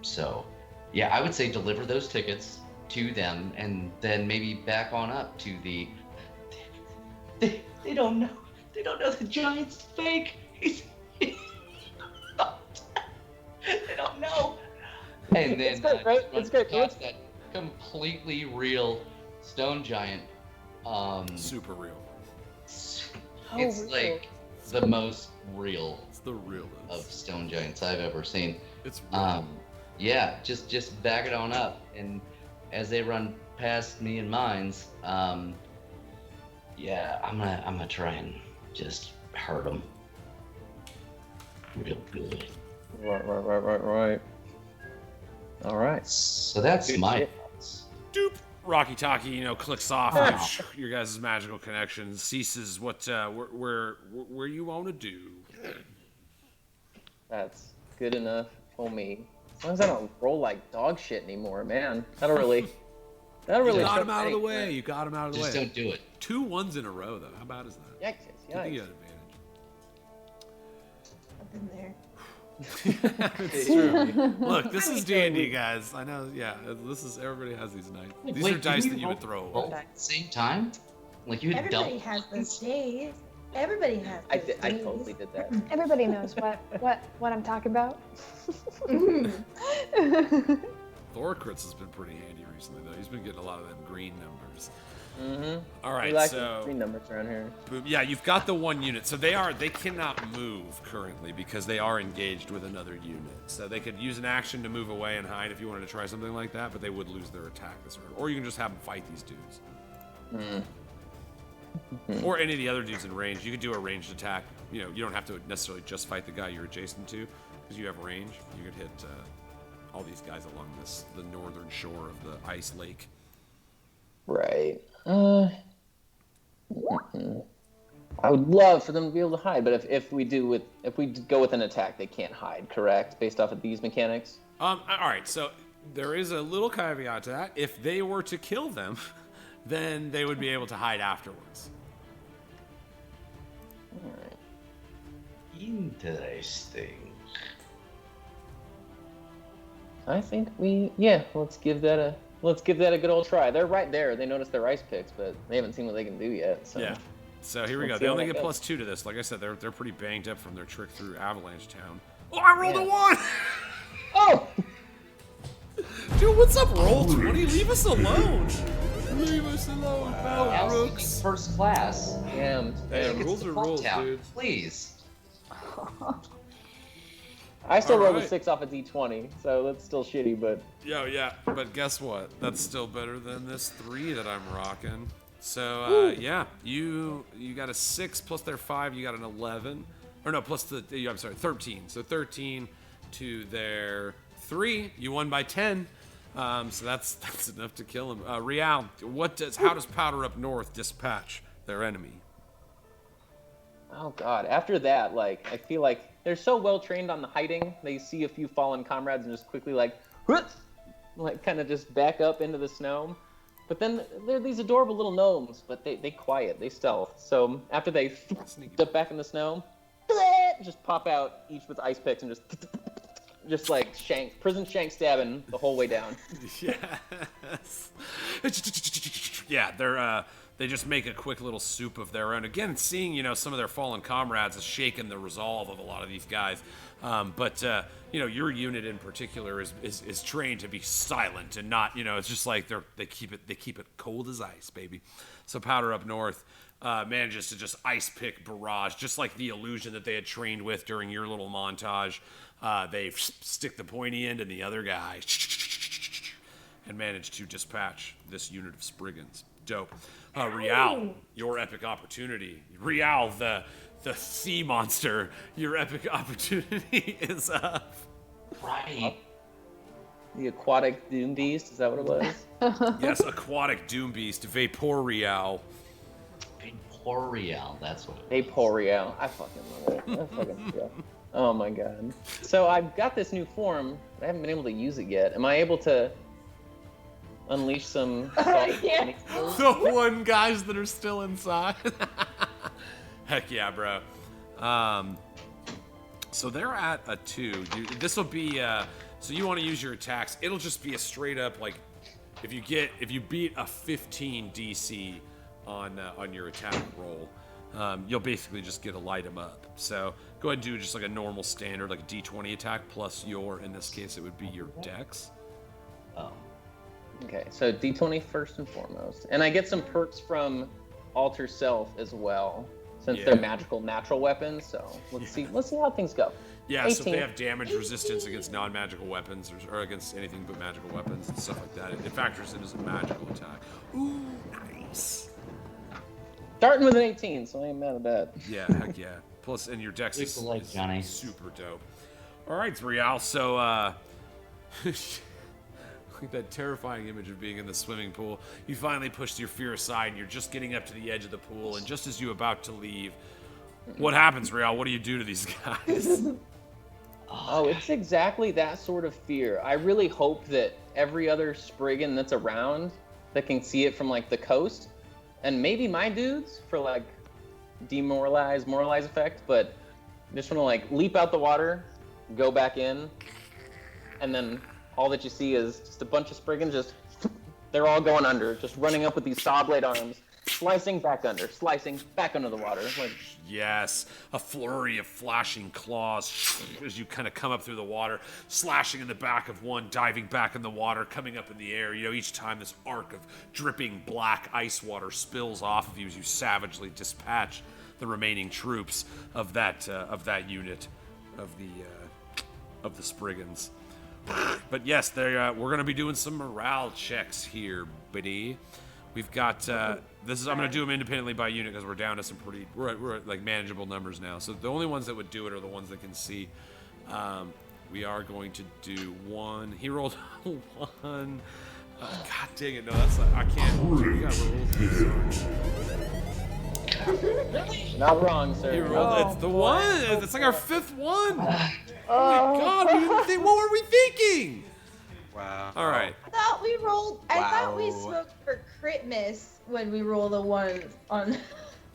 So, yeah, I would say deliver those tickets to them and then maybe back on up to the... They don't know. They don't know the giant's fake. They don't know. And then It's great, right? It's great. across that completely real stone giant. Super real. It's real. like the most real It's the realest. of stone giants I've ever seen. It's real. Yeah, just back it on up, and as they run past me and mines, yeah, I'm gonna try and just hurt them real good. Right. All right. So that's Good my shit. thoughts. Doop. Rocky Talkie, clicks off. Your guys' magical connection ceases. What, where you want to do? That's good enough for me. As long as I don't roll like dog shit anymore, man. That'll really. You got show him out of the me. way. You got him out of the Just way. don't do it. 2 1s in a row, though. How bad is that? Yikes! I think you Yikes! had I've been there. advantage. It's true. Look, this is D&D, guys. I know. Yeah, this is. Everybody has these nights. These are dice that you would throw roll away. at the same time? Like you had Everybody double. has those days. Everybody has those days. I totally did that. Everybody knows what I'm talking about. Thoricritz has been pretty handy recently, though. He's been getting a lot of them green numbers. Mm-hmm. All right, we like so the green numbers around here. boom. Yeah, you've got the 1 unit. So they cannot move currently because they are engaged with another unit. So they could use an action to move away and hide if you wanted to try something like that, but they would lose their attack this round. Or you can just have them fight these dudes. Or any of the other dudes in range. You could do a ranged attack. You don't have to necessarily just fight the guy you're adjacent to because you have range. You could hit all these guys along the northern shore of the ice lake. Right. I would love for them to be able to hide, but if we go with an attack, they can't hide. Correct? Based off of these mechanics. All right. So there is a little caveat to that. If they were to kill them, then they would be able to hide afterwards. All right. Interesting. I think let's give that Let's give that a good old try. They're right there. They noticed their ice picks, but they haven't seen what they can do yet. So. Yeah. So here we go. Let's They see how only that get goes. +2 to this. Like I said, they're pretty banged up from their trip through Avalanche Town. Oh, I rolled a 1! Oh! Dude, what's up, Roll20? Leave us alone. Leave us alone, pal Brooks. First class. Damn. Hey, It's rules the are fun rules, town. dude. Please. I still rolled a Alright. 6 off a d20, so that's still shitty, but Yo, yeah, but guess what? That's still better than this 3 that I'm rocking. So, yeah, you got a 6 plus their 5, you got an 11. Or no, plus I'm sorry, 13. So 13 to their 3, you won by 10. So that's enough to kill him. Real, how does Powder Up North dispatch their enemy? oh god. After that, like, I feel like they're so well trained on the hiding. They see a few fallen comrades and just quickly like kind of just back up into the snow. But then they're these adorable little gnomes, but they quiet, they stealth. So after they step back in the snow, just pop out each with ice picks and just like prison shank stabbing the whole way down. Yes. Yeah, they just make a quick little soup of their own. Again, seeing some of their fallen comrades has shaken the resolve of a lot of these guys. But your unit in particular is trained to be silent and not. It's just like they keep it cold as ice, baby. So Powder Up North manages to just ice pick barrage, just like the illusion that they had trained with during your little montage. They stick the pointy end in the other guy and manage to dispatch this unit of Spriggans. Dope. Real, your epic opportunity. Real, the sea monster, your epic opportunity is up. Right. The aquatic doom beast, is that what it was? Yes, aquatic doom beast, Vaporeal. Vaporeal, that's what it is. Vaporeal. I fucking love it. I fucking yeah. Oh my god. So I've got this new form, but I haven't been able to use it yet. Am I able to unleash some Yeah. The one guys that are still inside. Heck yeah, bro. So they're at a 2. This will be so you want to use your attacks. It'll just be a straight up like if you beat a 15 DC on your attack roll, you'll basically just get to light them up. So go ahead and do just like a normal standard like a D20 attack plus in this case it would be your dex. Oh. Okay, so D20 first and foremost. And I get some perks from Alter Self as well, since Yeah. they're magical natural weapons, so let's see how things go. Yeah, so if 18. they have damage resistance against non-magical weapons or against anything but magical weapons and stuff like that, it factors in as a magical attack. Ooh, nice. Starting with an 18, so I ain't mad at that. Yeah, heck yeah. Plus, and your dex is Super light, Johnny. super dope. All right, Real. So, like that terrifying image of being in the swimming pool. You finally pushed your fear aside, and you're just getting up to the edge of the pool. And just as you're about to leave, what happens, Real? What do you do to these guys? Oh, it's exactly that sort of fear. I really hope that every other Spriggan that's around that can see it from like the coast, and maybe my dudes for like demoralize effect, but just want to like leap out the water, go back in, and then all that you see is just a bunch of Spriggans they're all going under, just running up with these saw blade arms, slicing back under the water. Like, Yes, a flurry of flashing claws as you kind of come up through the water, slashing in the back of one, diving back in the water, coming up in the air. Each time this arc of dripping black ice water spills off of you as you savagely dispatch the remaining troops of that unit of the Spriggans. But yes, we're going to be doing some morale checks here, buddy. We've got I'm going to do them independently by unit because we're down to we're at like manageable numbers now. So the only ones that would do it are the ones that can see. We are going to do one. He rolled 1. God dang it! No, that's not, I can't. We got rolls. not wrong, He sir. rolled. It's the one. It's like our 5th one. Oh my God! We didn't think, what were we thinking? Wow. All right. I thought we Wow. smoked for crit miss when we roll the one on.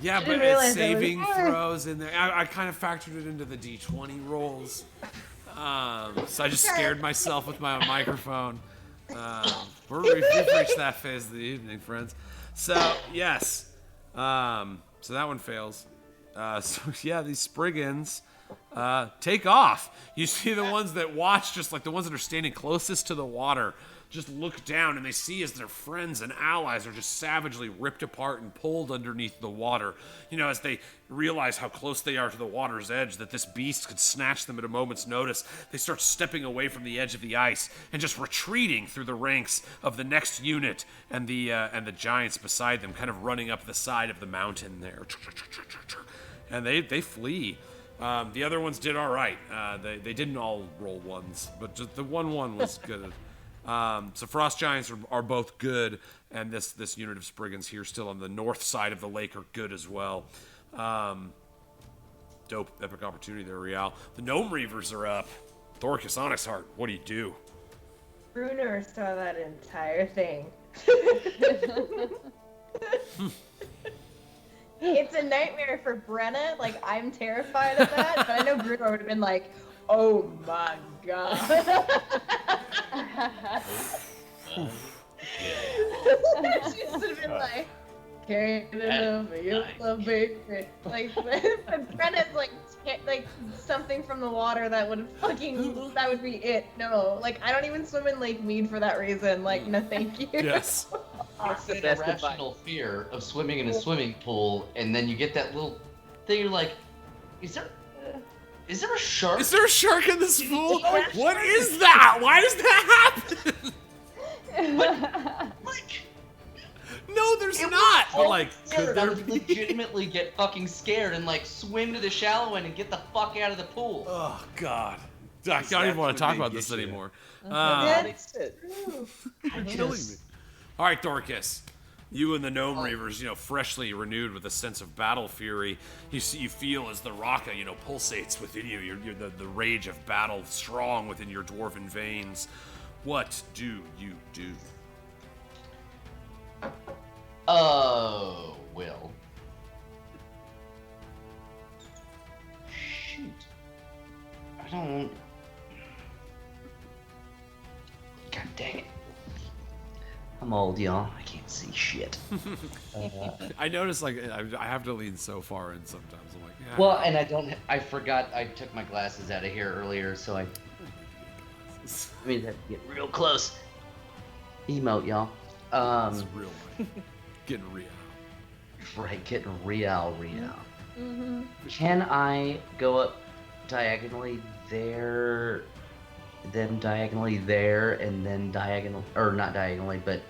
Yeah, I but didn't it's realize there was- saving throws in there. I kind of factored it into the D20 rolls. So I just scared myself with my own microphone. We've reached that phase of the evening, friends. So, yes. So that one fails. So, yeah, these Spriggans take off. You see the ones that watch, just like the ones that are standing closest to the water, just look down and they see as their friends and allies are just savagely ripped apart and pulled underneath the water. You know, as they realize how close they are to the water's edge, that this beast could snatch them at a moment's notice, they start stepping away from the edge of the ice and just retreating through the ranks of the next unit and the giants beside them, kind of running up the side of the mountain there. And they flee. The other ones did all right. They didn't all roll ones, but just the one was good. So Frost Giants are both good, and this unit of Spriggans here still on the north side of the lake are good as well. Dope, epic opportunity there, Rial. The Gnome Reavers are up. Thorcus, Onyxheart, what do you do? Bruner saw that entire thing. It's a nightmare for Brenna. Like, I'm terrified of that, but I know Bruno would have been like, oh my god. She would have been like, can't enough of your love, baby. Like, but Brenna's like something from the water that would be it. No, like, I don't even swim in Lake Mead for that reason. Like, no thank you. Yes. It's the irrational fear of swimming in a swimming pool, and then you get that little thing. You're like, is there a shark? Is there a shark in this pool? What is that? Why does that happen? Like, no, there's not. But like, could there would be? legitimately get fucking scared and like swim to the shallow end and get the fuck out of the pool. Oh God, I don't even want to talk about this anymore. That's true. You're killing me. All right, Dorcas. You and the Gnome Reavers, freshly renewed with a sense of battle fury. You feel as the Raka, pulsates within you. You're the rage of battle strong within your dwarven veins. What do you do? Oh, well. Shoot. I don't. God dang it. I'm old, y'all. I can't see shit. I notice, like, I have to lean so far in sometimes. I'm like, yeah. Well, and I forgot I took my glasses out of here earlier, so I mean, have to get real close. Emote, y'all. It's real life. Getting real. Right, getting real. Mm-hmm. Can I go up diagonally there, then diagonally there, and then diagonal, or not diagonally, but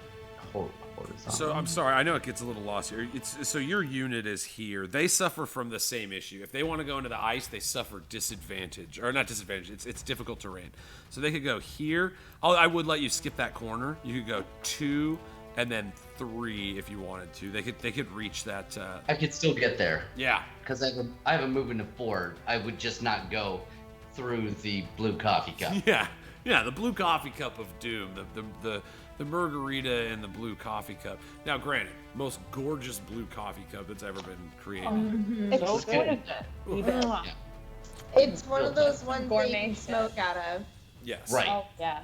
horizontal? So I'm sorry, I know it gets a little lost here. So your unit is here. They suffer from the same issue. If they want to go into the ice, they suffer disadvantage, or not disadvantage. It's difficult terrain. So they could go here. I would let you skip that corner. You could go 2 and then 3 if you wanted to. They could reach that. I could still get there. Yeah. Because I have a movement of 4. I would just not go through the blue coffee cup. Yeah, the blue coffee cup of doom, the margarita and the blue coffee cup. Now, granted, most gorgeous blue coffee cup that's ever been created. Mm-hmm. It's So so good. good. Yeah. It's one of those ones that you Gourmet can shit. smoke out of. Yes. Right. Oh yeah.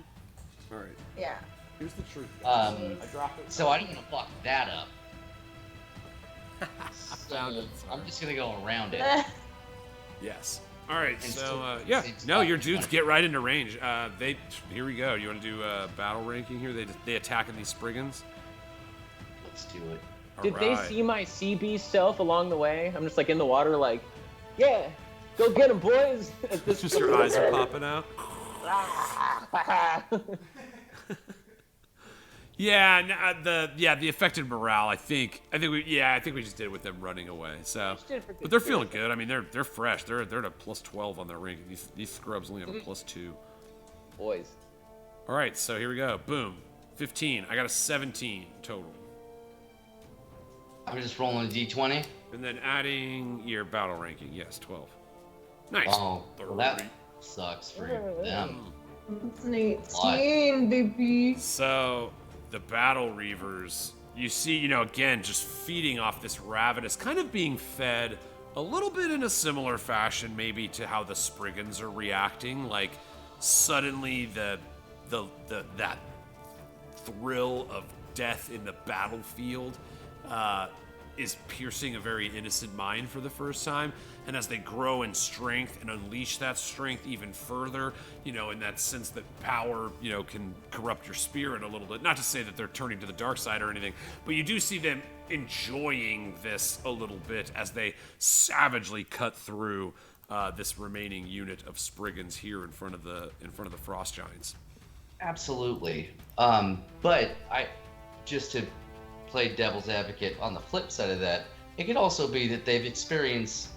All right. Yeah. Here's the truth. Um, I dropped it. So I don't want to fuck that up. Found it, sorry. I'm just gonna go around it. Yes. All right. And So still yeah, same no, spot. your dudes get right into range. Here we go. You want to do battle ranking here? They attacking these Spriggans. Let's do it. Did All they right. see my sea beast self along the way? I'm just like in the water, like, yeah, go get them, boys. At this Just your eyes are popping out. Yeah, the affected morale. I think we just did it with them running away. So, but they're feeling good. I mean, they're fresh. They're at a +12 on their ranking. These scrubs only have a +2. boys. All right, so here we go. Boom, 15. I got a 17 total, I'm just rolling a d20. and then adding your battle ranking. Yes, 12. Nice. Oh, well, that 30. sucks for them. It's an 18, baby. So the battle reavers, you see, again, just feeding off this ravenous, kind of being fed a little bit in a similar fashion, maybe to how the Spriggans are reacting. Like suddenly that thrill of death in the battlefield is piercing a very innocent mind for the first time. And as they grow in strength and unleash that strength even further, in that sense that power, can corrupt your spirit a little bit. Not to say that they're turning to the dark side or anything, but you do see them enjoying this a little bit as they savagely cut through this remaining unit of Spriggans here in front of the Frost Giants. Absolutely. But just to play devil's advocate on the flip side of that, it could also be that they've experienced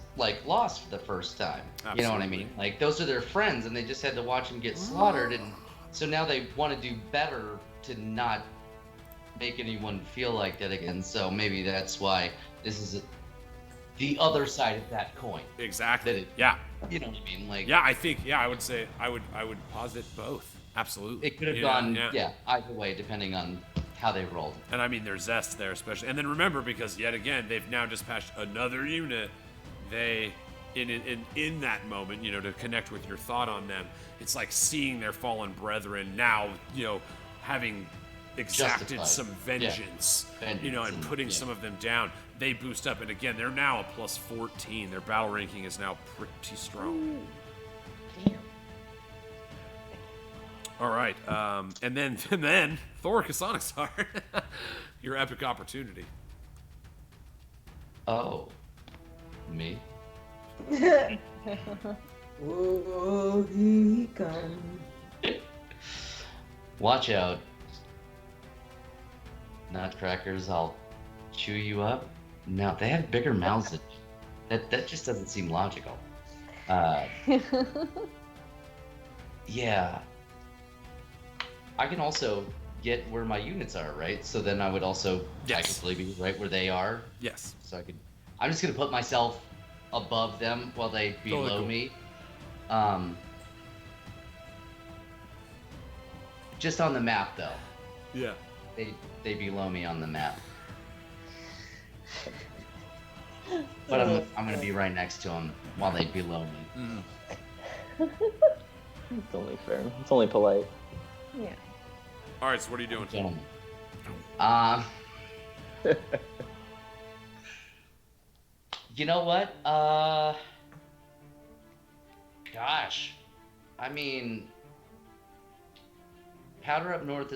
loss for the first time. Absolutely. You know what I mean? Those are their friends and they just had to watch them get slaughtered, and so now they want to do better to not make anyone feel like that again. So maybe that's why this is the other side of that coin. Exactly. Yeah. You know what I mean? Yeah, I think. Yeah, I would say I would posit both. Absolutely. It could have gone either way depending on how they rolled. And I mean, there's zest there, especially. And then remember, because yet again, they've now dispatched another unit. They, in that moment, to connect with your thought on them, it's like seeing their fallen brethren now, having exacted some vengeance, and putting some of them down. They boost up, and again, they're now a plus 14. Their battle ranking is now pretty strong. Damn. All right, and then Thor Kasanaxar, your epic opportunity. Oh, me? Oh, he come. Watch out, nutcrackers! I'll chew you up. No, they have bigger mouths. That just doesn't seem logical. Yeah. I can also get where my units are, right? So then I would also technically be right where they are. Yes. So I'm just gonna put myself above them while they below me. Just on the map though. Yeah. They below me on the map. But I'm gonna be right next to them while they below me. It's only fair. It's only polite. Yeah. All right, so what are you doing? Gentlemen. You know what? Gosh. I mean, Powder Up North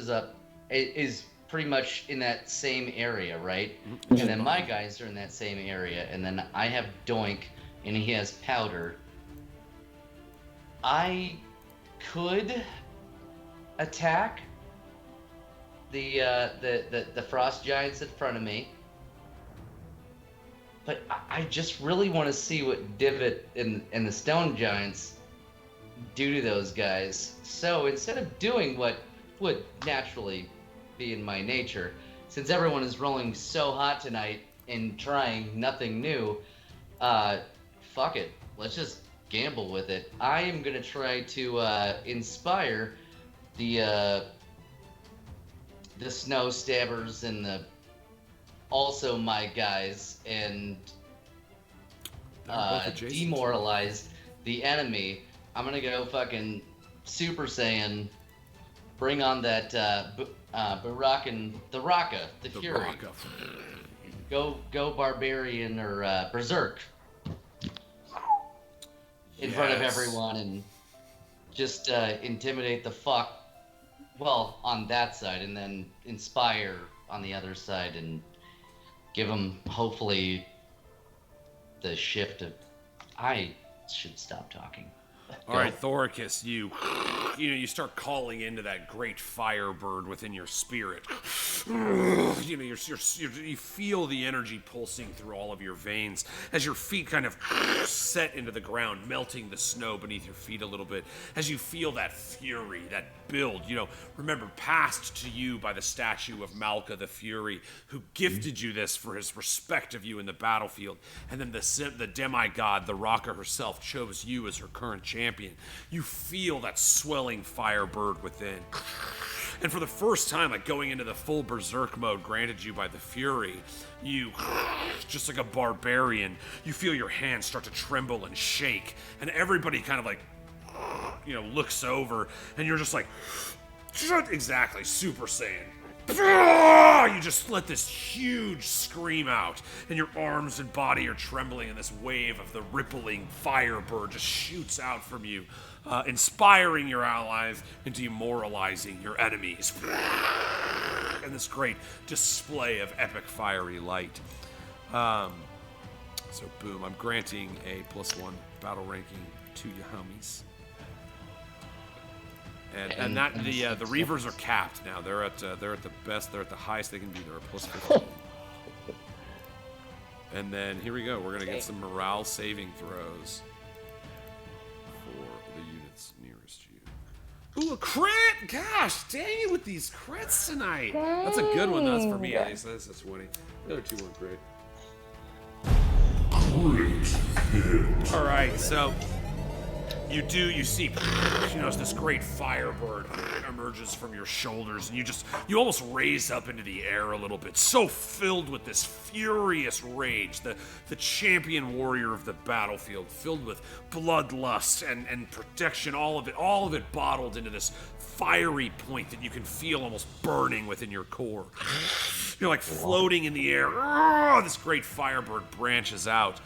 is pretty much in that same area, right? And then my guys are in that same area, and then I have Doink, and he has Powder. I could attack the Frost Giants in front of me, but I just really want to see what Divot and the Stone Giants do to those guys. So instead of doing what would naturally be in my nature, since everyone is rolling so hot tonight and trying nothing new, fuck it, let's just gamble with it. I am gonna try to inspire the Snow Stabbers and also my guys, and demoralize the enemy. I'm gonna go fucking Super Saiyan, bring on that Barakan, the Fury. Go Barbarian or Berserk in front of everyone and just intimidate the fuck. Well, on that side, and then inspire on the other side, and give them hopefully the shift of. I should stop talking. All right, Thoricus, you start calling into that great firebird within your spirit. You feel the energy pulsing through all of your veins as your feet kind of set into the ground, melting the snow beneath your feet a little bit. As you feel that fury, that build, remember, passed to you by the statue of Malka the Fury, who gifted you this for his respect of you in the battlefield. And then the demigod, the Raka herself, chose you as her current champion. You feel that swelling firebird within. And for the first time, like going into the full berserk mode granted you by the Fury, you, just like a barbarian, you feel your hands start to tremble and shake, and everybody kind of like, looks over, and you're just like, exactly, Super Saiyan. You just let this huge scream out, and your arms and body are trembling, and this wave of the rippling firebird just shoots out from you, inspiring your allies and demoralizing your enemies. And this great display of epic fiery light. So boom, I'm granting a +1 battle ranking to you homies. And that the Reavers are capped now. They're at the best. They're at the highest they can be. They're a +15. And then here we go. We're gonna get some morale saving throws for the units nearest you. Ooh, a crit! Gosh, dang it with these crits tonight. Dang. That's a good one. That's for me at least. That's a 20. The other two weren't great. All right, so. You see, as this great firebird emerges from your shoulders, and you almost raise up into the air a little bit, so filled with this furious rage, the champion warrior of the battlefield, filled with bloodlust and protection, all of it bottled into this fiery point that you can feel almost burning within your core. You're like floating in the air. This great firebird branches out.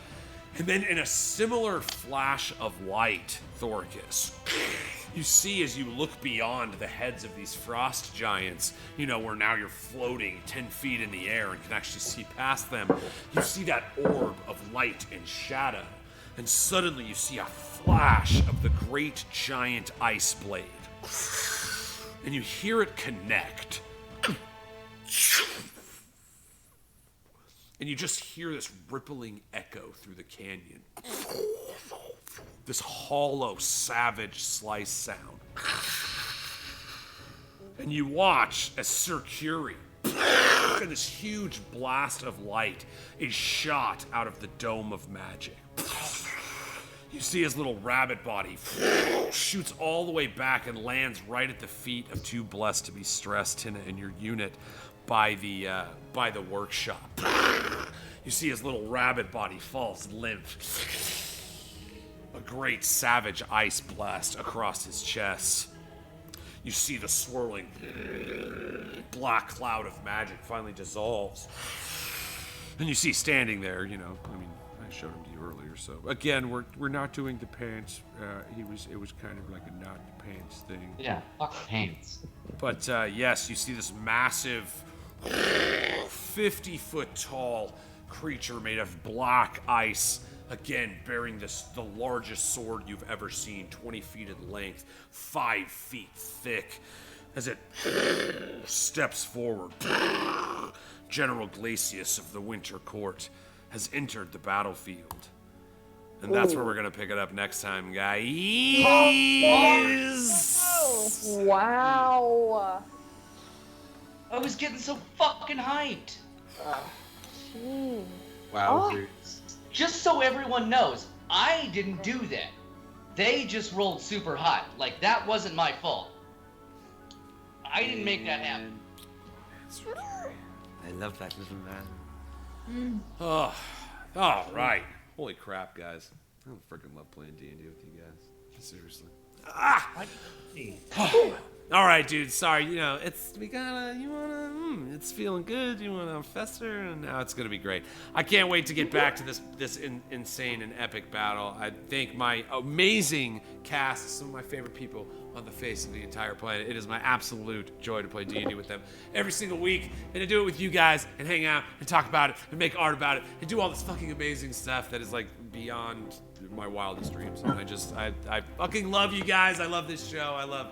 And then in a similar flash of light, Thoricus, you see as you look beyond the heads of these frost giants, where now you're floating 10 feet in the air and can actually see past them, you see that orb of light and shadow. And suddenly you see a flash of the great giant ice blade. And you hear it connect. And you just hear this rippling echo through the canyon. This hollow, savage slice sound. And you watch as Sir Curie, and this huge blast of light is shot out of the dome of magic. You see his little rabbit body shoots all the way back and lands right at the feet of two blessed to be stressed Tina and your unit by the workshop. You see his little rabbit body falls limp. A great savage ice blast across his chest. You see the swirling black cloud of magic finally dissolves. And you see standing there, I showed him to you earlier. So again, we're not doing the pants. It was kind of like a not the pants thing. Yeah, fuck pants. But yes, you see this massive 50-foot tall creature made of black ice, again bearing the largest sword you've ever seen, 20 feet in length, 5 feet thick. As it steps forward, General Glacius of the Winter Court has entered the battlefield. And that's where we're going to pick it up next time, guys. Wow. I was getting so fucking hyped. Jeez. Wow, Oh. dude. Just so everyone knows, I didn't do that. They just rolled super hot. Like, that wasn't my fault. I didn't make that happen. I love that little man. Oh, all right. Holy crap, guys. I freaking love playing D&D with you guys. Seriously. All right, dude. Sorry, it's feeling good. You wanna fester, and now it's gonna be great. I can't wait to get back to this insane and epic battle. I thank my amazing cast, some of my favorite people on the face of the entire planet. It is my absolute joy to play D&D with them every single week, and to do it with you guys, and hang out, and talk about it, and make art about it, and do all this fucking amazing stuff that is like beyond my wildest dreams. And I fucking love you guys. I love this show. I love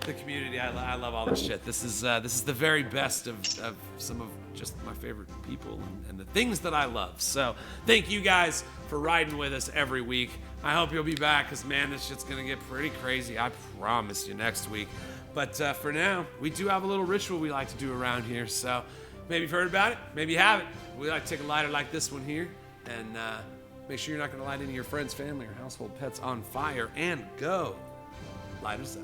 the community. I love all this shit. This is the very best of some of just my favorite people and the things that I love. So thank you guys for riding with us every week. I hope you'll be back, because man, this shit's gonna get pretty crazy. I promise you next week. But for now, we do have a little ritual we like to do around here. So maybe you've heard about it, maybe you haven't. We like to take a lighter like this one here and make sure you're not gonna light any of your friends, family, or household pets on fire, and go light us up.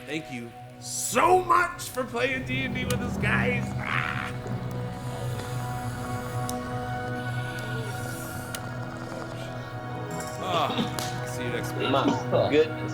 Thank you so much for playing D&D with us, guys. See you next week. My goodness.